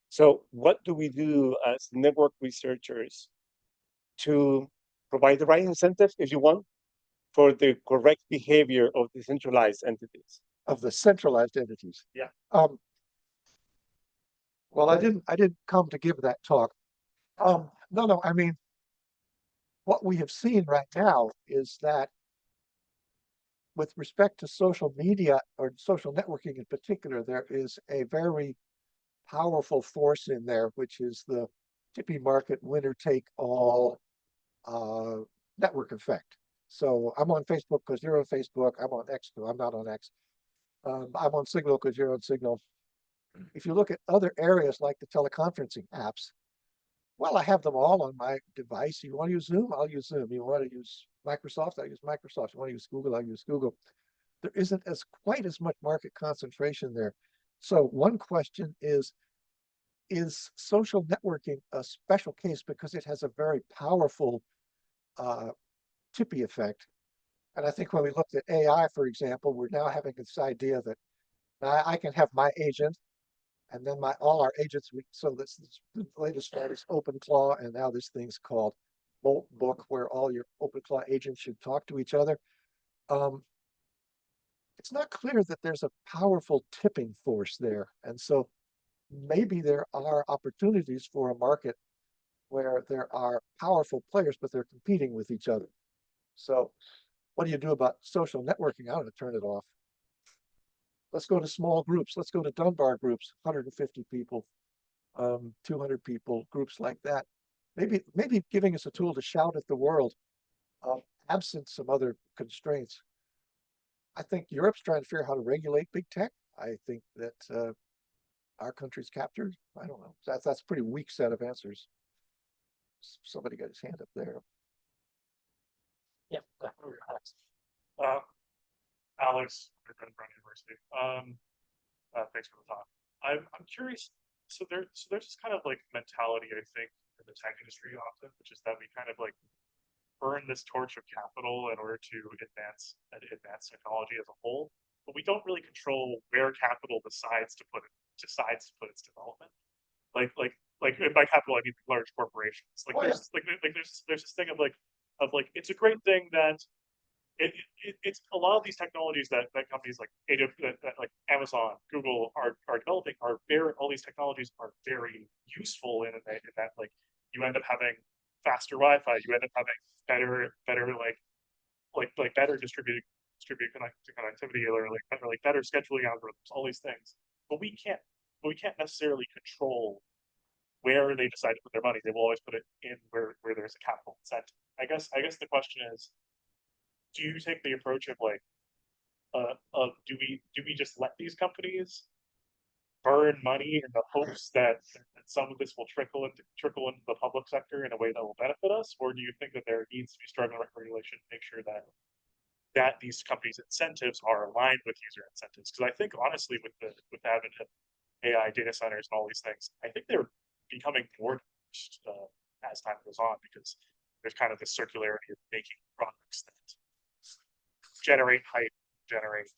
So what do we do as network researchers to provide the right incentive, if you want, for the correct behavior of decentralized entities? Of the centralized entities. Yeah. Well, I didn't come to give that talk. No. I mean, what we have seen right now is that with respect to social media or social networking in particular, there is a very powerful force in there, which is the tippy market winner take all network effect. So I'm on Facebook because you're on Facebook. I'm on X because I'm not on X. I'm on Signal because you're on Signal. If you look at other areas like the teleconferencing apps, well, I have them all on my device. You want to use Zoom? I'll use Zoom. You want to use Microsoft? I'll use Microsoft. You want to use Google? I'll use Google. There isn't quite as much market concentration there. So one question is social networking a special case because it has a very powerful tippy effect? And I think when we looked at AI, for example, we're now having this idea that I can have my agent and then all our agents. So this the latest fad is OpenClaw, and now this thing's called Bolt Book, where all your OpenClaw agents should talk to each other. It's not clear that there's a powerful tipping force there, and so maybe there are opportunities for a market where there are powerful players, but they're competing with each other. So what do you do about social networking? I don't know, turn it off. Let's go to small groups. Let's go to Dunbar groups, 150 people, 200 people, groups like that. Maybe giving us a tool to shout at the world, absent some other constraints. I think Europe's trying to figure out how to regulate big tech. I think that our country's captured. I don't know. That's a pretty weak set of answers. Somebody got his hand up there. Yeah. Alex, Brown University. Thanks for the talk. I'm curious. So there's this kind of like mentality, I think, in the tech industry often, which is that we kind of like burn this torch of capital in order to advance technology as a whole, but we don't really control where capital decides to put its development. Like by capital I mean large corporations. Like there's this thing of like it's a great thing that it's a lot of these technologies that companies like like Amazon, Google are developing are very, all these technologies are very useful in that like you end up having faster Wi-Fi, you end up having better better distributed distributed connectivity, or like better scheduling algorithms, all these things. But we can't necessarily control where they decide to put their money. They will always put it in where there's a capital incentive. I guess the question is, do you take the approach of like of do we just let these companies burn money in the hopes that some of this will trickle into the public sector in a way that will benefit us, or do you think that there needs to be stronger regulation to make sure that these companies' incentives are aligned with user incentives? Because I think honestly, with the advent of AI data centers and all these things, I think they're becoming more as time goes on, because there's kind of this circularity of making products that generate hype, generate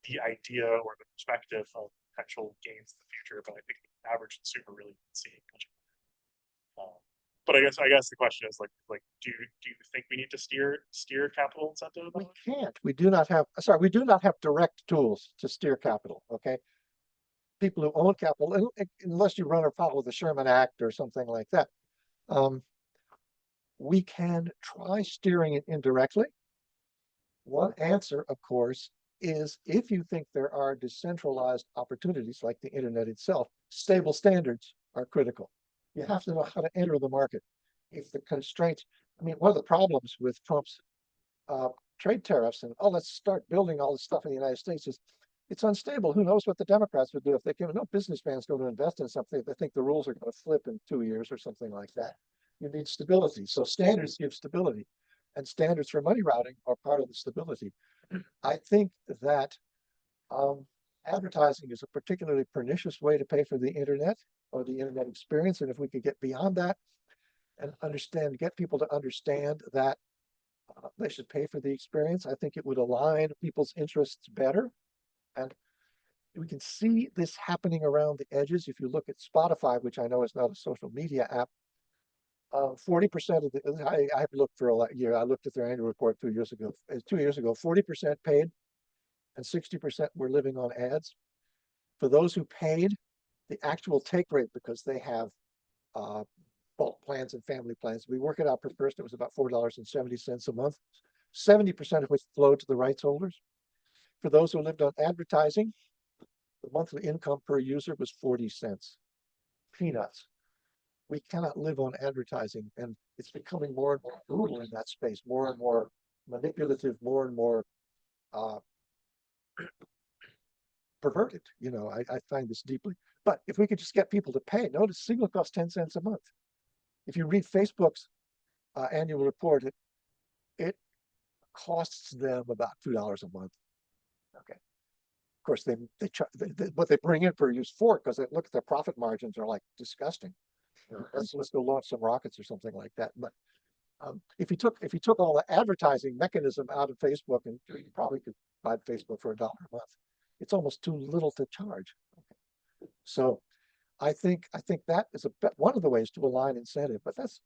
the idea or the perspective of potential gains in the future. But I think the average consumer really isn't seeing much of that. But I guess the question is like do you think we need to steer capital incentive? We can't. We do not have direct tools to steer capital. Okay. People who own capital, unless you run afoul of the Sherman Act or something like that, we can try steering it indirectly. One answer, of course, is if you think there are decentralized opportunities like the internet itself, stable standards are critical. You have to know how to enter the market. If the constraints, I mean, one of the problems with Trump's trade tariffs and, oh, let's start building all this stuff in the United States is it's unstable. Who knows what the Democrats would do if they can? No businessman's going to invest in something if they think the rules are going to flip in 2 years or something like that. You need stability. So standards give stability, and standards for money routing are part of the stability. I think that advertising is a particularly pernicious way to pay for the internet or the internet experience. And if we could get beyond that and get people to understand that they should pay for the experience, I think it would align people's interests better. And we can see this happening around the edges. If you look at Spotify, which I know is not a social media app, 40% of the, I've looked for a year. I looked at their annual report 2 years ago. 2 years ago, 40% paid and 60% were living on ads. For those who paid, the actual take rate, because they have bulk plans and family plans, we work it out per person, it was about $4.70 a month, 70% of which flowed to the rights holders. For those who lived on advertising, the monthly income per user was 40 cents. Peanuts. We cannot live on advertising, and it's becoming more and more brutal in that space, more and more manipulative, more and more perverted. You know, I find this deeply. But if we could just get people to pay, notice Signal costs 10 cents a month. If you read Facebook's annual report, it costs them about $2 a month. Okay. Of course, what they bring in per use for, because they look at their profit margins are like disgusting. You know, let's go launch some rockets or something like that. But if you took all the advertising mechanism out of Facebook, and you probably could buy Facebook for $1 a month, it's almost too little to charge. Okay. So I think that is one of the ways to align incentive. But that's,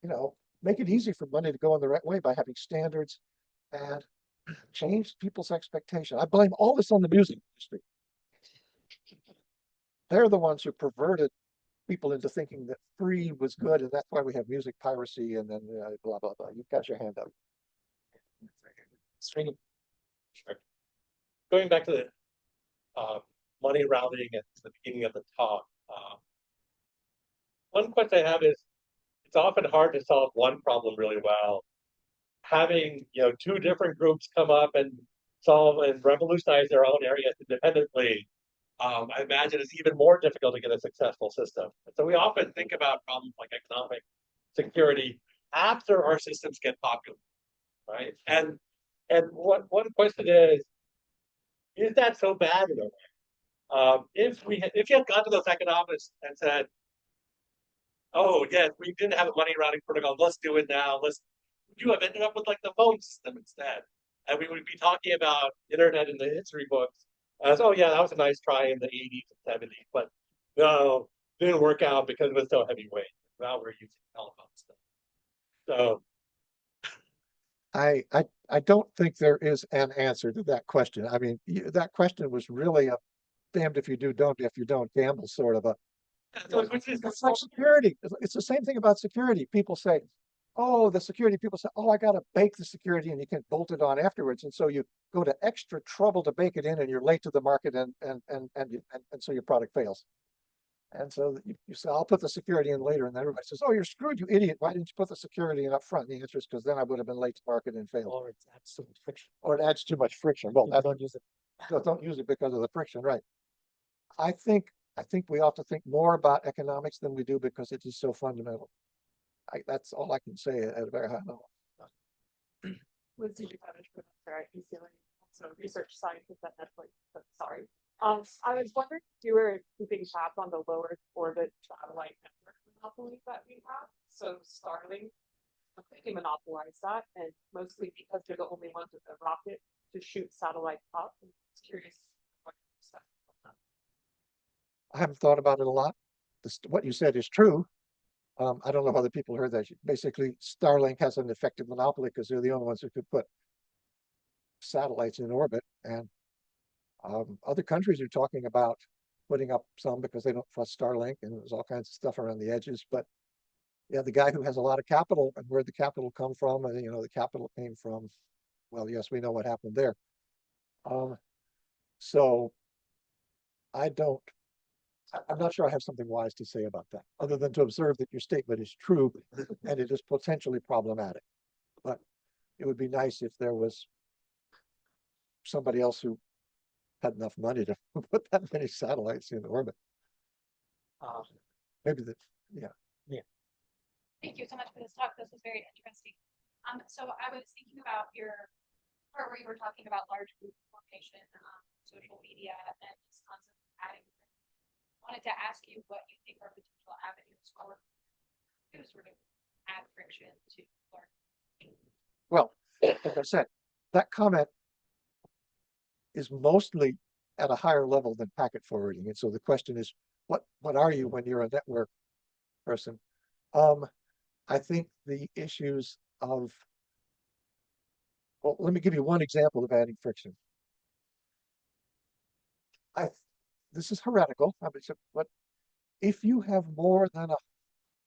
you know, make it easy for money to go in the right way by having standards and change people's expectation. I blame all this on the music industry. They're the ones who perverted people into thinking that free was good, and that's why we have music piracy, and then blah, blah, blah. You've got your hand up. Sure. Going back to the money routing at the beginning of the talk, one question I have is, it's often hard to solve one problem really well. Having, you know, two different groups come up and solve and revolutionize their own areas independently, I imagine it's even more difficult to get a successful system. So we often think about problems like economic security after our systems get popular, right? And one question is that so bad in a way? If you had gone to those economists and said, oh yes, we didn't have a money routing protocol, let's do it now, would you have ended up with like the phone system instead? And we would be talking about internet in the history books as, oh yeah, that was a nice try in the 80s and 70s, but no, didn't work out because it was so heavyweight. Now we're using telephone stuff. So I don't think there is an answer to that question. I mean, that question was really a damned if you do, don't if you don't gamble sort of a. It's like security. It's the same thing about security. People say, oh, the security people say, oh, I got to bake the security and you can bolt it on afterwards. And so you go to extra trouble to bake it in and you're late to the market and so your product fails. And so you say, I'll put the security in later. And then everybody says, oh, you're screwed, you idiot. Why didn't you put the security in up front? And the answer is because then I would have been late to market and failed. Or it adds too much friction. Or it adds too much friction. Well, People don't use it. Don't use it because of the friction, right? I think we ought to think more about economics than we do because it is so fundamental. That's all I can say at a very high level. With Suji Professor at UCLA, also research scientist at Netflix. Sorry. I was wondering if you were keeping tabs on the lower orbit satellite network monopoly that we have. So Starlink completely monopolized that, and mostly because they're the only ones with a rocket to shoot satellites up. I'm curious what you said about that. I haven't thought about it a lot. What you said is true. I don't know if other people heard that. Basically, Starlink has an effective monopoly because they're the only ones who could put satellites in orbit. And other countries are talking about putting up some because they don't trust Starlink, and there's all kinds of stuff around the edges. But yeah, the guy who has a lot of capital, and where the capital come from, and the capital came from, well, yes, we know what happened there. So I'm not sure I have something wise to say about that, other than to observe that your statement is true and it is potentially problematic. But it would be nice if there was somebody else who had enough money to put that many satellites in orbit. Maybe that, yeah. Thank you so much for this talk. This was very interesting. So I was thinking about your part where you were talking about large group formation, social media, and this concept of adding. I wanted to ask you what you think are potential avenues for to sort of add friction to learning. Well, like I said, that comment is mostly at a higher level than packet forwarding. And so the question is, what are you when you're a network person? I think the issues of, well, let me give you one example of adding friction. This is heretical, but if you have more than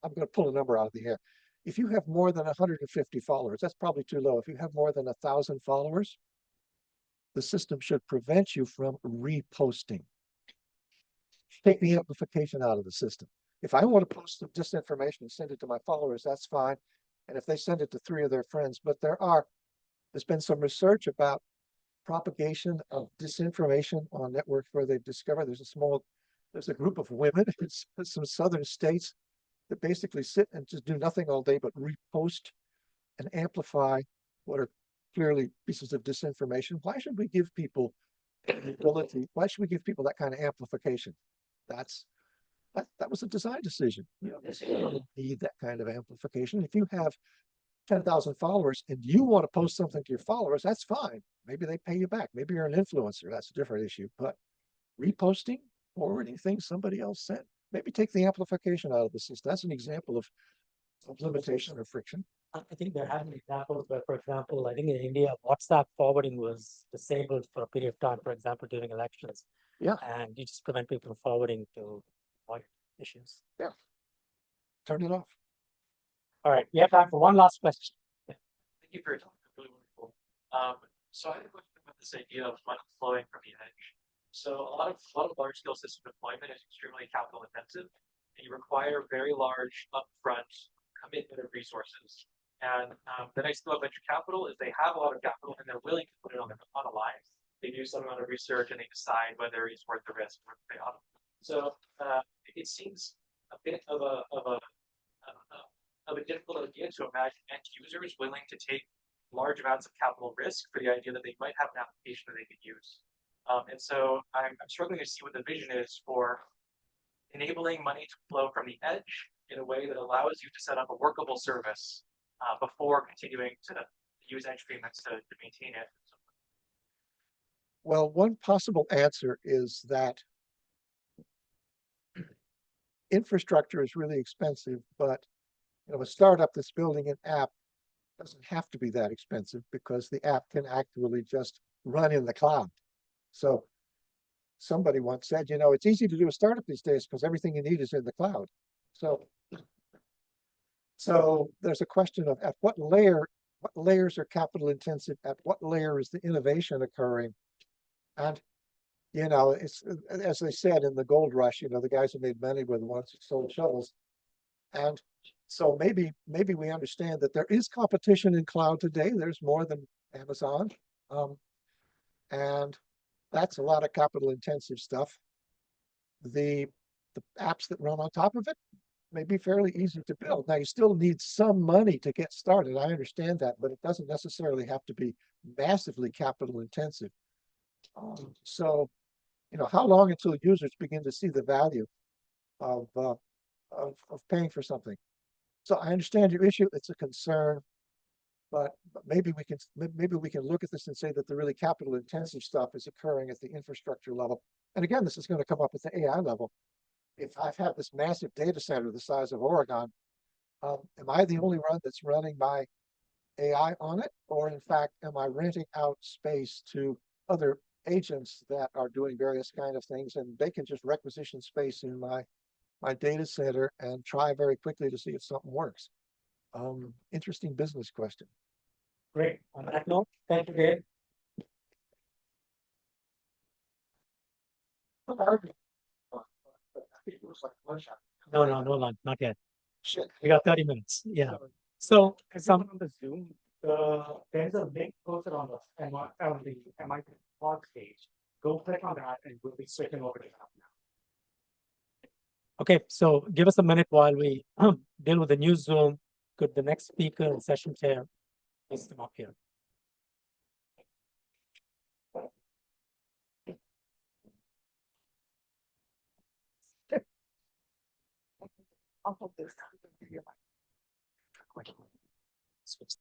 I'm going to pull a number out of the air. If you have more than 150 followers, that's probably too low. If you have more than 1,000 followers, the system should prevent you from reposting. Take the amplification out of the system. If I want to post some disinformation and send it to my followers, that's fine. And if they send it to 3 of their friends, but there's been some research about propagation of disinformation on networks where they've discovered there's a group of women in some southern states that basically sit and just do nothing all day but repost and amplify what are clearly pieces of disinformation. Why should we give people the ability? Why should we give people that kind of amplification? That was a design decision. You don't need that kind of amplification. If you have 10,000 followers and you want to post something to your followers, that's fine. Maybe they pay you back. Maybe you're an influencer. That's a different issue. But reposting, forwarding things somebody else sent, maybe take the amplification out of the system. That's an example of limitation or friction. I think there have been examples where, for example, I think in India, WhatsApp forwarding was disabled for a period of time, for example, during elections. Yeah. And you just prevent people from forwarding to avoid issues. Yeah. Turn it off. All right. We have time for one last question. Thank you for your talk. Really wonderful. So I had a question about this idea of money flowing from the edge. So a lot of large scale system deployment is extremely capital intensive, and you require very large upfront commitment of resources. And the nice thing about venture capital is they have a lot of capital and they're willing to put it on a line. They do some amount of research and they decide whether it's worth the risk or the payoff. So it seems a bit of a difficult idea to imagine end users willing to take large amounts of capital risk for the idea that they might have an application that they could use. And so I'm struggling to see what the vision is for enabling money to flow from the edge in a way that allows you to set up a workable service before continuing to use edge payments to maintain it. Well, one possible answer is that infrastructure is really expensive, but a startup that's building an app doesn't have to be that expensive because the app can actually just run in the cloud. So somebody once said, it's easy to do a startup these days because everything you need is in the cloud. So So there's a question of at what layers are capital intensive, at what layer is the innovation occurring? And, it's, as they said in the gold rush, the guys who made money were the ones who sold shovels. And so maybe we understand that there is competition in cloud today. There's more than Amazon. And that's a lot of capital intensive stuff. The apps that run on top of it may be fairly easy to build. Now, you still need some money to get started. I understand that, but it doesn't necessarily have to be massively capital intensive. So, how long until users begin to see the value of paying for something? So I understand your issue. It's a concern, but maybe we can look at this and say that the really capital intensive stuff is occurring at the infrastructure level. And again, this is going to come up at the AI level. If I've had this massive data center the size of Oregon, am I the only one that's running my AI on it? Or in fact, am I renting out space to other agents that are doing various kind of things, and they can just requisition space in my data center and try very quickly to see if something works? Interesting business question. Great. On that note, thank you, Gabe. No, no lunch, not yet. We got 30 minutes. Yeah. So some on the Zoom, there's a link posted on the MIT blog page. Go click on that and we'll be switching over to that now. Okay, so give us a minute while we deal with the new Zoom. Could the next speaker and session chair please come up here? I'll hold this. Switch.